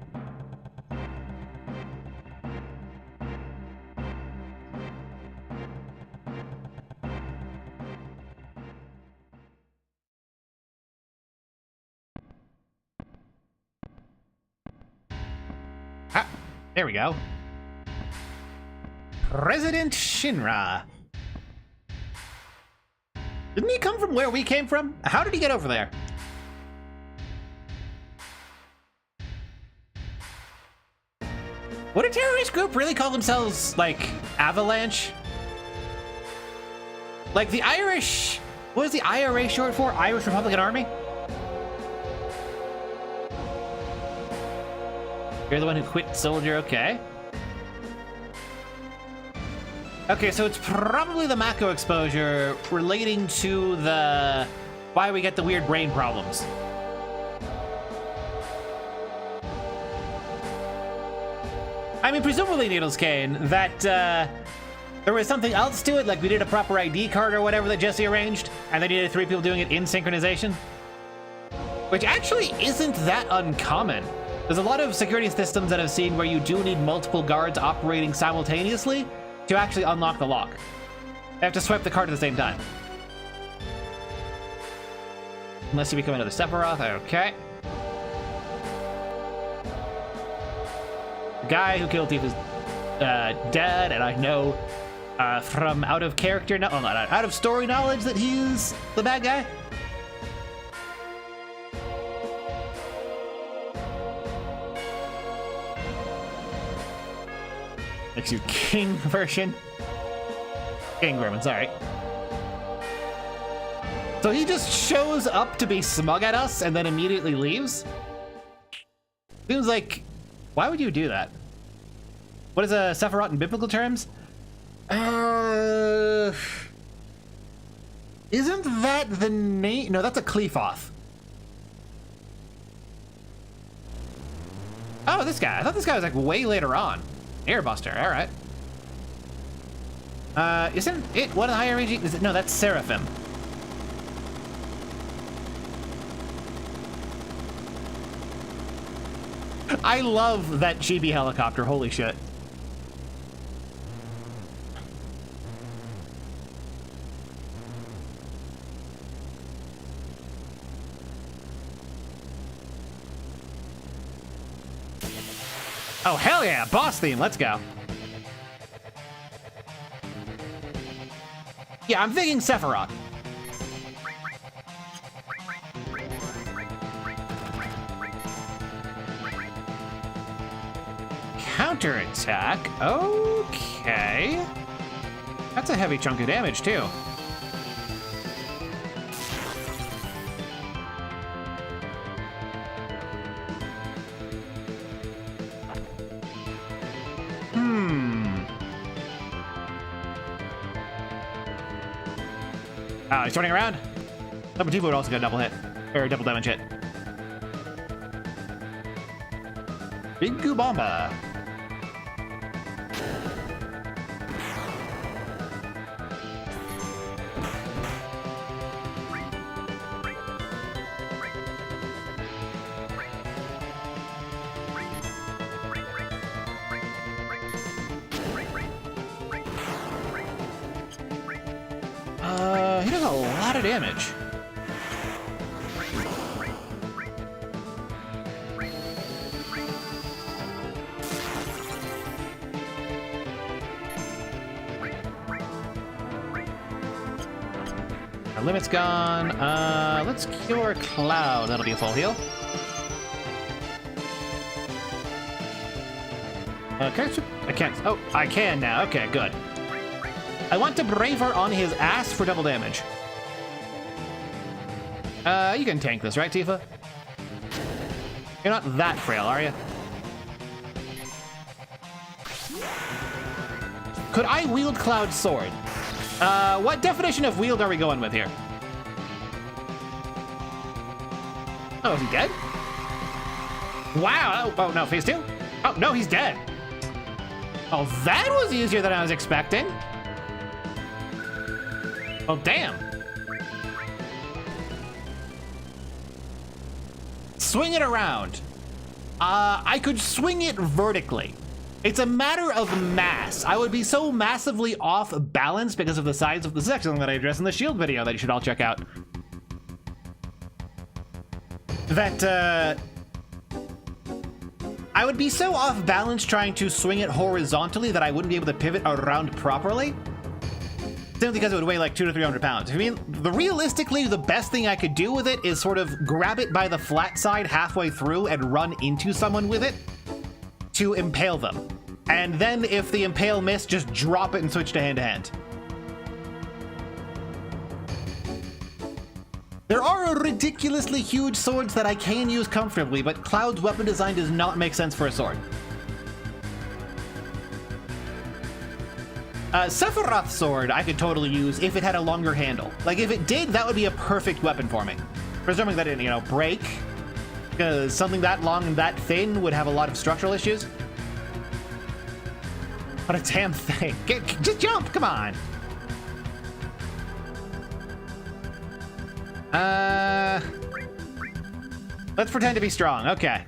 S1: Ah, there we go. President Shinra. Didn't he come from where we came from? How did he get over there? Would a terrorist group really call themselves, like, Avalanche? Like, the Irish... What is the IRA short for? Irish Republican Army? You're the one who quit soldier, okay. Okay, so it's probably the Mako exposure relating to the why we get the weird brain problems. I mean, presumably, Needles Kane, that there was something else to it, like we did a proper ID card or whatever that Jesse arranged, and they needed 3 people doing it in synchronization. Which actually isn't that uncommon. There's a lot of security systems that I've seen where you do need multiple guards operating simultaneously to actually unlock the lock. They have to swipe the card at the same time. Unless you become another Sephiroth, okay. The guy who killed Tifa's dead, and I know from out of character, no, not out of story knowledge that he's the bad guy. Makes you king version. King Gremlin, sorry. So he just shows up to be smug at us and then immediately leaves? Seems like, why would you do that? What is a Sephiroth in biblical terms? Isn't that the name? No, that's a Cleofoth. Oh, this guy. I thought this guy was like way later on. Airbuster, all right. Isn't it one of the higher ranging? Is it? No, that's Seraphim. I love that chibi helicopter. Holy shit. Oh, hell yeah, boss theme, let's go. Yeah, I'm thinking Sephiroth. Counterattack, okay. That's a heavy chunk of damage, too. He's turning around. Number 2 would also get a double hit, or double damage hit. Big Goo Bomba. He does a lot of damage. Our limit's gone. Let's cure Cloud. That'll be a full heal. I can't. Oh, I can now. Okay, good. I want to Braver on his ass for double damage. You can tank this, right, Tifa? You're not that frail, are you? Could I wield Cloud's sword? What definition of wield are we going with here? Oh, is he dead? Wow. Oh, no, phase 2? Oh, no, he's dead. Oh, that was easier than I was expecting. Oh, damn. Swing it around. I could swing it vertically. It's a matter of mass. I would be so massively off balance because of the size of the section that I addressed in the shield video that you should all check out. That, I would be so off balance trying to swing it horizontally that I wouldn't be able to pivot around properly. Simply because it would weigh like 200 to 300 pounds. I mean, realistically, the best thing I could do with it is sort of grab it by the flat side halfway through and run into someone with it to impale them. And then if the impale miss, just drop it and switch to hand-to-hand. There are ridiculously huge swords that I can use comfortably, but Cloud's weapon design does not make sense for a sword. Sephiroth's sword I could totally use if it had a longer handle. Like, if it did, that would be a perfect weapon for me. Presuming that it didn't, you know, break. Because something that long and that thin would have a lot of structural issues. What a damn thing. Just jump, come on. Let's pretend to be strong, okay.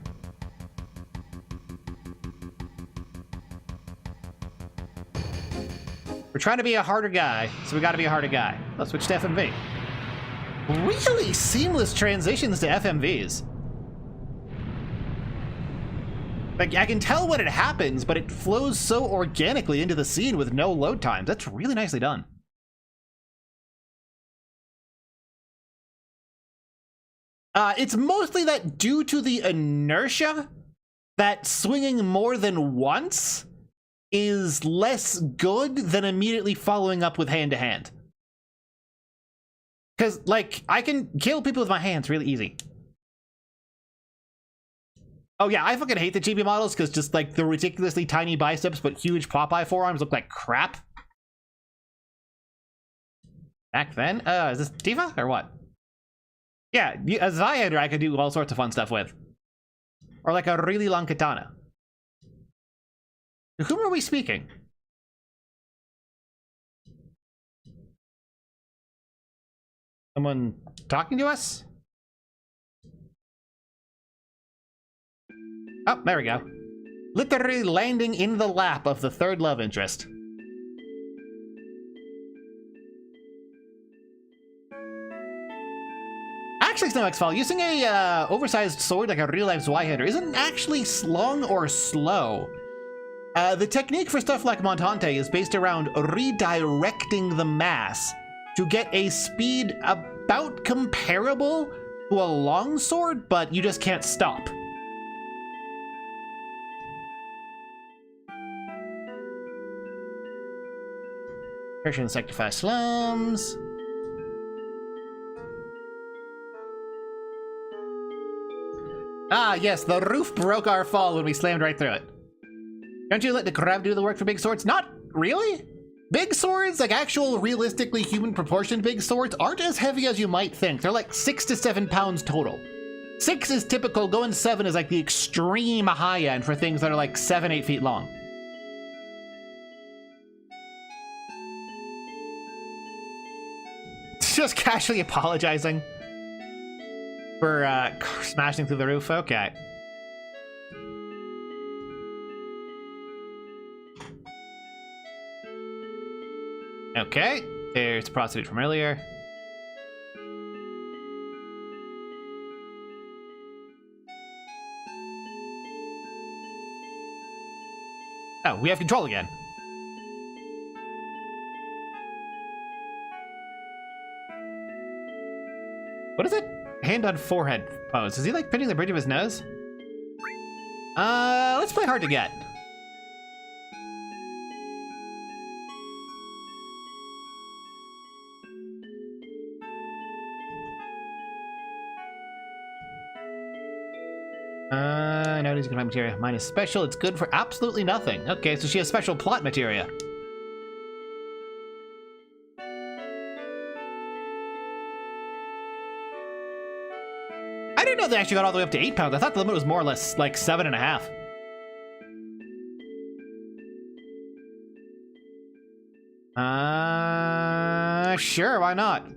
S1: We're trying to be a harder guy, so we gotta be a harder guy. Let's switch to FMV. Really seamless transitions to FMVs. Like, I can tell when it happens, but it flows so organically into the scene with no load times. That's really nicely done. It's mostly that due to the inertia, that swinging more than once is less good than immediately following up with hand-to-hand. Because, like, I can kill people with my hands really easy. Oh yeah, I fucking hate the chibi models because just, like, the ridiculously tiny biceps but huge Popeye forearms look like crap. Back then? Is this Tifa or what? Yeah, a Zweihander I could do all sorts of fun stuff with. Or like a really long katana. To whom are we speaking? Someone talking to us? Oh, there we go. Literally landing in the lap of the third love interest. Actually, it's no X-Fall. Using a oversized sword like a real-life Zweihander isn't actually long or slow. The technique for stuff like Montante is based around redirecting the mass to get a speed about comparable to a longsword, but you just can't stop. Persian Sectify slums. Ah, yes, the roof broke our fall when we slammed right through it. Don't you let the crab do the work for big swords? Not really. Big swords, like actual realistically human proportioned big swords, aren't as heavy as you might think. They're like 6 to 7 pounds total. 6 is typical, going 7 is like the extreme high end for things that are like 7, 8 feet long. Just casually apologizing for smashing through the roof. Okay. Okay, there's the prostitute from earlier. Oh, we have control again. What is it? Hand on forehead pose. Is he like pinning the bridge of his nose? Let's play hard to get. Nowadays you can find materia. Mine is special. It's good for absolutely nothing. Okay, so she has special plot materia. I didn't know they actually got all the way up to 8 pounds. I thought the limit was more or less like 7.5. Sure, why not?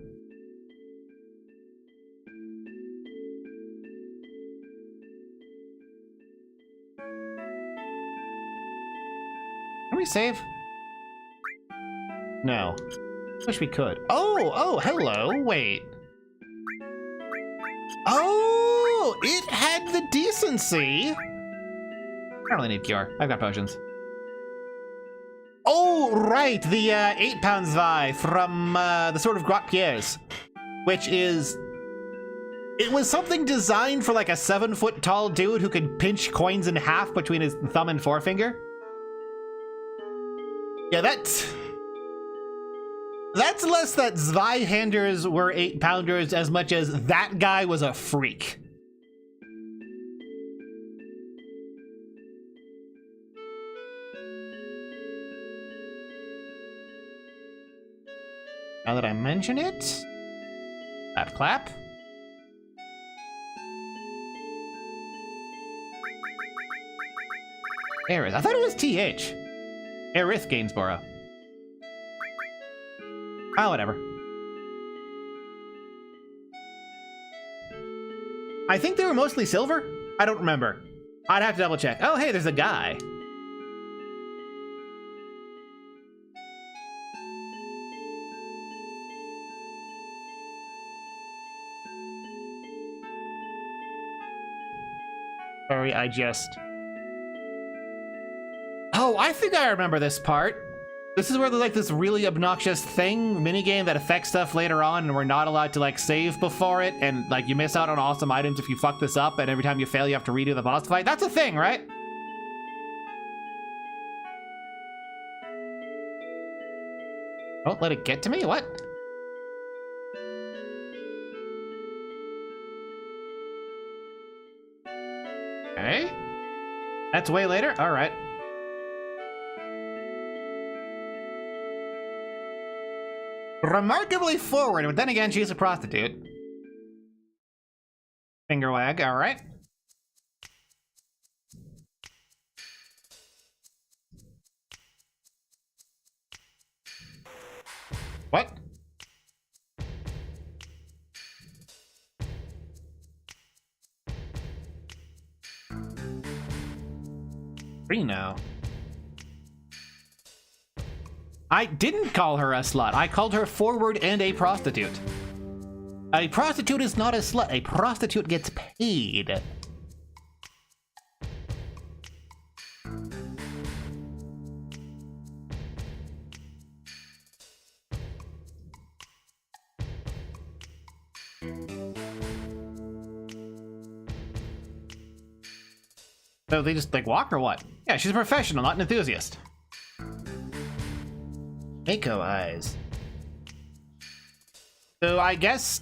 S1: Can we save? No. Wish we could. Oh, hello. Wait. Oh, it had the decency. I don't really need cure. I've got potions. Oh, right. The 8 pound Zwei from the Sword of Grotte Pierre's, which is... It was something designed for like a 7-foot tall dude who could pinch coins in half between his thumb and forefinger. Yeah, that's less that Zweihanders were 8-pounders as much as that guy was a freak. Now that I mention it. Clap, clap. Aerith. I thought it was TH. Aerith Gainsborough. Oh, whatever. I think they were mostly silver. I don't remember. I'd have to double check. Oh, hey, there's a guy. Sorry, I just... Oh, I think I remember this part. This is where there's like this really obnoxious minigame that affects stuff later on, and we're not allowed to like save before it, and like you miss out on awesome items if you fuck this up, and every time you fail you have to redo the boss fight. That's a thing, right? Don't let it get to me? What? Okay. That's way later? Alright. Remarkably forward, but then again, she's a prostitute. Finger wag, alright. What? Reno. I didn't call her a slut. I called her forward and a prostitute. A prostitute is not a slut. A prostitute gets paid. So they just like walk or what? Yeah, she's a professional, not an enthusiast. Mako eyes. So I guess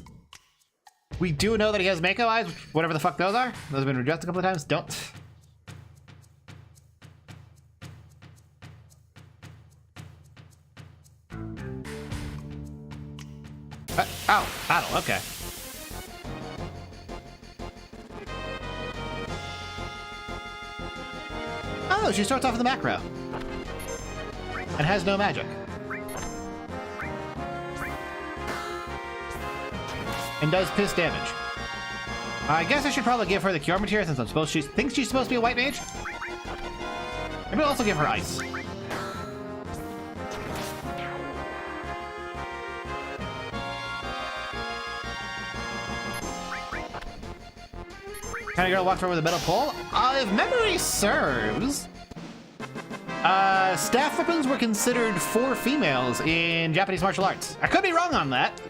S1: we do know that he has Mako eyes, whatever the fuck those are. Those have been addressed a couple of times. Don't. Oh, battle, okay. Oh, she starts off with the macro. And has no magic. And does piss damage. I guess I should probably give her the cure material since she thinks she's supposed to be a white mage. Maybe I'll also give her ice. Kind of girl walks over with a metal pole. If memory serves, staff weapons were considered for females in Japanese martial arts. I could be wrong on that.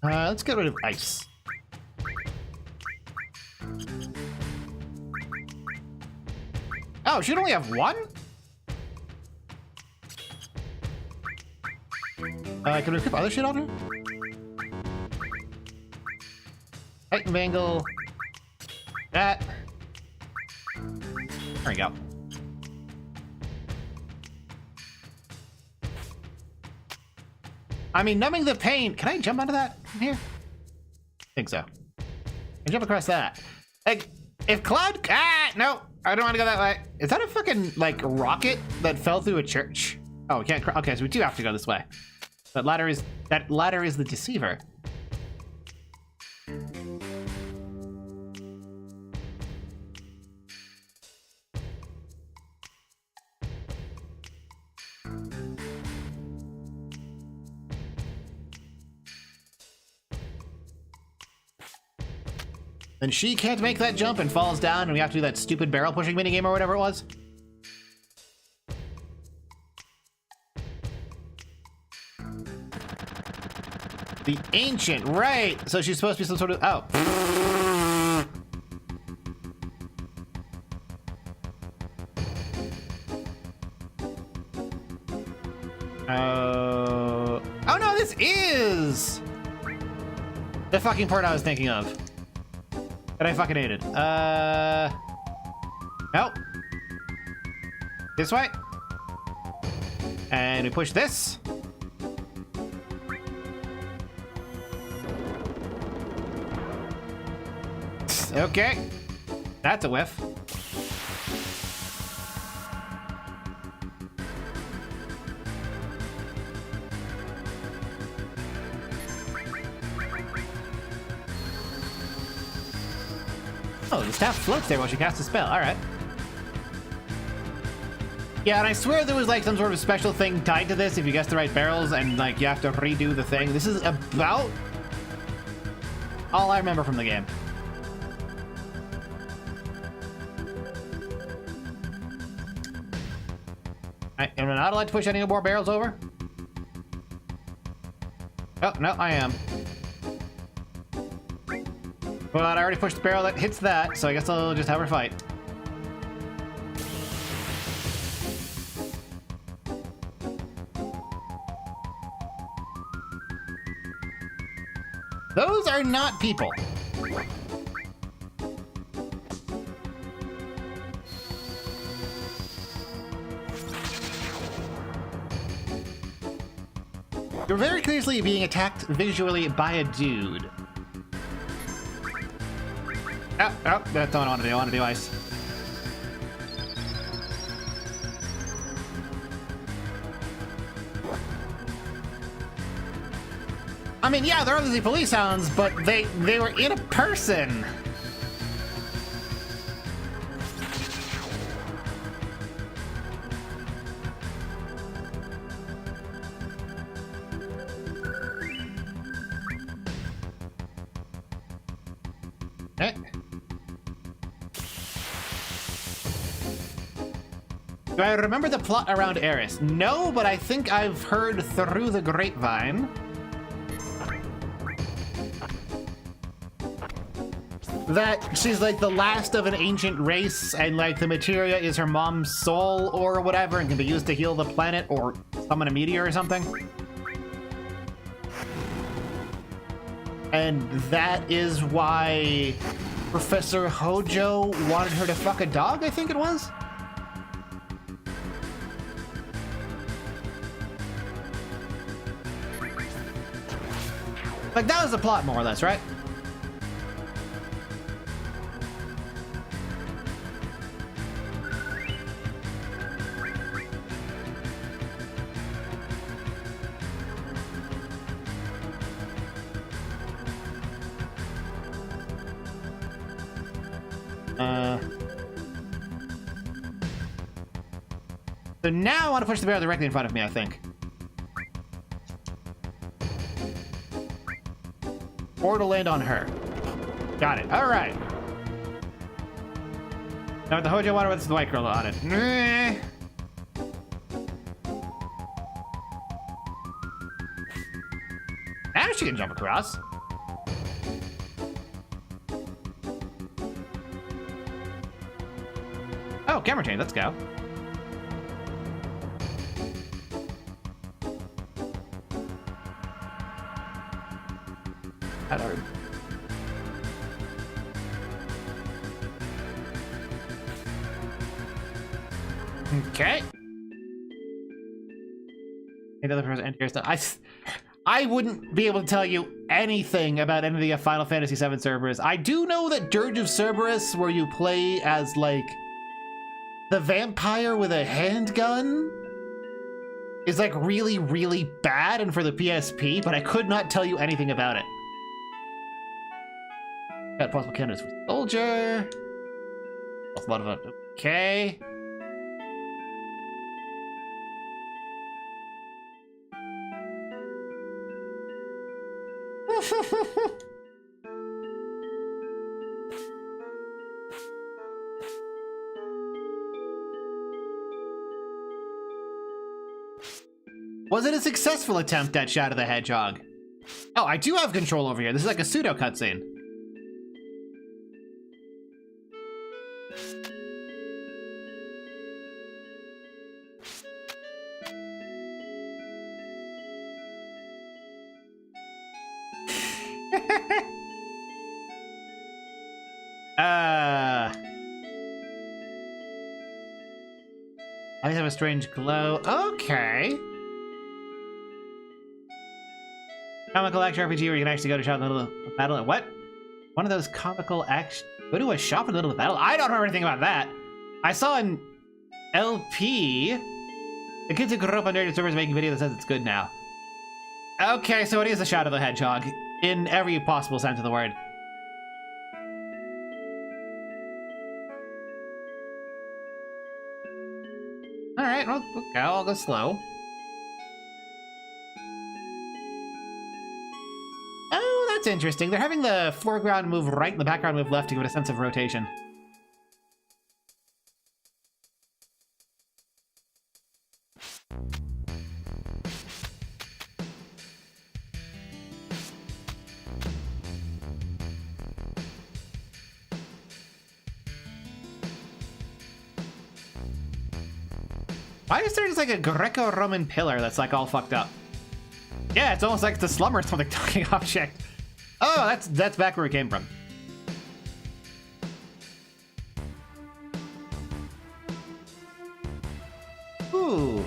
S1: Let's get rid of ice. Oh, she'd only have one? Can we equip other shit on her? Titan Bangle. That. There we go. I mean, numbing the pain. Can I jump onto that from here? I think so. I jump across that. Like, if Cloud... no. I don't want to go that way. Is that a fucking, like, rocket that fell through a church? Oh, we can't... Okay, so we do have to go this way. That ladder is the deceiver. Then she can't make that jump and falls down, and we have to do that stupid barrel pushing minigame or whatever it was. The ancient, right? So she's supposed to be some sort of... Oh. Oh no, this is The fucking part I was thinking of. That I fucking hated. Nope. This way. And we push this. Okay. That's a whiff. Oh, the staff floats there while she casts a spell. All right. Yeah, and I swear there was like some sort of special thing tied to this if you guess the right barrels and like you have to redo the thing. This is about all I remember from the game. Am I not allowed to push any more barrels over? Oh, no, I am. Well, I already pushed the barrel that hits that, so I guess I'll just have her fight. Those are not people. You're very clearly being attacked visually by a dude. Oh, that's not what I want to do. I want to do ice. I mean, yeah, they're obviously police hounds, but they were in a person. Okay. Do I remember the plot around Eris? No, but I think I've heard through the grapevine that she's like the last of an ancient race and like the materia is her mom's soul or whatever and can be used to heal the planet or summon a meteor or something. And that is why Professor Hojo wanted her to fuck a dog, I think it was? Like, that was the plot, more or less, right? So now I want to push the barrel directly in front of me, I think. Or to land on her. Got it. All right. Now with the Hojo water, what's the white girl on it? Now she can jump across. Oh, camera change. Let's go. Okay. Any other person enter stuff? I wouldn't be able to tell you anything about any of the Final Fantasy VII servers. I do know that Dirge of Cerberus, where you play as like the vampire with a handgun, is like really, really bad and for the PSP, but I could not tell you anything about it. Got possible candidates for soldier. A lot of it. Okay. Was it a successful attempt at Shadow the Hedgehog? Oh, I do have control over here. This is like a pseudo cutscene. Eyes have a strange glow. Okay. Comical action RPG where you can actually go to shop in the middle of battle. What? One of those comical action. Go to a shop in the middle of battle? I don't remember anything about that. I saw an LP. The kids who grew up on Nerd servers making video that says it's good now. Okay, so it is a Shadow the Hedgehog in every possible sense of the word. Alright, well, okay, I'll go slow. Oh, that's interesting. They're having the foreground move right and the background move left to give it a sense of rotation. Why is there just like a Greco-Roman pillar that's like all fucked up? Yeah, it's almost like the slumber is something talking object. Oh, that's back where it came from. Ooh,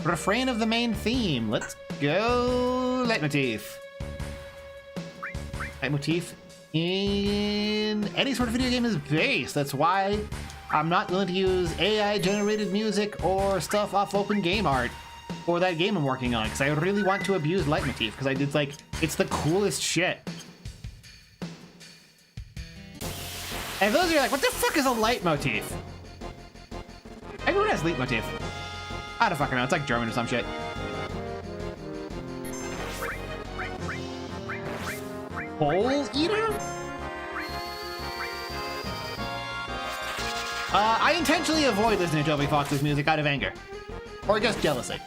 S1: refrain of the main theme. Let's go leitmotif. Leitmotif in any sort of video game is bass. That's why I'm not willing to use AI-generated music or stuff off open game art for that game I'm working on, because I really want to abuse leitmotif, because it's like, it's the coolest shit. And those of you are like, what the fuck is a leitmotif? Everyone has leitmotif. I don't fucking know, it's like German or some shit. Hole eater? I intentionally avoid listening to Toby Fox's music out of anger. Or just jealousy.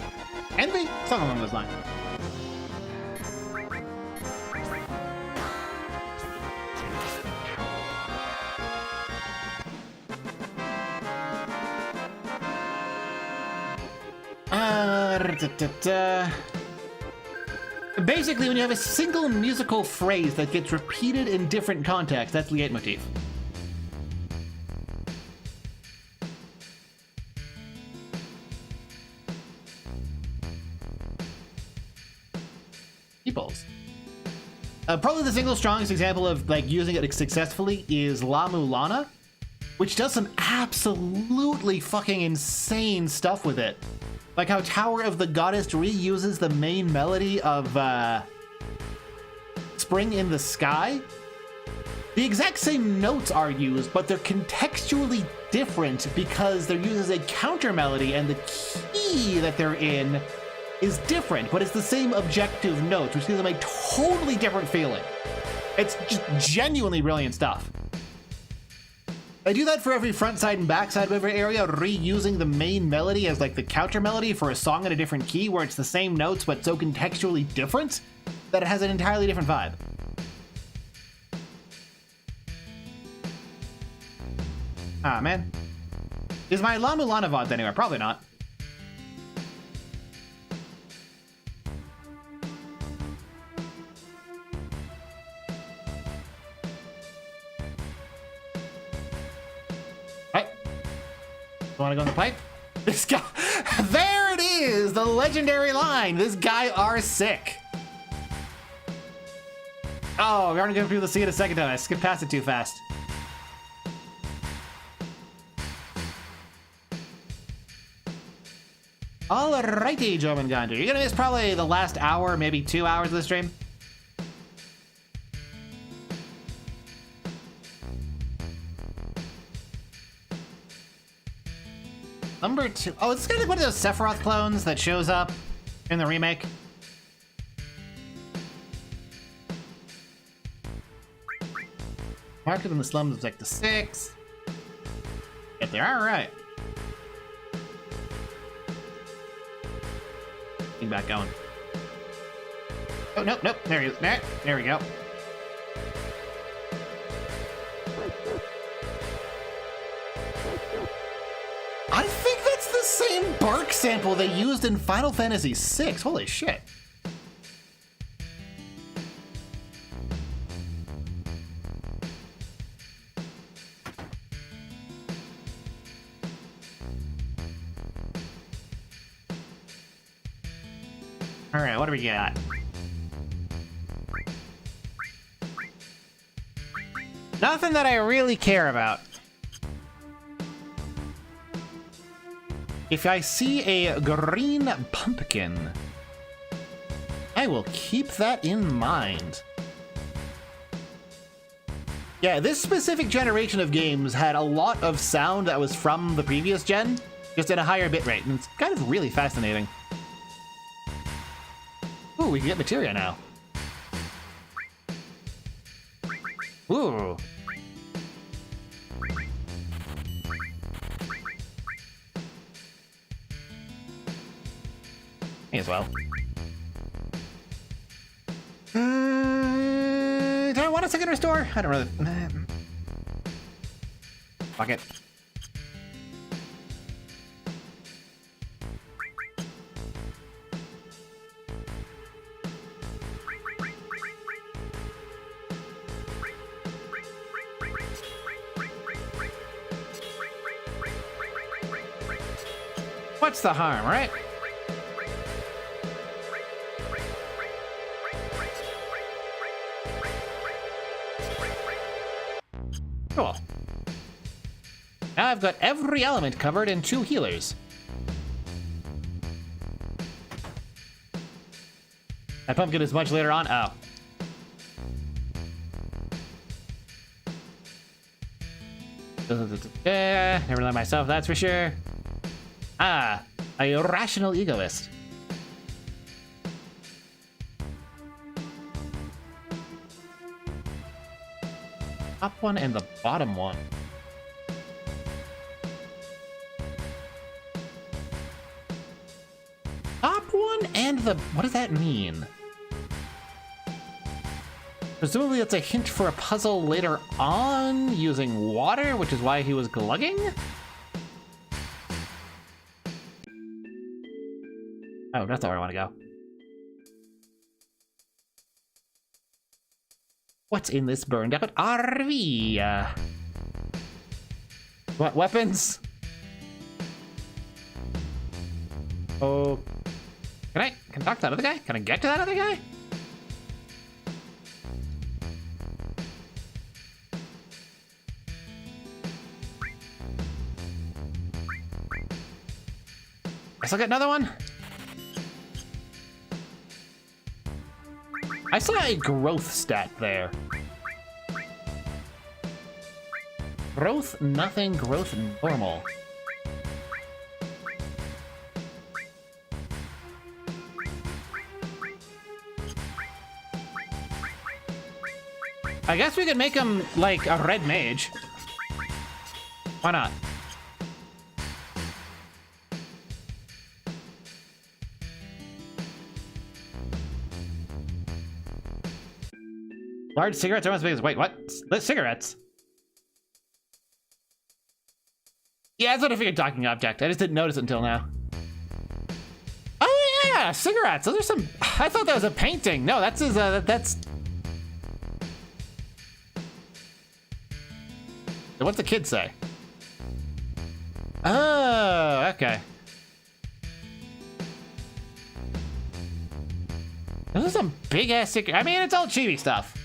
S1: Envy? Something along those lines. Basically, when you have a single musical phrase that gets repeated in different contexts, that's leitmotif. Probably the single strongest example of like using it successfully is La Mulana, which does some absolutely fucking insane stuff with it. Like how Tower of the Goddess reuses the main melody of Spring in the Sky. The exact same notes are used, but they're contextually different because they're used as a counter melody, and the key that they're in is different, but it's the same objective notes, which gives them a totally different feeling. It's just genuinely brilliant stuff. I do that for every front side and back side of every area, reusing the main melody as like the counter melody for a song in a different key where it's the same notes but so contextually different that it has an entirely different vibe. Ah, man. Is my La Mulana VOD anywhere? Probably not. Want to go in the pipe? This guy, there it is, the legendary line. This guy are sick. Oh, we aren't gonna be able to see it a second time. I skipped past it too fast. Alrighty, German Gander. You're gonna miss probably the last hour, maybe 2 hours of the stream. Number 2. Oh, it's kind of like one of those Sephiroth clones that shows up in the remake. Market in the slums was like the 6. Get there, alright. Getting back going. Oh, nope, nope. There he is. There we go. I think that's the same bark sample they used in Final Fantasy VI. Holy shit. All right, what do we got? Nothing that I really care about. If I see a green pumpkin, I will keep that in mind. Yeah, this specific generation of games had a lot of sound that was from the previous gen, just at a higher bitrate, and it's kind of really fascinating. Ooh, we can get materia now. Ooh. May as well. Do I want a second restore? I don't really... Fuck it. What's the harm, right? Cool. Now I've got every element covered and 2 healers. That pumpkin is much later on. Oh. Never let myself, that's for sure. Ah, a irrational egoist. Top one and the bottom one. Top one and the... What does that mean? Presumably that's a hint for a puzzle later on using water, which is why he was glugging? Oh, that's not where I want to go. What's in this burned out RV? What weapons? Oh, can I talk to that other guy? Can I get to that other guy? Guess I'll get another one. I saw a growth stat there. Growth, nothing, growth, normal. I guess we could make him like a red mage. Why not? Large cigarettes are as big as... Wait, what? Cigarettes? Yeah, that's what I figured, talking object. I just didn't notice it until now. Oh yeah, cigarettes. Those are some... I thought that was a painting. No, that's his, that's... What's the kid say? Oh, okay. Those are some big-ass cigarettes. I mean, it's all chibi stuff.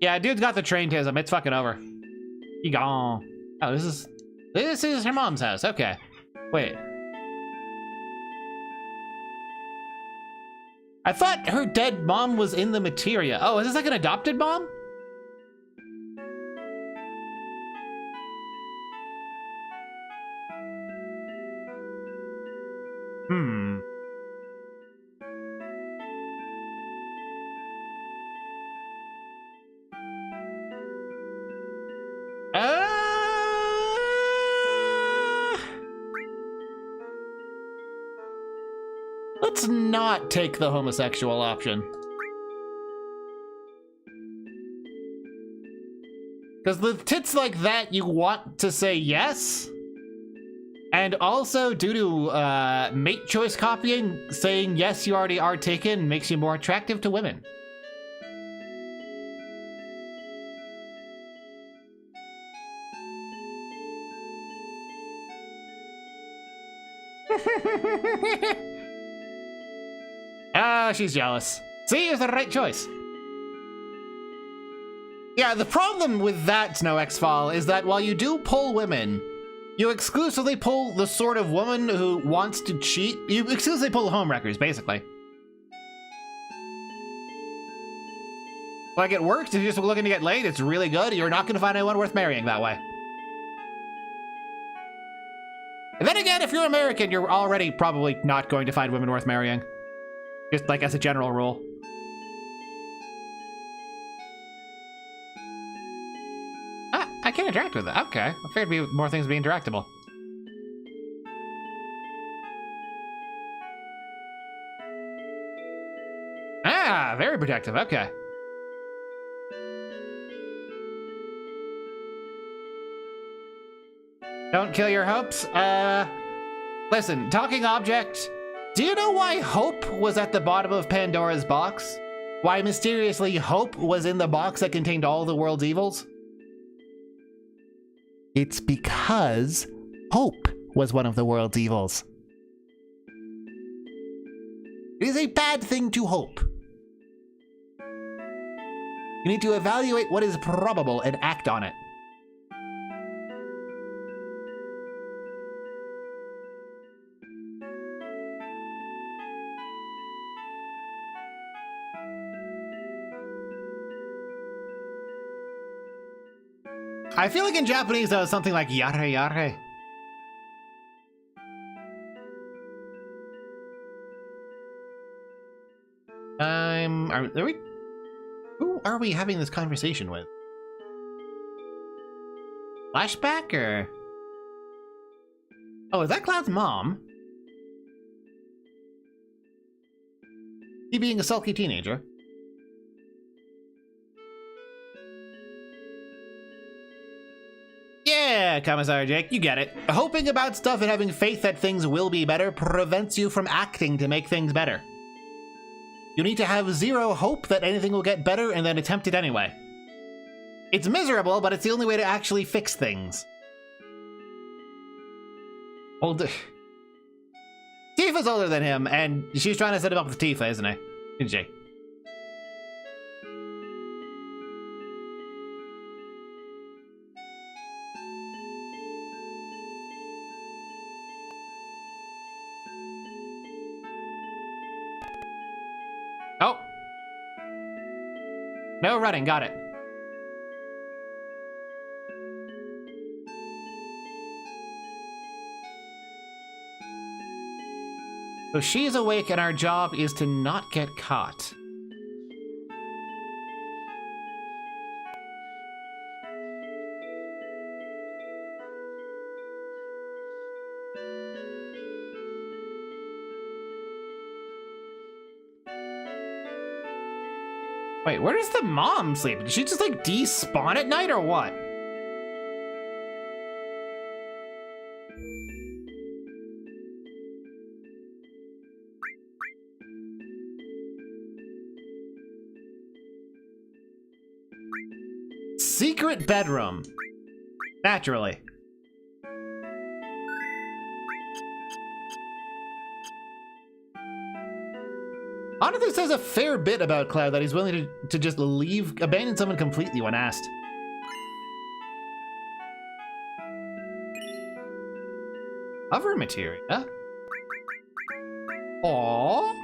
S1: Yeah, dude's got the train tism. It's fucking over. He gone. Oh, this is her mom's house. Okay. Wait. I thought her dead mom was in the materia. Oh, is this like an adopted mom? Hmm. Let's not take the homosexual option. Because with tits like that, you want to say yes. And also, due to mate choice copying, saying yes you already are taken makes you more attractive to women. Ah, she's jealous. See, it was the right choice. Yeah, the problem with that Snow X-Fall is that while you do pull women, you exclusively pull the sort of woman who wants to cheat. You exclusively pull homewreckers, basically. Like, it works if you're just looking to get laid, it's really good. You're not going to find anyone worth marrying that way. And then again, if you're American, you're already probably not going to find women worth marrying. Just like as a general rule. Ah, I can interact with it. Okay. I figured there'd be more things being interactable. Ah, very protective. Okay. Don't kill your hopes. Listen, talking object. Do you know why Hope was at the bottom of Pandora's box? Why mysteriously Hope was in the box that contained all the world's evils? It's because Hope was one of the world's evils. It is a bad thing to hope. You need to evaluate what is probable and act on it. I feel like in Japanese though, something like yare yare. Who are we having this conversation with? Flashback or? Oh, is that Cloud's mom? He being a sulky teenager. Yeah, Commissar Jake, you get it. Hoping about stuff and having faith that things will be better prevents you from acting to make things better. You need to have zero hope that anything will get better and then attempt it anyway. It's miserable, but it's the only way to actually fix things. Tifa's older than him, and she's trying to set him up with Tifa, isn't he? Isn't she? Oh. No running, got it. So she's awake and our job is to not get caught. Wait, where does the mom sleep? Did she just like despawn at night or what? Secret bedroom. Naturally. Honestly, says a fair bit about Cloud that he's willing to just abandon someone completely when asked. Cover materia? Aww.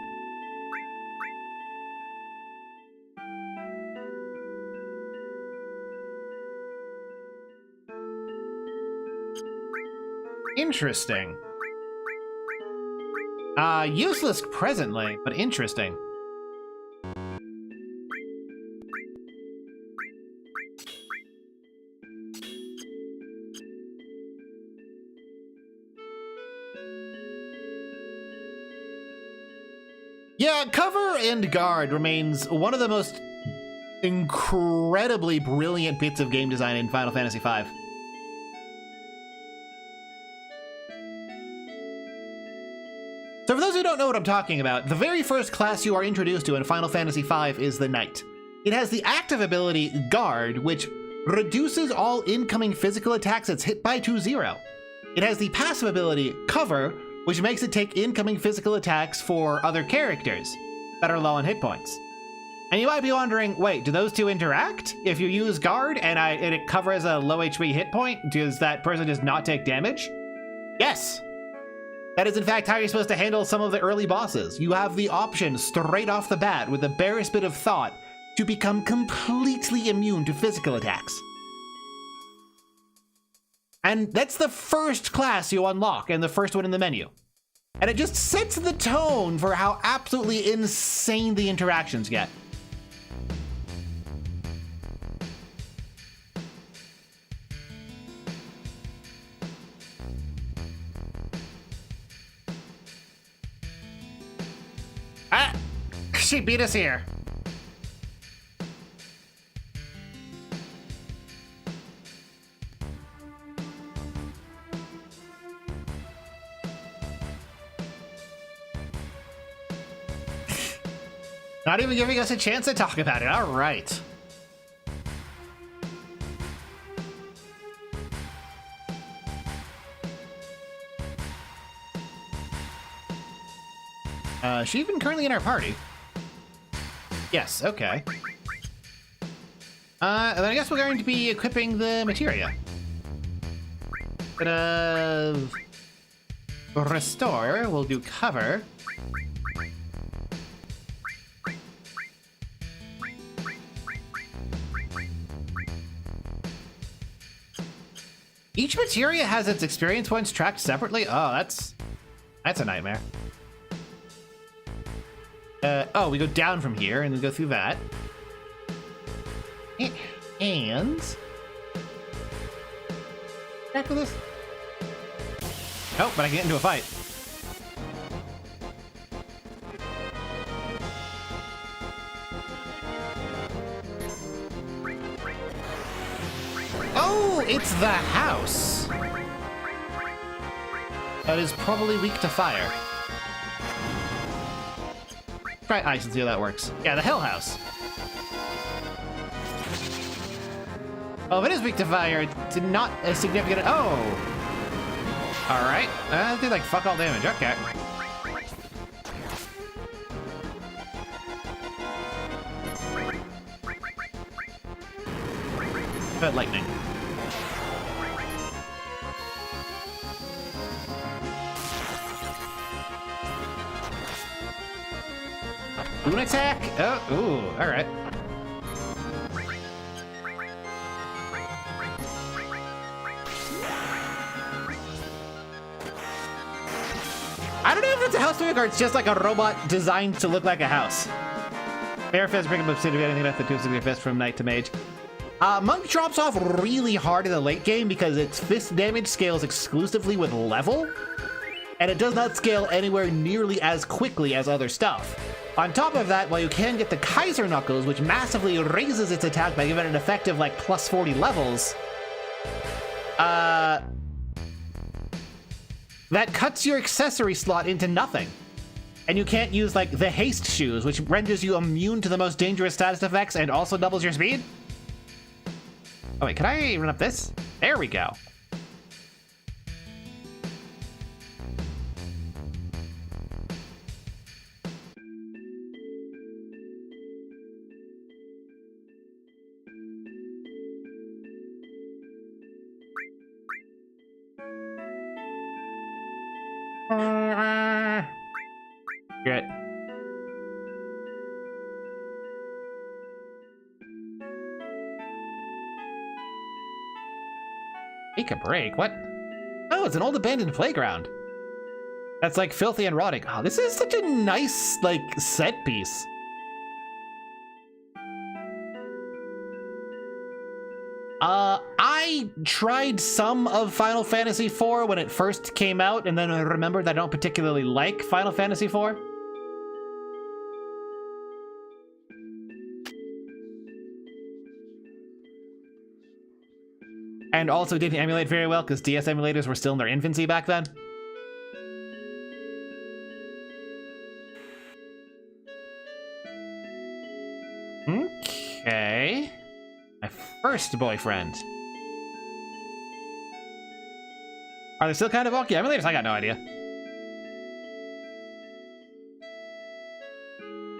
S1: Interesting. Useless presently, but interesting. Yeah, cover and guard remains one of the most incredibly brilliant bits of game design in Final Fantasy V. So for those who don't know what I'm talking about, the very first class you are introduced to in Final Fantasy V is the Knight. It has the active ability Guard, which reduces all incoming physical attacks it's hit by to 0. It has the passive ability Cover, which makes it take incoming physical attacks for other characters that are low on hit points. And you might be wondering, wait, do those two interact? If you use guard and it covers a low HP hit point, does that person just not take damage? Yes. That is in fact how you're supposed to handle some of the early bosses. You have the option straight off the bat with the barest bit of thought to become completely immune to physical attacks. And that's the first class you unlock and the first one in the menu. And it just sets the tone for how absolutely insane the interactions get. Ah! She beat us here. Not even giving us a chance to talk about it. All right. Is she even currently in our party? Yes, okay. And then I guess we're going to be equipping the materia. Bit of restore, we'll do cover. Each materia has its experience points tracked separately? Oh, that's a nightmare. Oh, we go down from here and then go through that. And back with this. Oh, but I can get into a fight. Oh, it's the house. That is probably weak to fire. Try ice and see how that works. Yeah, the Hell House. Oh, if it is weak to fire, it's not a significant. Oh! Alright. That did like fuck all damage. Okay. But lightning. Moon attack? Oh, ooh, alright. I don't know if it's a house mimic or it's just like a robot designed to look like a house. Fair Fist, bring up obsidian, anything left the tubes of your fist from knight to mage. Monk drops off really hard in the late game because its fist damage scales exclusively with level, and it does not scale anywhere nearly as quickly as other stuff. On top of that, while you can get the Kaiser Knuckles, which massively raises its attack by giving it an effective like plus 40 levels, that cuts your accessory slot into nothing. And you can't use like the haste shoes, which renders you immune to the most dangerous status effects and also doubles your speed. Oh wait, can I run up this? There we go. Good. Take a break? What? Oh, it's an old abandoned playground. That's like filthy and rotting. Oh, this is such a nice, like, set piece. I tried some of Final Fantasy IV when it first came out, and then I remembered I don't particularly like Final Fantasy IV. And also didn't emulate very well because DS emulators were still in their infancy back then. Okay. My first boyfriend. Are they still kind of wonky emulators? I got no idea.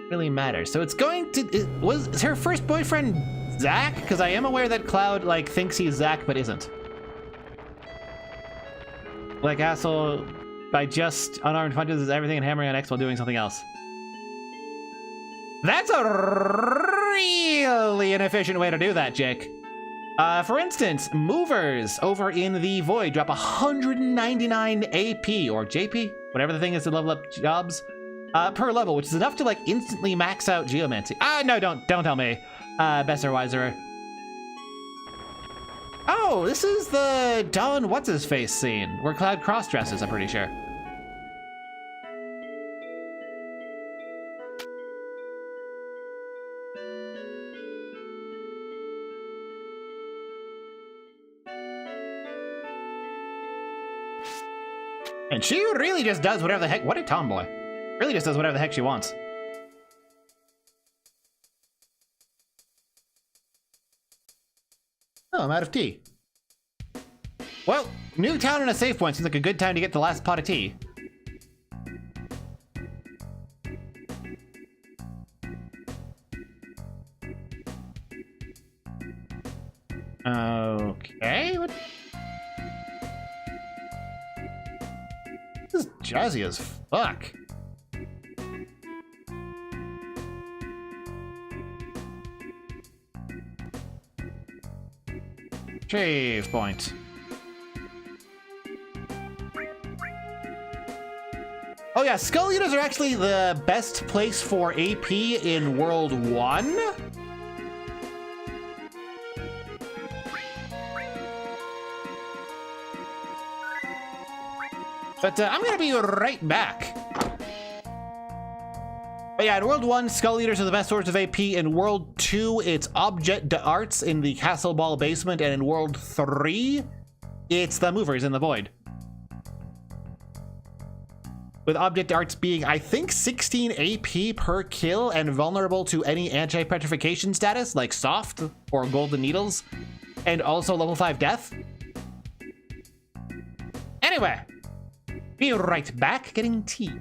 S1: really matter. So it's going to... Is her first boyfriend Zach? Because I am aware that Cloud, like, thinks he's Zach, but isn't. Like, asshole, by just unarmed punches is everything and hammering on X while doing something else. That's a really inefficient way to do that, Jake. For instance, movers over in the Void drop 199 AP, or JP, whatever the thing is to level up jobs, per level, which is enough to, like, instantly max out Geomancy. No, don't tell me. Besser Wiserer. Oh, this is the Dawn What's-His-Face scene, where Cloud cross-dresses, I'm pretty sure. And she really just does whatever the heck... What a tomboy. Really just does whatever the heck she wants. Oh, I'm out of tea. Well, new town and a save point seems like a good time to get the last pot of tea. Okay, what? This is jazzy as fuck. Shave point. Oh yeah, Skull Eaters are actually the best place for AP in World 1. But I'm gonna be right back. But yeah, in World 1, Skull Eaters are the best source of AP. In World 2, it's Object d'Arts in the Castle Ball basement. And in World 3, it's the Movers in the Void. With Object d'Arts being, I think, 16 AP per kill and vulnerable to any anti-petrification status, like Soft or Golden Needles, and also level 5 death. Anyway, be right back getting tea.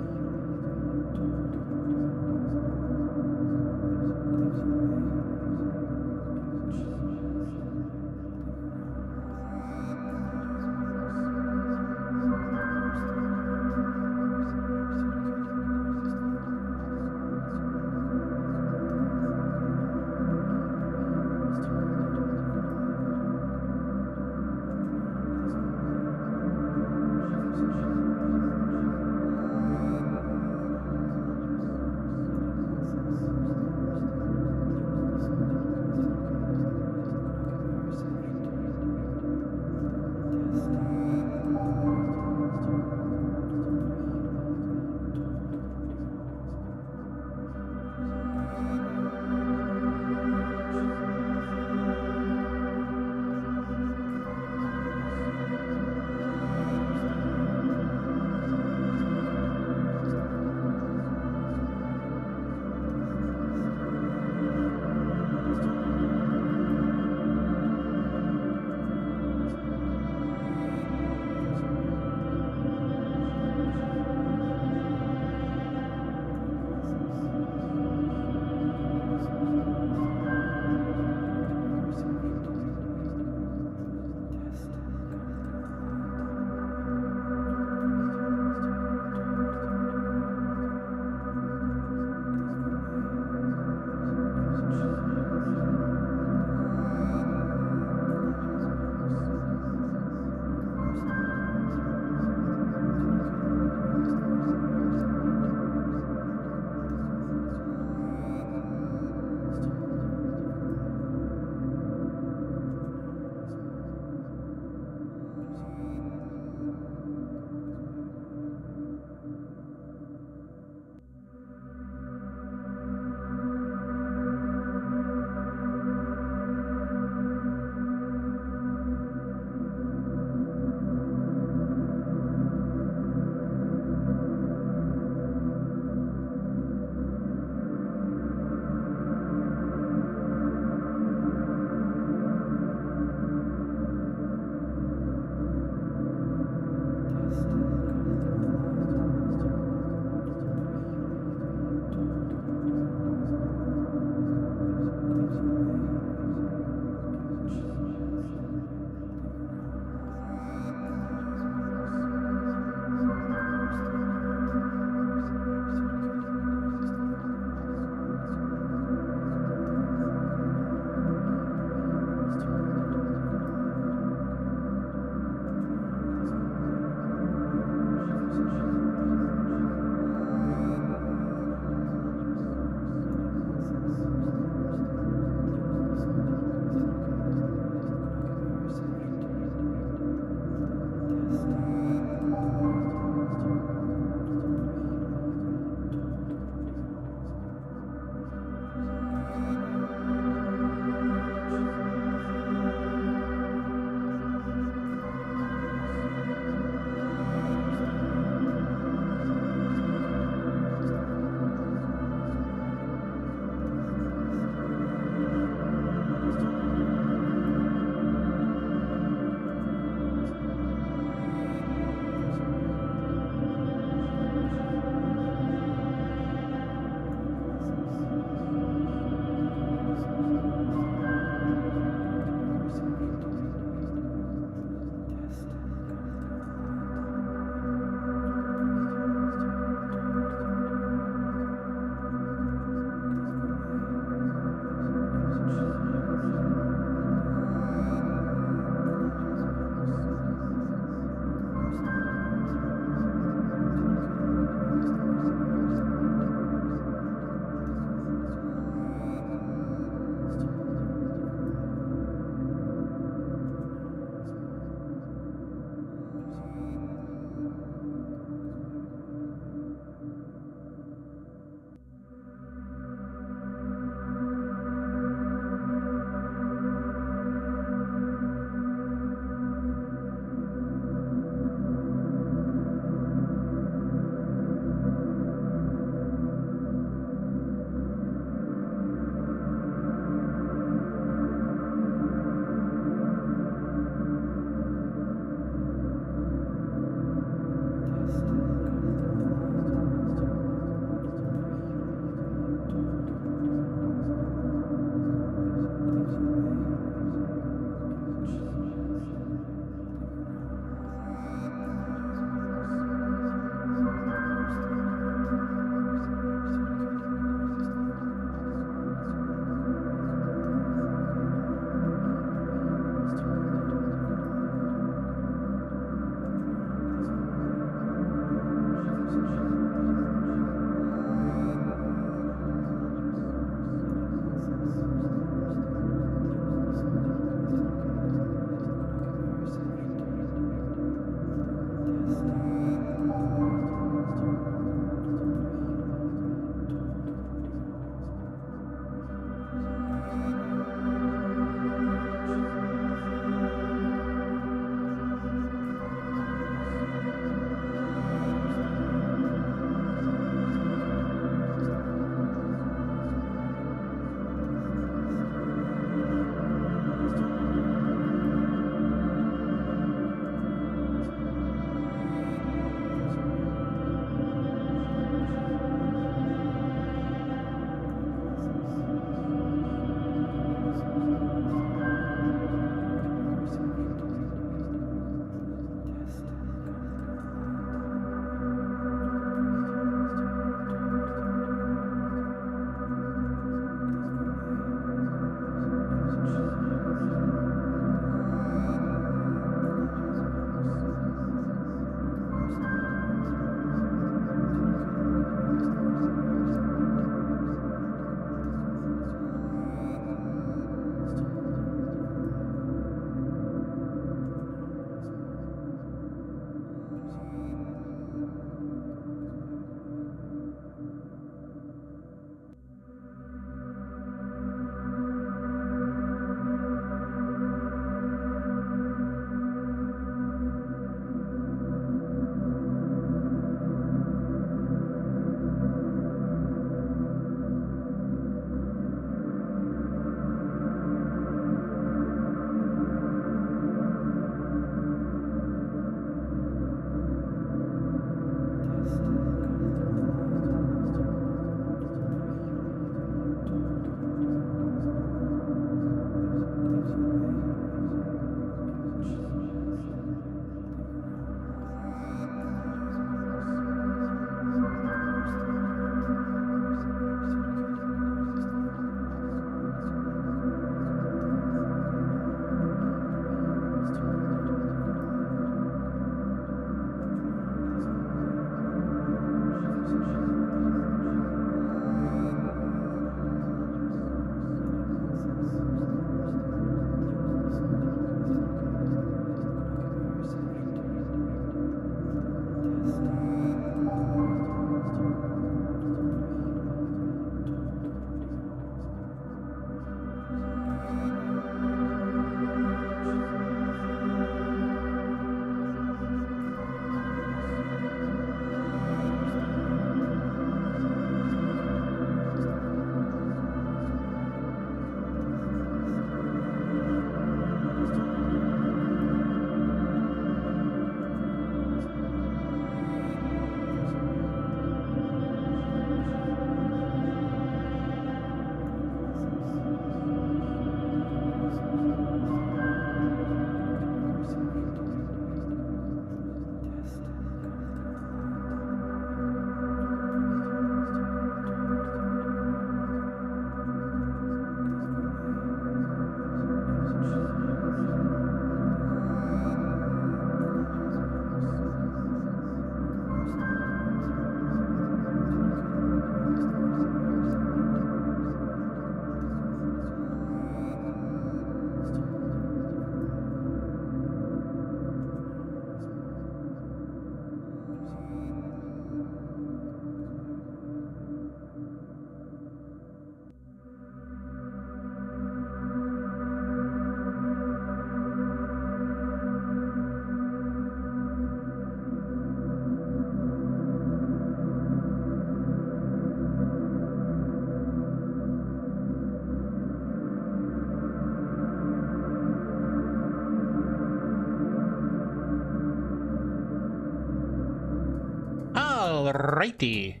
S1: Alrighty.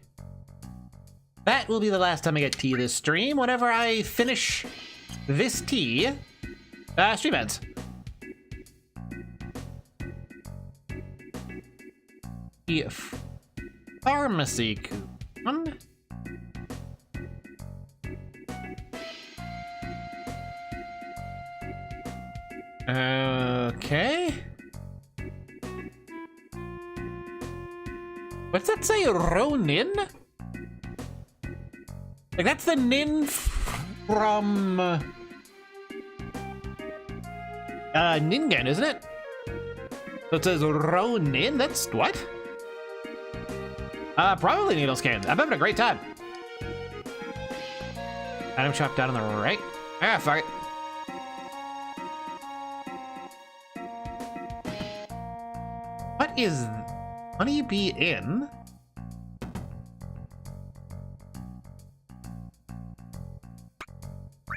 S1: That will be the last time I get tea this stream. Whenever I finish this tea, stream ends. The pharmacy coupon. Okay. What's that say? Ronin? Like, that's the nin from Ningen, isn't it? So it says Ronin? That's what? Probably needle scan. I'm having a great time. Item shop down on the right. Ah, fuck it. What is Honey Bee in?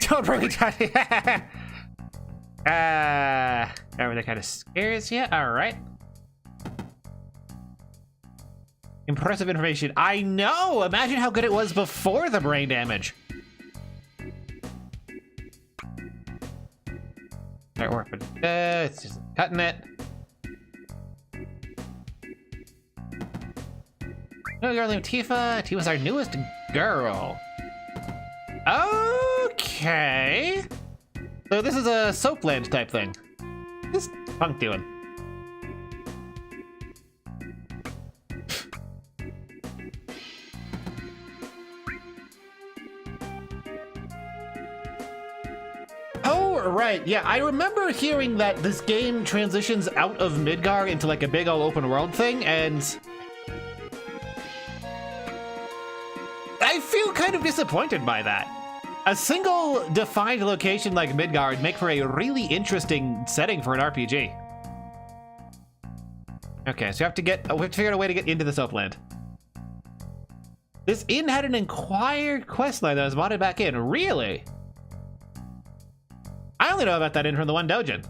S1: Don't really try to. Everything kind of scares you. All right. Impressive information. I know. Imagine how good it was before the brain damage. All right, work with it's just cutting it. No girl named Tifa. Tifa's our newest girl. Okay. So this is a Soapland type thing. What's Punk doing? Oh, right. Yeah, I remember hearing that this game transitions out of Midgar into like a big old open world thing, and I feel kind of disappointed by that. A single defined location like Midgar would make for a really interesting setting for an RPG. Okay, so we have to figure out a way to get into the Soapland. This inn had an inquired questline that was modded back in. Really? I only know about that inn from the one doujin.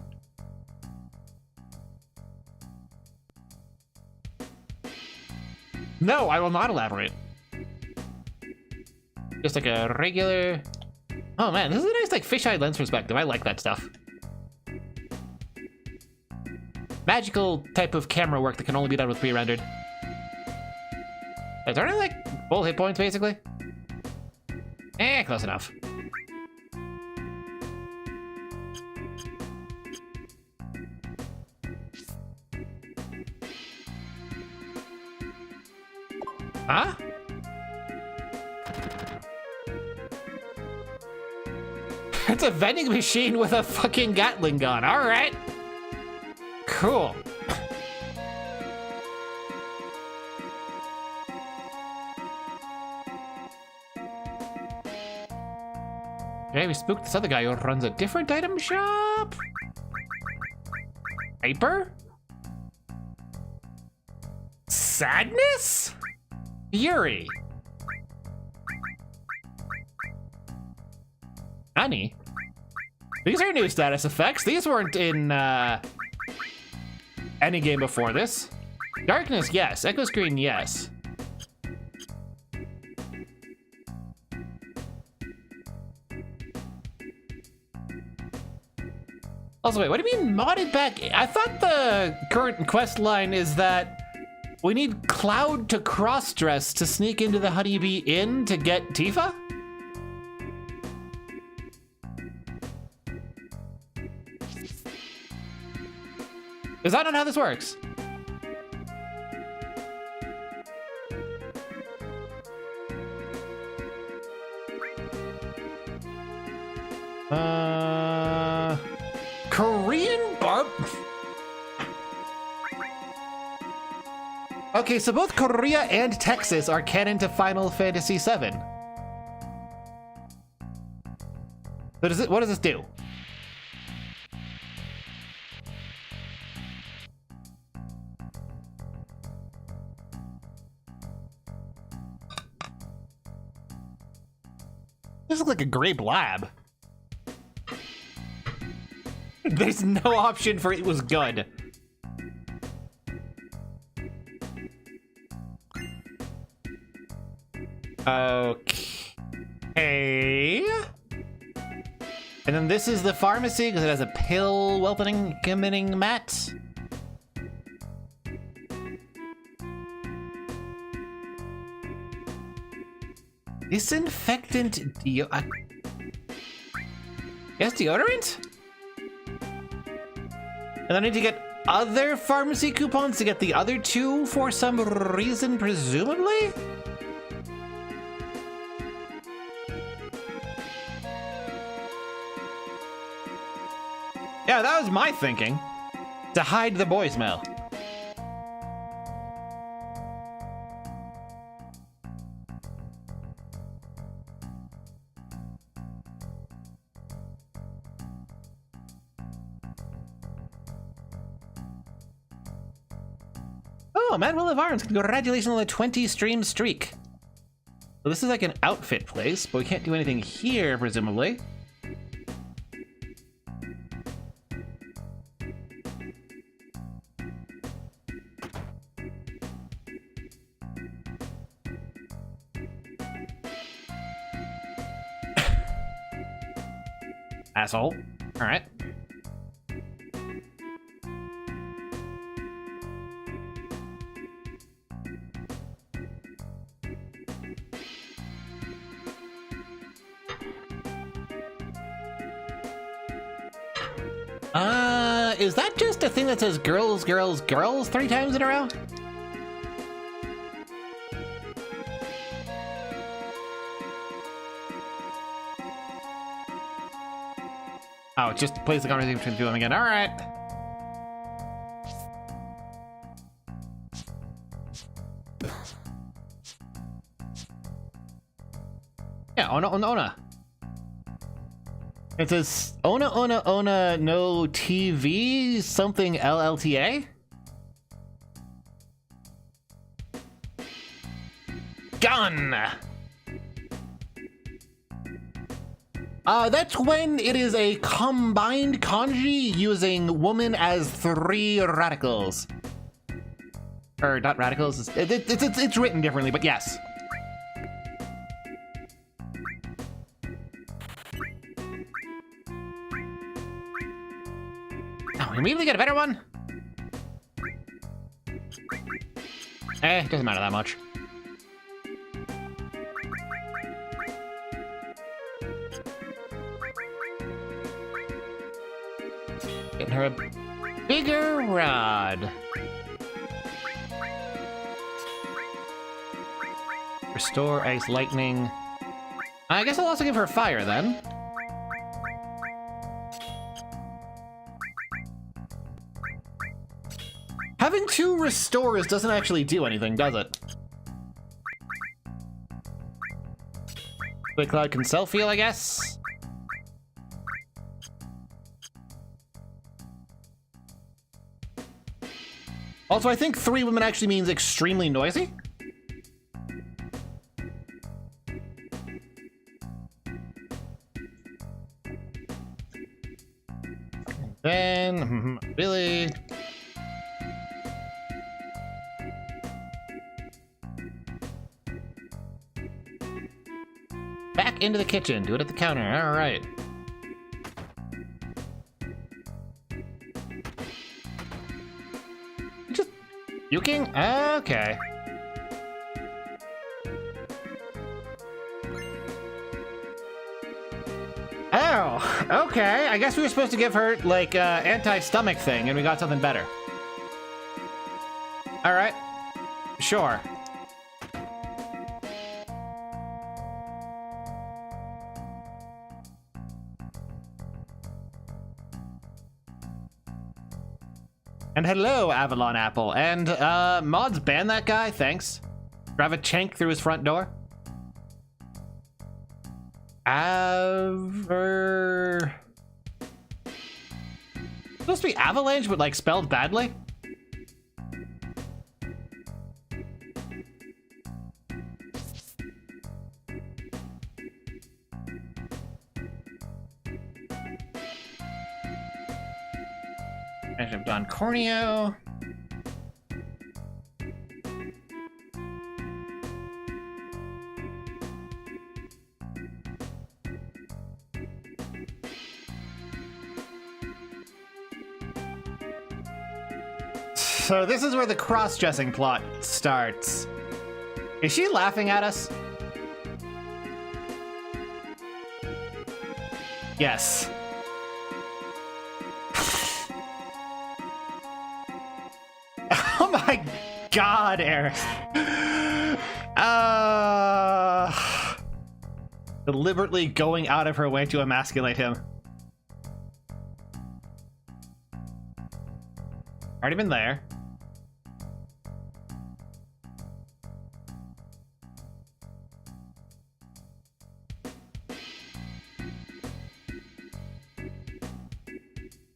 S1: No, I will not elaborate. Just like a regular... Oh man, this is a nice like fisheye lens perspective. I like that stuff. Magical type of camera work that can only be done with pre-rendered. Is there any like full hit points basically? Close enough. Huh? It's a vending machine with a fucking Gatling gun. All right. Cool. Okay, we spooked this other guy who runs a different item shop. Hyper? Sadness? Fury? Honey? These are new status effects. These weren't in any game before this. Darkness, yes. Echo screen, yes. Also, wait, what do you mean modded back? I thought the current quest line is that we need Cloud to cross-dress to sneak into the Honeybee Inn to get Tifa? Is that not how this works? Korean barb. Okay, so both Korea and Texas are canon to Final Fantasy VII. So what does this do? This looks like a grape lab. There's no option for it was good. Okay. And then this is the pharmacy because it has a pill welcoming mat. Disinfectant yes, deodorant? And I need to get other pharmacy coupons to get the other two for some reason, presumably? Yeah, that was my thinking. To hide the boy smell. Oh, Manuel of Arms, congratulations on the 20 stream streak. So this is like an outfit place, but we can't do anything here, presumably. Asshole. All right. Is that just a thing that says girls, girls, girls 3 times in a row? Oh, it just plays the conversation between the two of them again. All right. Yeah, Ona. It says Ona no TV something LLTA. Gun. That's when it is a combined kanji using woman as 3 radicals. Or not radicals. It's written differently, but yes. Oh, we immediately get a better one. Doesn't matter that much. Getting her a bigger rod. Restore ice lightning. I guess I'll also give her fire then. Having 2 restores doesn't actually do anything, does it? Quick Cloud can self-heal, I guess. Also, I think 3 women actually means extremely noisy. Then, Billy. Back into the kitchen. Do it at the counter. All right. Just puking? Okay. Oh, okay. I guess we were supposed to give her, like, anti-stomach thing, and we got something better. All right. Sure. And hello, Avalon Apple. And, mods ban that guy? Thanks. Drive a chank through his front door. Supposed to be avalanche, but like spelled badly. I should have done Corneo. So this is where the cross-dressing plot starts. Is she laughing at us? Yes. Oh my god, Eric. Deliberately going out of her way to emasculate him. Already been there.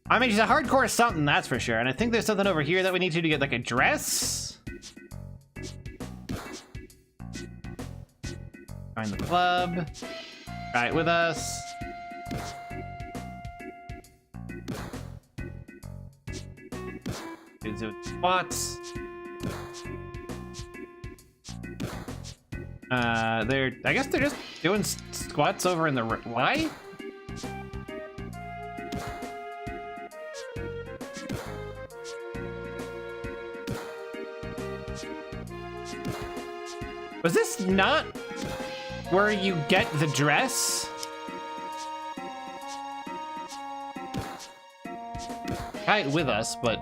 S1: I mean, she's a hardcore something, that's for sure. And I think there's something over here that we need to get, like, a dress. Find the club. Try it with us. Do squats. I guess they're just doing squats over in the why? Was this not where you get the dress? Try it with us, but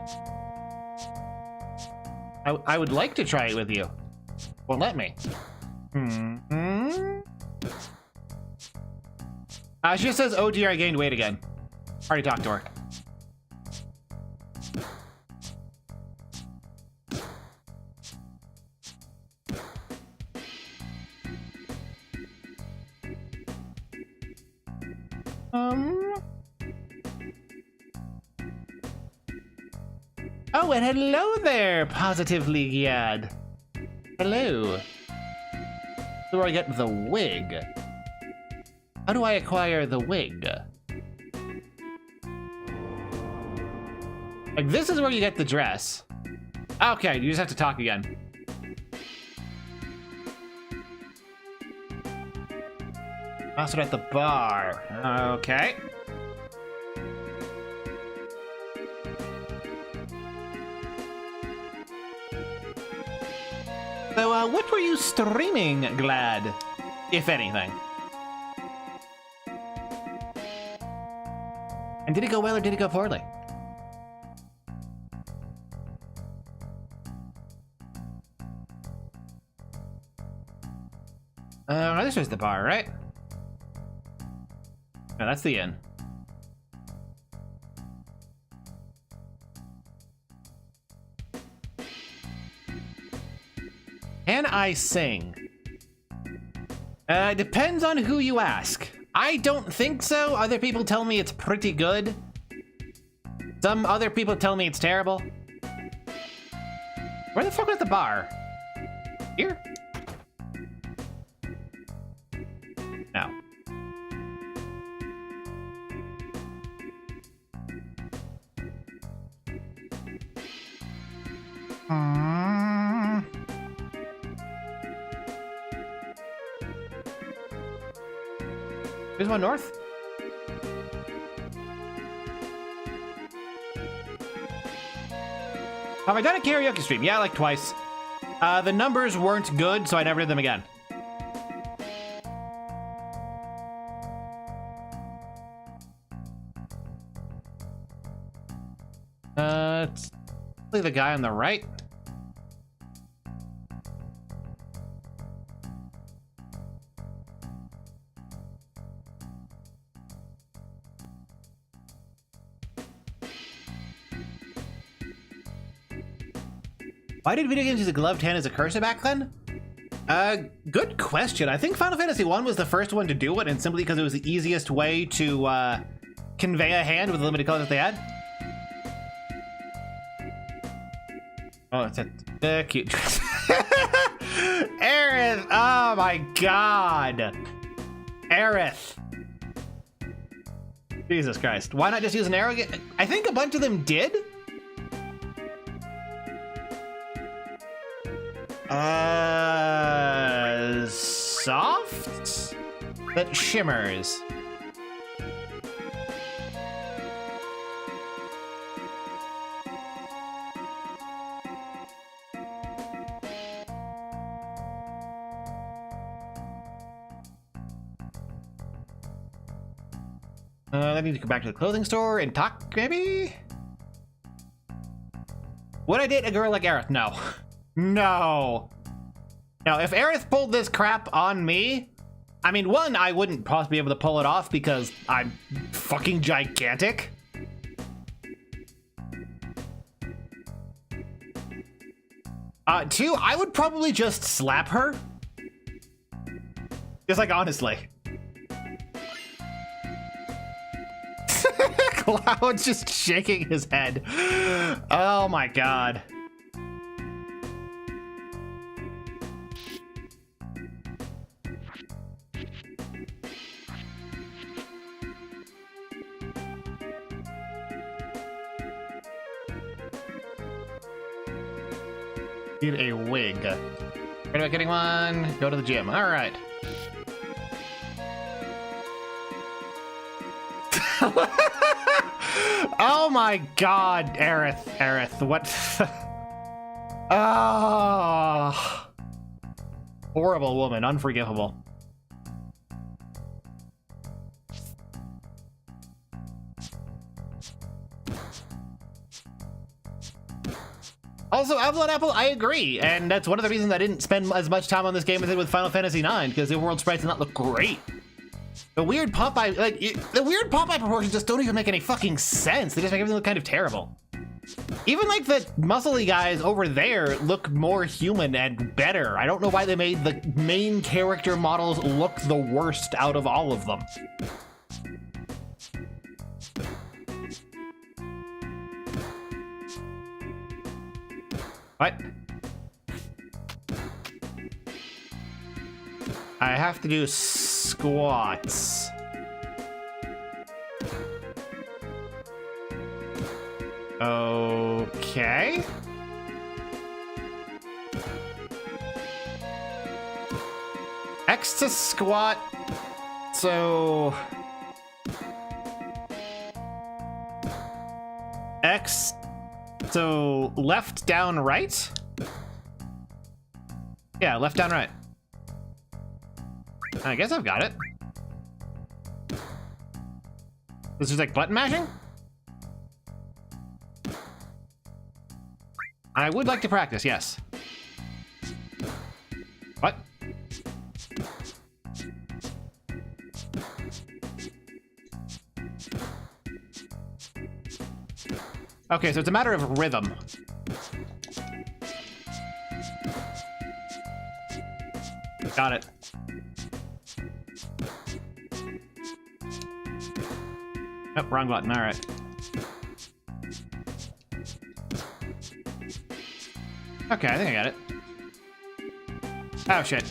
S1: I would like to try it with you. Well, let me. She just says, oh dear, I gained weight again. Already talked to her. Oh, and hello there, Positively Gyad. Hello. So where I get the wig. How do I acquire the wig? Like, this is where you get the dress. Okay, you just have to talk again. Also at the bar. Okay. So, what were you streaming, Glad? If anything. And did it go well or did it go poorly? This was the bar, right? No, that's the inn. Can I sing? Depends on who you ask. I don't think so. Other people tell me it's pretty good. Some other people tell me it's terrible. Where the fuck is the bar? Here? No. There's one north. Have I done a karaoke stream? Yeah, like twice. The numbers weren't good, so I never did them again. It's the guy on the right. Why did video games use a gloved hand as a cursor back then? Good question. I think Final Fantasy 1 was the first one to do it, and simply because it was the easiest way to convey a hand with the limited colors that they had. Oh, it's a cute dress. Aerith! Oh my god! Aerith! Jesus Christ. Why not just use an arrow? I think a bunch of them did. Soft? That shimmers. I need to go back to the clothing store and talk, maybe? Would I date a girl like Aerith? No. No. Now, if Aerith pulled this crap on me, I mean, one, I wouldn't possibly be able to pull it off because I'm fucking gigantic. Two, I would probably just slap her. Just like, honestly. Cloud's just shaking his head. Oh my god. Need a wig. Right about getting one. Go to the gym. All right. Oh my god, Aerith, what? Oh, horrible woman, unforgivable. Also, Avalon Apple, I agree, and that's one of the reasons I didn't spend as much time on this game as I did with Final Fantasy IX, because the world sprites did not look great. The weird Popeye, the weird Popeye proportions just don't even make any fucking sense. They just make everything look kind of terrible. Even like the muscly guys over there look more human and better. I don't know why they made the main character models look the worst out of all of them. What? I have to do squats. Okay. X to squat. So X. So left, down, right? Yeah, left, down, right. I guess I've got it. This is like button mashing? I would like to practice, yes. What? Okay, so it's a matter of rhythm. Got it. Oh, wrong button, all right. Okay, I think I got it. Oh, shit.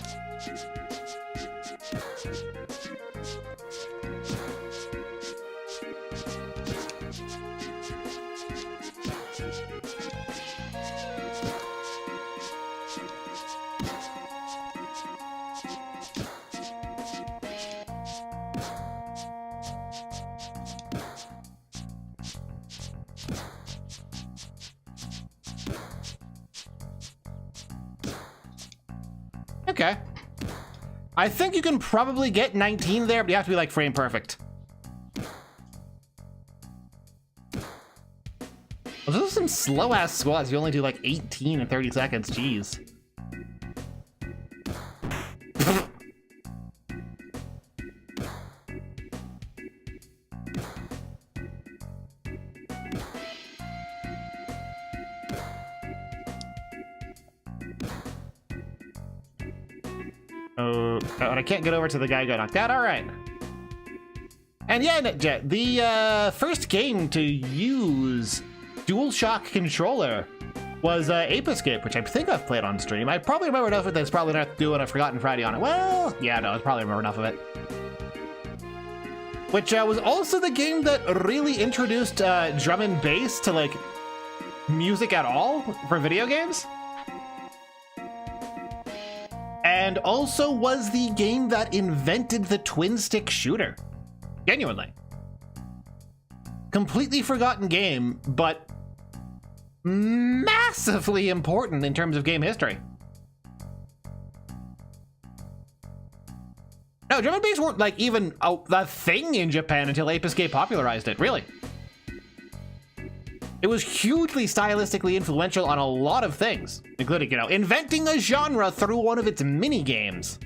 S1: Okay. I think you can probably get 19 there, but you have to be like frame perfect. Well, those are some slow ass squats. You only do like 18 in 30 seconds. Jeez. Oh, and I can't get over to the guy who got knocked out. All right. And yeah, NetJet, the first game to use DualShock controller was Ape Escape, which I think I've played on stream. I probably remember enough of it that's probably not doing a Forgotten Friday on it. Well, yeah, no, I probably remember enough of it. Which was also the game that really introduced drum and bass to like music at all for video games. And also was the game that invented the twin stick shooter. Genuinely. Completely forgotten game, but massively important in terms of game history. No, drum and bass weren't like even a thing in Japan until Ape Escape popularized it, really. It was hugely stylistically influential on a lot of things, including, you know, inventing a genre through one of its mini games.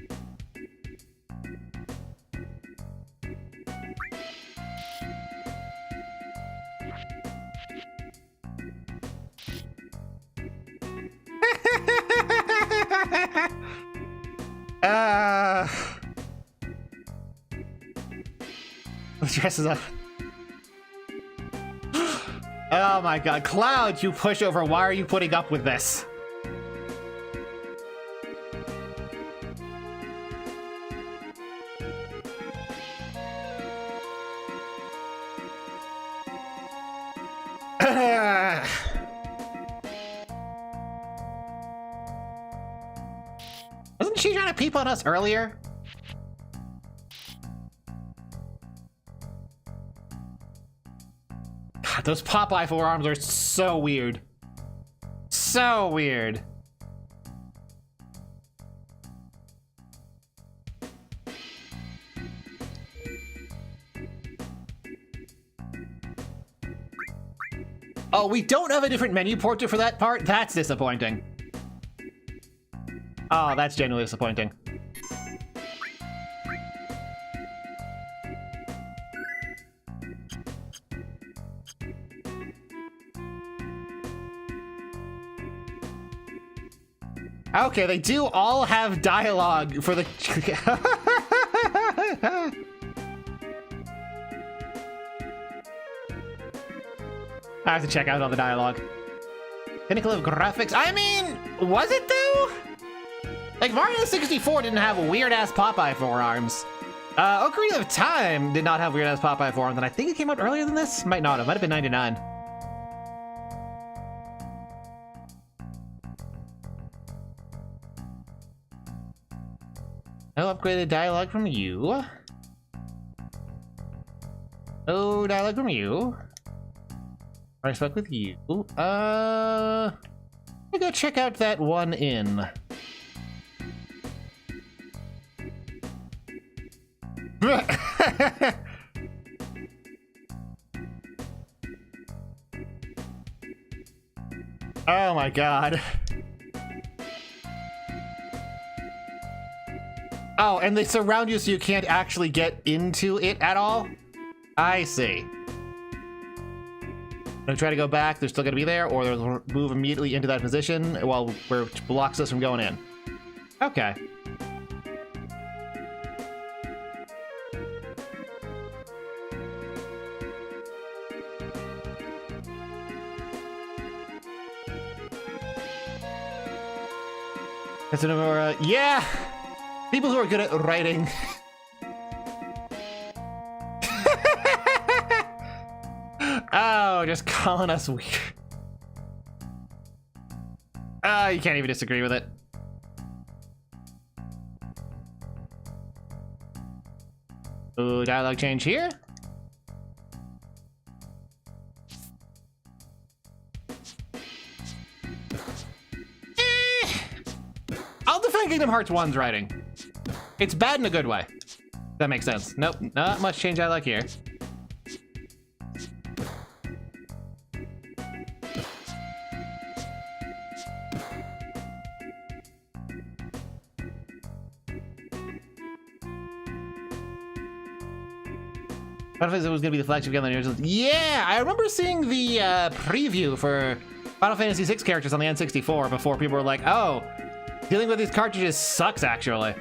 S1: The dress is up. Oh my god, Cloud, you pushover, why are you putting up with this? Wasn't she trying to peep on us earlier? God, those Popeye forearms are so weird. So weird. Oh, we don't have a different menu portrait for that part? That's disappointing. Oh, that's genuinely disappointing. Okay, they do all have dialogue for the... I have to check out all the dialogue. Pinnacle of graphics. I mean, was it though? Like, Mario 64 didn't have weird-ass Popeye forearms. Ocarina of Time did not have weird-ass Popeye forearms, and I think it came out earlier than this? Might not have. Might have been 99. No upgraded dialogue from you. No dialogue from you. I spoke with you. Let me go check out that one in. Oh my god. Oh, and they surround you so you can't actually get into it at all? I see. Gonna try to go back, they're still gonna be there, or they'll move immediately into that position which blocks us from going in. Okay. That's another, yeah! People who are good at writing. Oh, just calling us weird. You can't even disagree with it. Ooh, dialogue change here. I'll defend Kingdom Hearts 1's writing. It's bad in a good way. That makes sense. Nope, not much change I like here. Final Fantasy was gonna be the flagship game on the original. Yeah, I remember seeing the preview for Final Fantasy VI characters on the N64 before people were like, oh, dealing with these cartridges sucks, actually.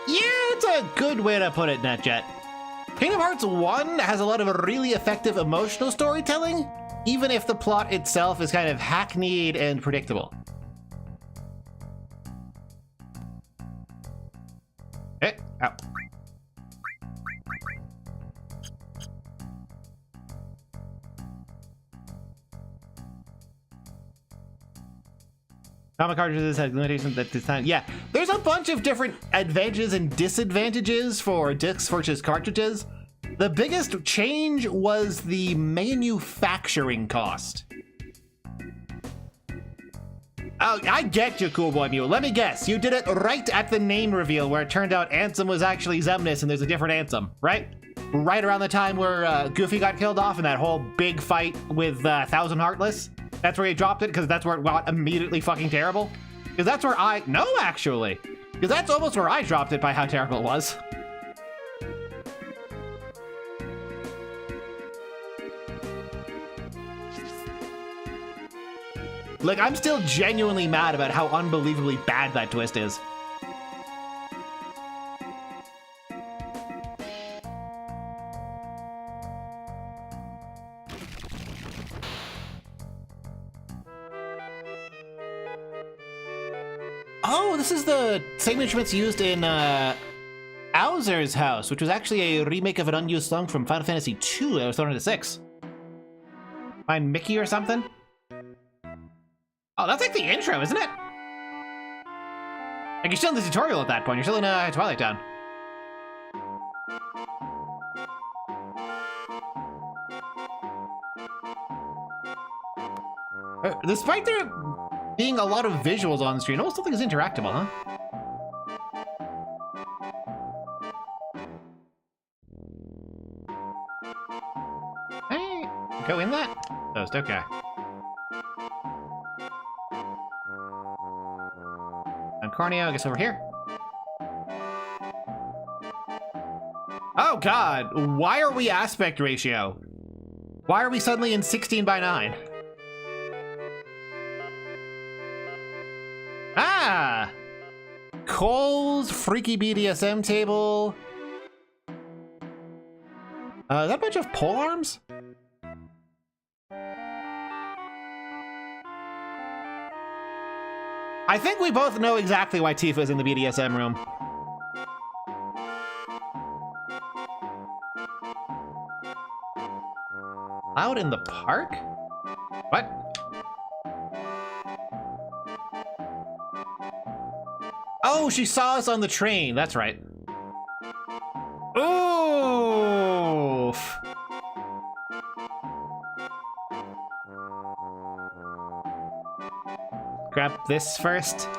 S1: Yeah, it's a good way to put it, NetJet. Kingdom Hearts 1 has a lot of really effective emotional storytelling, even if the plot itself is kind of hackneyed and predictable. Ow. Comic cartridges have limitations at this time. Yeah, there's a bunch of different advantages and disadvantages for discs versus cartridges. The biggest change was the manufacturing cost. Oh, I get you, Cool Boy Mew. Let me guess. You did it right at the name reveal where it turned out Ansem was actually Xemnas and there's a different Ansem, right? Right around the time where Goofy got killed off in that whole big fight with Thousand Heartless. That's where he dropped it, because that's where it got immediately fucking terrible. Because that's where no, actually. Because that's almost where I dropped it by how terrible it was. Like, I'm still genuinely mad about how unbelievably bad that twist is. Oh, this is the same instruments used in Bowser's House, which was actually a remake of an unused song from Final Fantasy II that was thrown into 6. Find Mickey or something? Oh, that's like the intro, isn't it? Like, you're still in the tutorial at that point. You're still in Twilight Town. Despite there being a lot of visuals on the screen, almost something is interactable, huh? Hey, go in that? Toast, okay. Corneo, I guess over here. Oh god, why are we aspect ratio? Why are we suddenly in 16:9? Ah! Cole's freaky BDSM table. Is that a bunch of pole arms? I think we both know exactly why Tifa's in the BDSM room. Out in the park? What? Oh, she saw us on the train. That's right. Oof. Grab this first.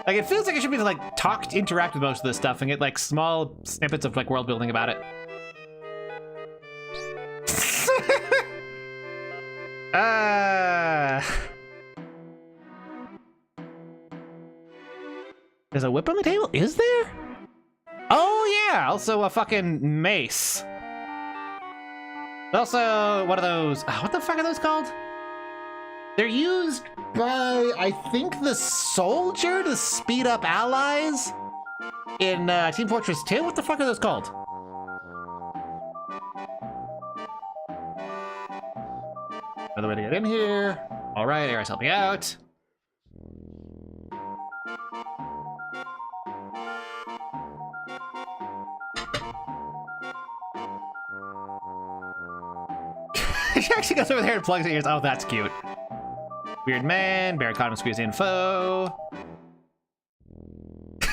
S1: Like, it feels like I should be able to, like, interact with most of this stuff and get, like, small snippets of, like, world building about it. There's a whip on the table? Is there? Oh, yeah! Also a fucking mace. Also, what are those? What the fuck are those called? They're used by, I think, the soldier to speed up allies in Team Fortress 2? What the fuck are those called? other way to get in here. All right, Aris, help me out. She actually goes over there and plugs her ears. Oh, that's cute. Weird man, Barricade squeeze info.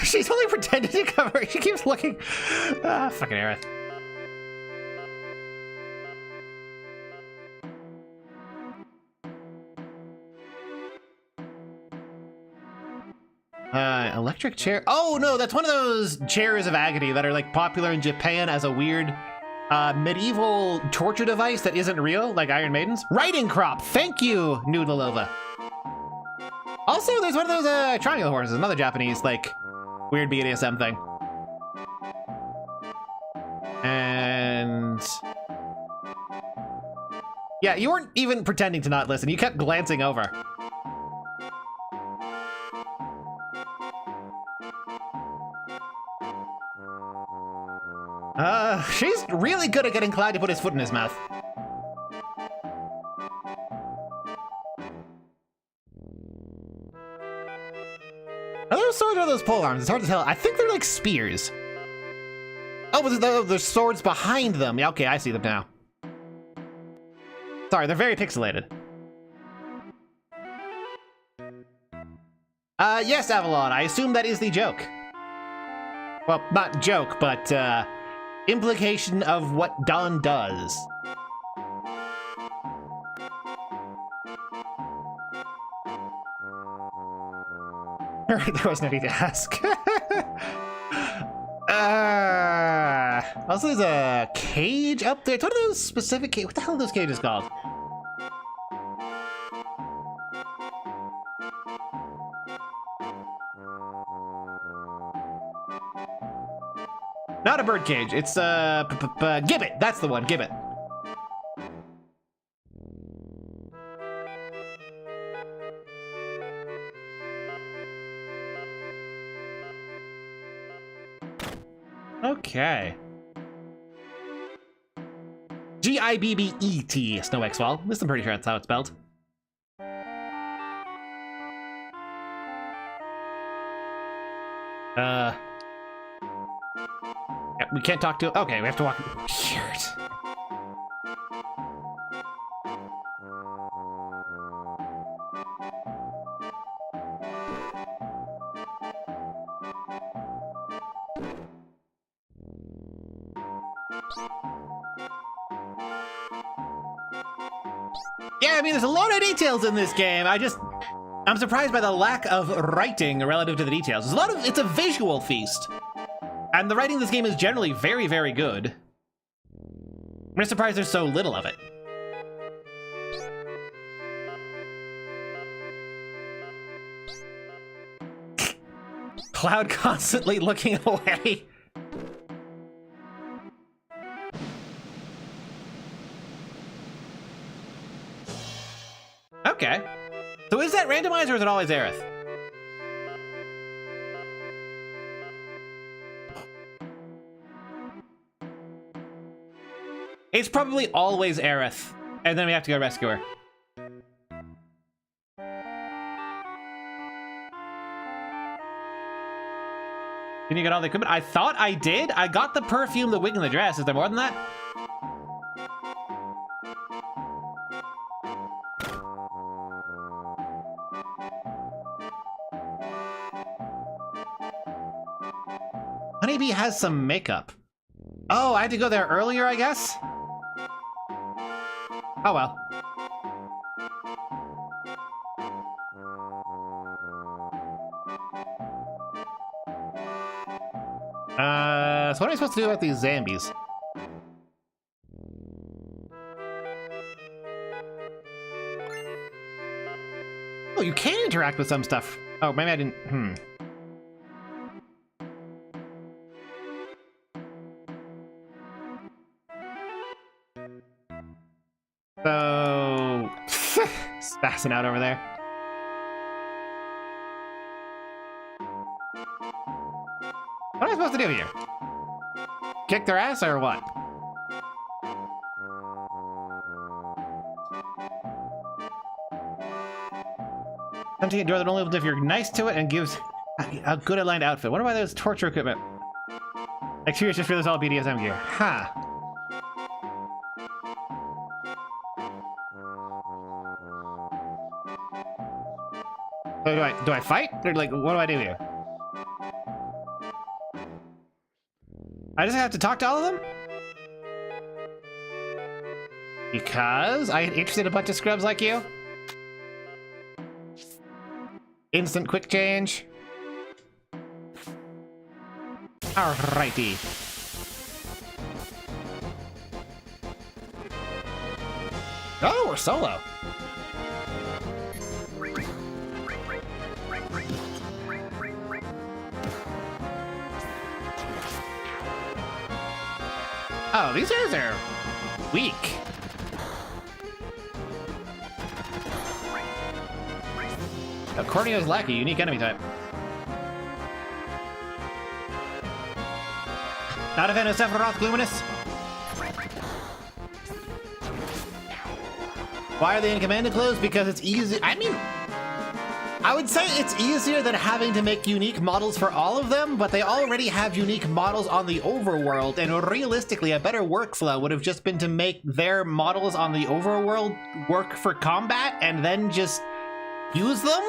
S1: She's only pretending to cover. She keeps looking. Ah, fucking Aerith. Electric chair. Oh no, that's one of those chairs of agony that are like popular in Japan as a weird medieval torture device that isn't real, like Iron Maidens. Writing crop. Thank you, Noodleova. Also, there's one of those triangle horses, another Japanese like weird BDSM thing. And yeah, you weren't even pretending to not listen. You kept glancing over. She's really good at getting Cloud to put his foot in his mouth. Are those swords or are those pole arms? It's hard to tell. I think they're like spears. Oh, but there's swords behind them. Yeah, okay, I see them now. Sorry, they're very pixelated. Yes, Avalon, I assume that is the joke. Well, not joke, but, implication of what Dawn does. There was no need to ask. Also, there's a cage up there. It's one of those specific cages. What the hell are those cages called? Not a bird cage. It's gibbet. That's the one. Gibbet. Okay. Gibbet. Snow X-Wall. I'm pretty sure that's how it's spelled. Yeah, we can't talk to. Okay, we have to walk. Weird. Yeah, I mean, there's a lot of details in this game. I'm surprised by the lack of writing relative to the details. It's a visual feast. And the writing in this game is generally very, very good. I'm just surprised there's so little of it. Cloud constantly looking away. Okay. So is that randomized or is it always Aerith? It's probably always Aerith, and then we have to go rescue her. Can you get all the equipment? I thought I did. I got the perfume, the wig, and the dress. Is there more than that? Honeybee has some makeup. Oh, I had to go there earlier, I guess? Oh well. So what am I supposed to do about these zombies? Oh, you can interact with some stuff. Oh, maybe I didn't. So, spazzing out over there. What am I supposed to do here? Kick their ass or what? Hunting a door that only opens if you're nice to it and gives a good aligned outfit. What about those torture equipment? Exteriors just feels all BDSM gear. Huh. So do I fight? Or like, what do I do here? I just have to talk to all of them? Because I ain't interested in a bunch of scrubs like you? Instant quick change. Alrighty. Oh, we're solo. Oh, these guys are weak. Corneo's lackey, unique enemy type. Not a fan of Sephiroth Luminous. Why are they in command and close? Because it's easy. I mean, I would say it's easier than having to make unique models for all of them, but they already have unique models on the overworld, and realistically, a better workflow would have just been to make their models on the overworld work for combat and then just use them?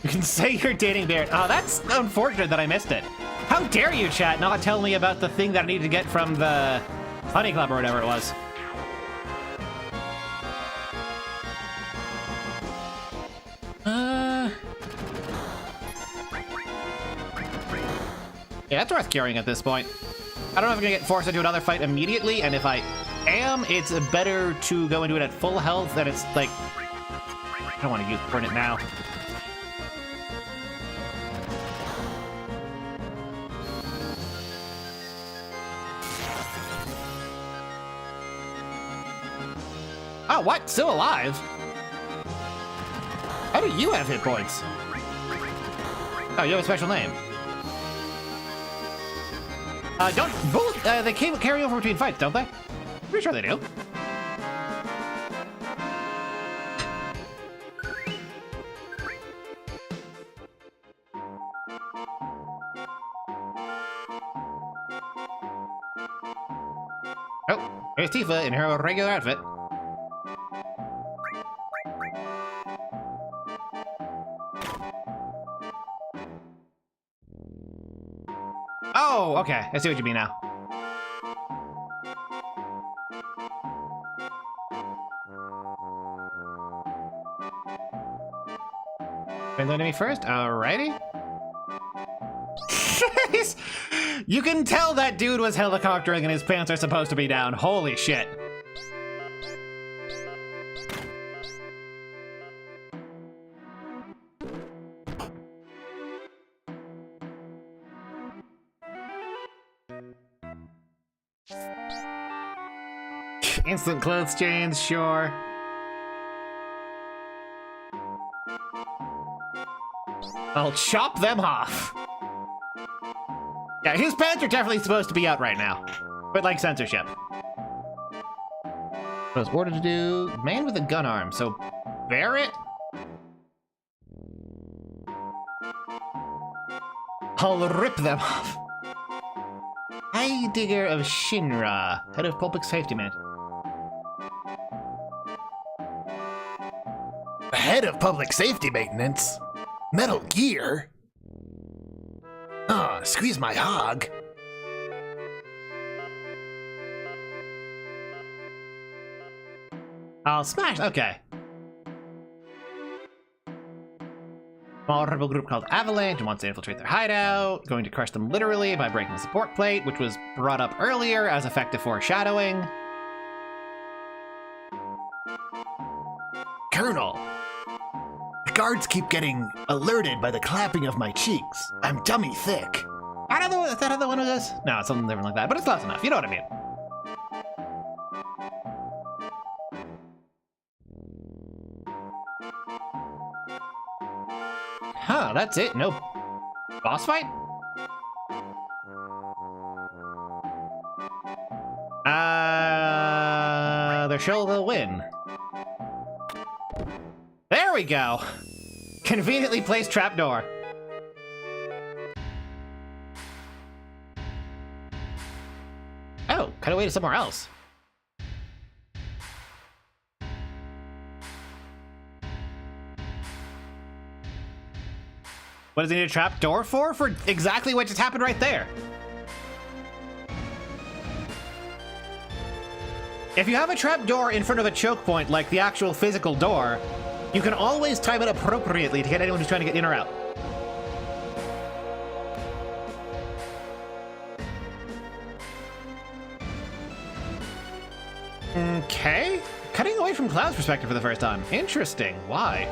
S1: You can say you're dating Barrett. Oh, that's unfortunate that I missed it. How dare you, chat, not tell me about the thing that I needed to get from the Honey Club or whatever it was. Yeah, that's worth carrying at this point. I don't know if I'm gonna get forced into another fight immediately, and if I am, it's better to go into it at full health than it's like... I don't want to burn it now. Oh, what? Still alive? How do you have hit points? Oh, you have a special name. Don't both? They carry over between fights, don't they? Pretty sure they do. Oh, there's Tifa in her regular outfit. Oh, okay. I see what you mean now. Been the enemy first? Alrighty. You can tell that dude was helicoptering and his pants are supposed to be down. Holy shit. Instant clothes change, sure. I'll chop them off. Yeah, his pants are definitely supposed to be out right now. But like censorship. What I was ordered to do? Man with a gun arm, so Barrett? I'll rip them off. Heidegger of Shinra, head of public safety man. Head of public safety maintenance? Metal Gear? Squeeze my hog. I'll smash. Okay. Small rebel group called Avalanche wants to infiltrate their hideout. Going to crush them literally by breaking the support plate, which was brought up earlier as effective foreshadowing. Colonel, the guards keep getting alerted by the clapping of my cheeks. I'm dummy thick. I don't know. Is that how the one goes? No, it's something different like that, but it's close enough. You know what I mean. that's it? No boss fight? They're sure they'll win. There we go. Conveniently placed trapdoor. Oh, cut away to somewhere else. What does he need a trapdoor for? For exactly what just happened right there. If you have a trapdoor in front of a choke point, like the actual physical door, you can always time it appropriately to get anyone who's trying to get in or out. Okay. Cutting away from Cloud's perspective for the first time. Interesting. Why?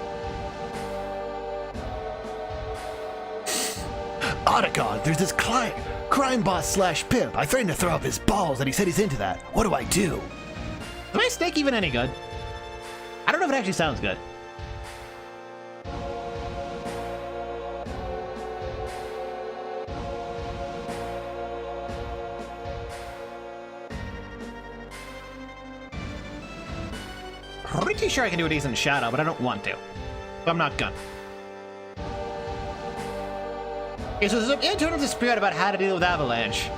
S2: Otacon, there's this crime boss slash pimp. I threatened to throw up his balls and he said he's into that. What do I do?
S1: Is my snake even any good? I don't know if it actually sounds good. Pretty sure I can do a decent shadow, but I don't want to. So I'm not gonna. Okay, so there's some internal dispute about how to deal with Avalanche.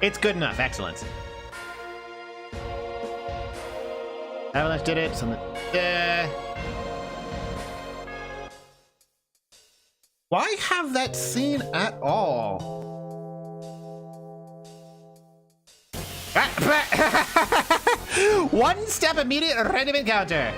S1: It's good enough. Excellent. Avalanche did it. Something. Why have that scene at all? One step immediate random encounter.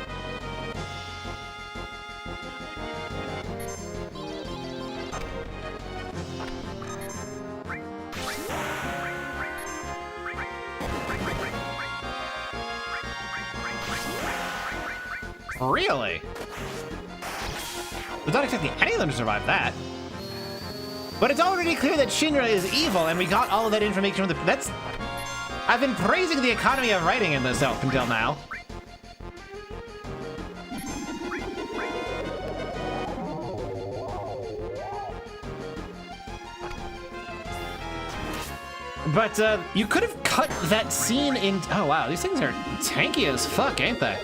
S1: Really? Was not expecting any of them to survive that. But it's already clear that Shinra is evil, and we got all of that information from the. I've been praising the economy of writing in this up until now. But you could have cut that scene in. Oh wow, these things are tanky as fuck, ain't they?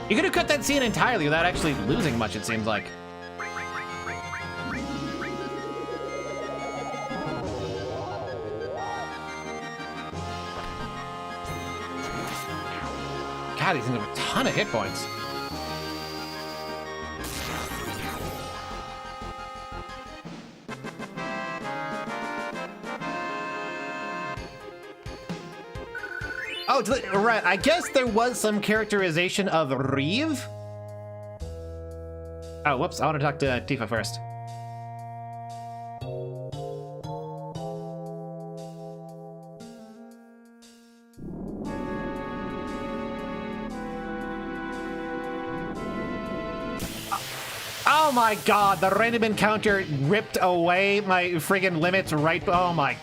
S1: You could have cut that scene entirely without actually losing much, it seems like. God, these things have a ton of hit points. Oh, right. I guess there was some characterization of Reeve. Oh, whoops. I want to talk to Tifa first. Oh my god, the random encounter ripped away my friggin' limits right. Oh my.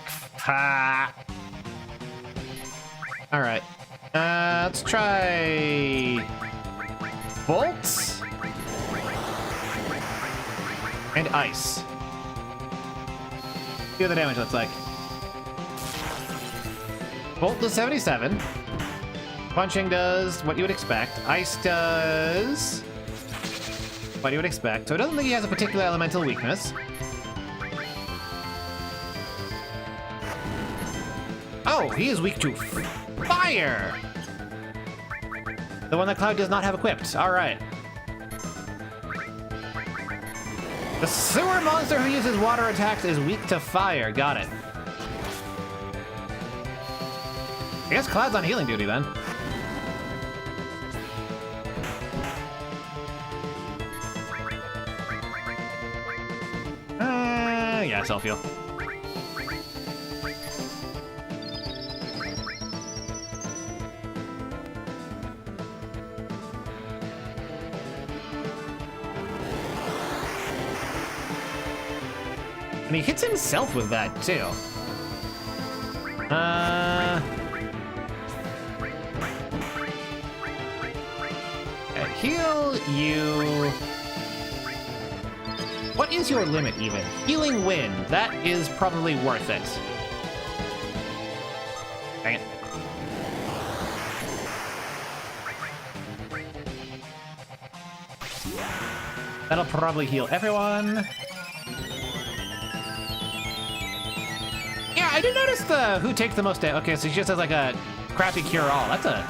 S1: Alright. Let's try. Bolts? And ice. See what the damage looks like. Bolt does 77. Punching does what you would expect. Ice does what you would expect. So it doesn't think he has a particular elemental weakness. Oh, he is weak to fire! The one that Cloud does not have equipped. Alright. The sewer monster who uses water attacks is weak to fire. Got it. I guess Cloud's on healing duty then. Yeah, self-heal. And he hits himself with that, too. heal you. What is your limit even? Healing wind. That is probably worth it. Dang it. That'll probably heal everyone. Yeah, I did notice the who takes the most damage. Okay, so she just has like a crappy cure-all. That's a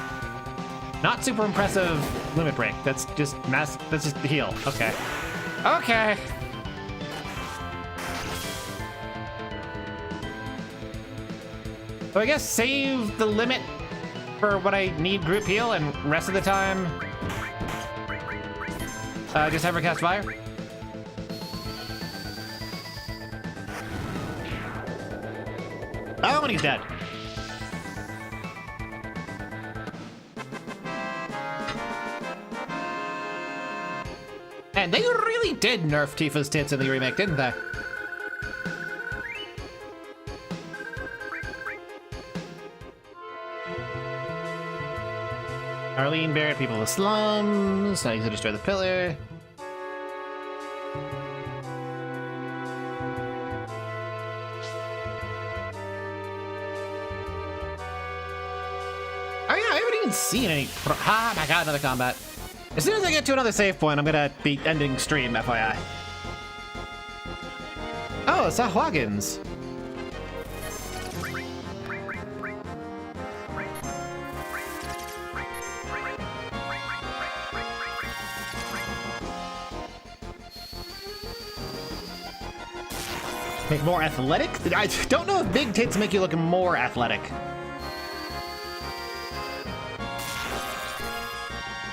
S1: not super impressive limit break. That's just that's just the heal. Okay. Okay. So I guess save the limit for what I need group heal, and rest of the time, just have her cast fire. Oh, and he's dead. And they really did nerf Tifa's tits in the remake, didn't they? Arlene buried people in the slums. Now you can destroy the pillar. Oh yeah, I haven't even seen any. Ah, my god, another combat. As soon as I get to another save point, I'm gonna be ending stream, FYI. Oh, Sahwagins. Make more athletic? I don't know if big tits make you look more athletic.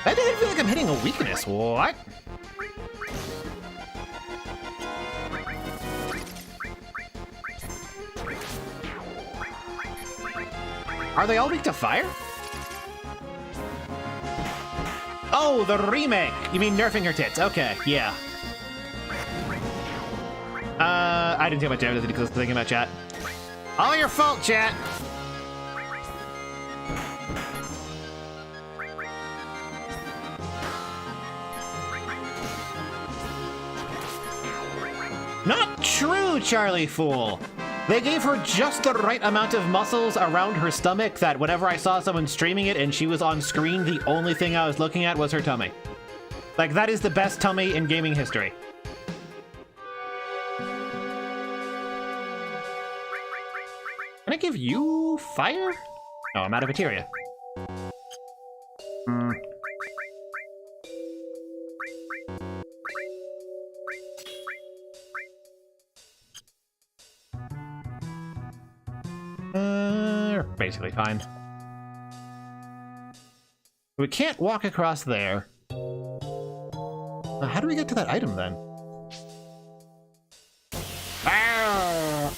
S1: That didn't feel like I'm hitting a weakness. What? Are they all weak to fire? Oh, the remake! You mean nerfing her tits? Okay, yeah. I didn't take much damage because I was thinking about chat. All your fault, chat! Not true, Charlie Fool! They gave her just the right amount of muscles around her stomach that whenever I saw someone streaming it and she was on screen, the only thing I was looking at was her tummy. Like, that is the best tummy in gaming history. Can I give you fire? No, I'm out of materia. Basically fine. We can't walk across there. How do we get to that item then? Ah!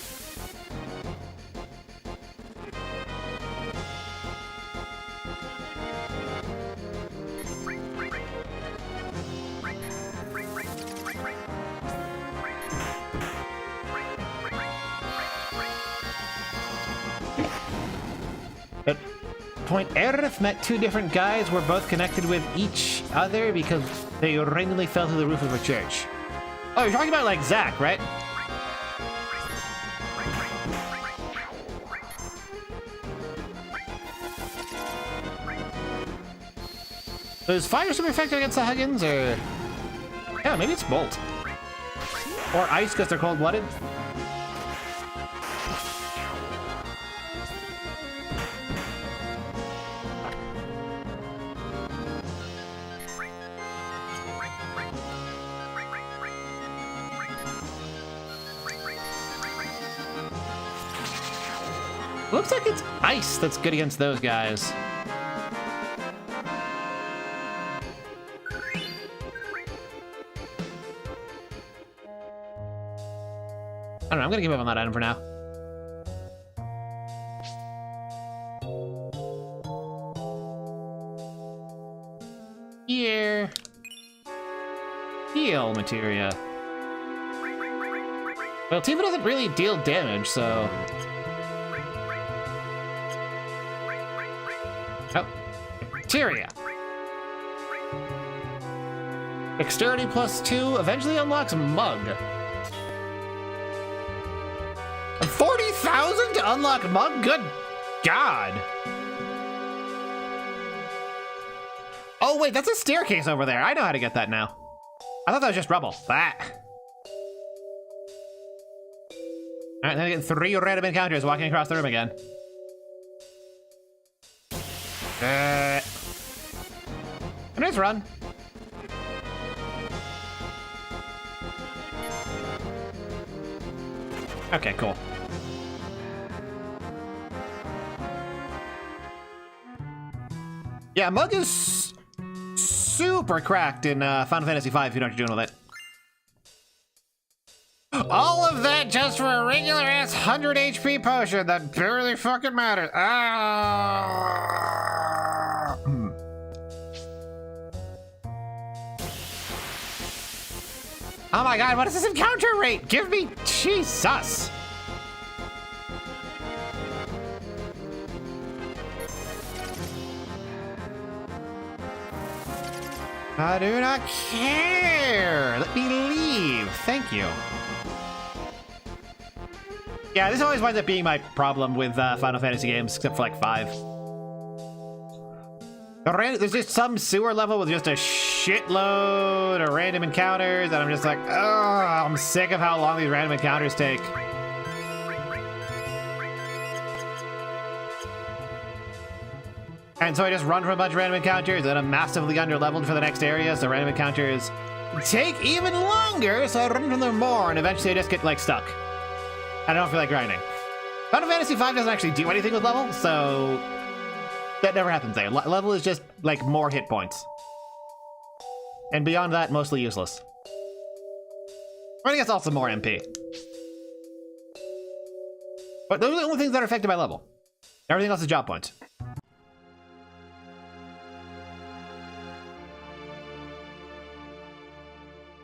S1: At point Aerith met two different guys were both connected with each other because they randomly fell through the roof of a church. Oh, you're talking about like Zack, right? So is fire super effective against the Huggins, or... Yeah, maybe it's Bolt. Or Ice because they're cold-blooded. Looks like it's Ice that's good against those guys. I don't know, I'm gonna give up on that item for now. Here. Heal materia. Well, Tifa doesn't really deal damage, so... Oh. Materia. Dexterity +2 eventually unlocks Mug. 40,000 to unlock Mug? Good God. Oh wait, that's a staircase over there. I know how to get that now. I thought that was just rubble. That. Alright, then I get 3 random encounters walking across the room again. Nice run. Okay, cool. Yeah, Mug is super cracked in Final Fantasy V if you know what you're doing with it. All of that just for a regular ass 100 HP potion that barely fucking matters. Ah! Oh my god, what is this encounter rate? Give me Jesus! I do not care. Let me leave. Thank you. Yeah, this always winds up being my problem with Final Fantasy games, except for like 5. There's just some sewer level with just a shitload of random encounters, and I'm just like, oh, I'm sick of how long these random encounters take. And so I just run from a bunch of random encounters, and I'm massively under-leveled for the next area, so random encounters take even longer, so I run from them more, and eventually I just get, like, stuck. I don't feel like grinding. Final Fantasy V doesn't actually do anything with level, so that never happens there. Level is just, like, more hit points. And beyond that, mostly useless. I think it's also more MP. But those are the only things that are affected by level. Everything else is job points.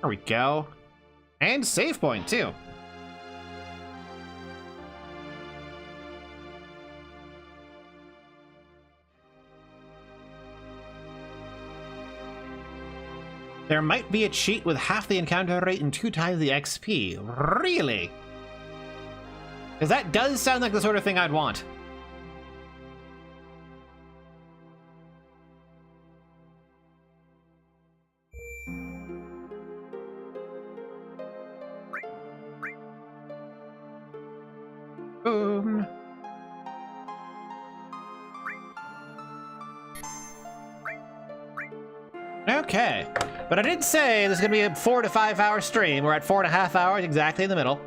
S1: There we go. And save point, too. There might be a cheat with half the encounter rate and 2 times the XP. Really? Because that does sound like the sort of thing I'd want. Boom. Okay, but I did say this is gonna be a 4 to 5 hour stream. We're at 4.5 hours, exactly in the middle.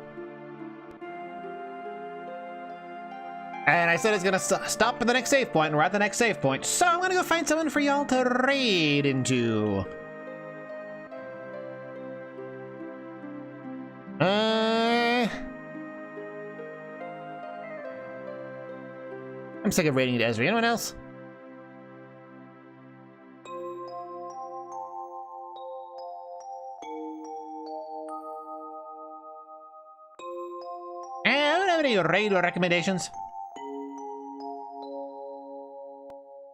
S1: And I said it's gonna stop at the next save point, and we're at the next save point. So I'm gonna go find someone for y'all to raid into. I'm sick of raiding into Ezra. Anyone else? I don't have any raid recommendations.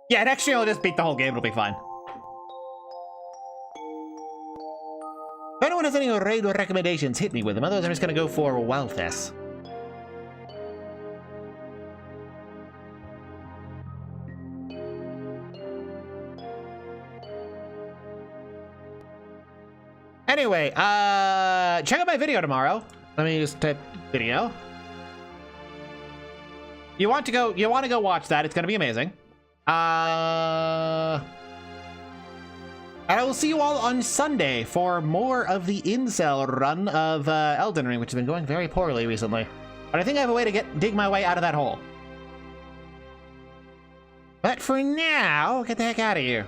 S1: Yeah, next year I'll just beat the whole game. It'll be fine. If anyone has any raid recommendations, hit me with them. Otherwise, I'm just gonna go for Wildfest. Anyway, check out my video tomorrow. Let me just type video. You want to go watch that. It's gonna be amazing. And I will see you all on Sunday for more of the incel run of Elden Ring, which has been going very poorly recently. But I think I have a way to dig my way out of that hole. But for now, get the heck out of here.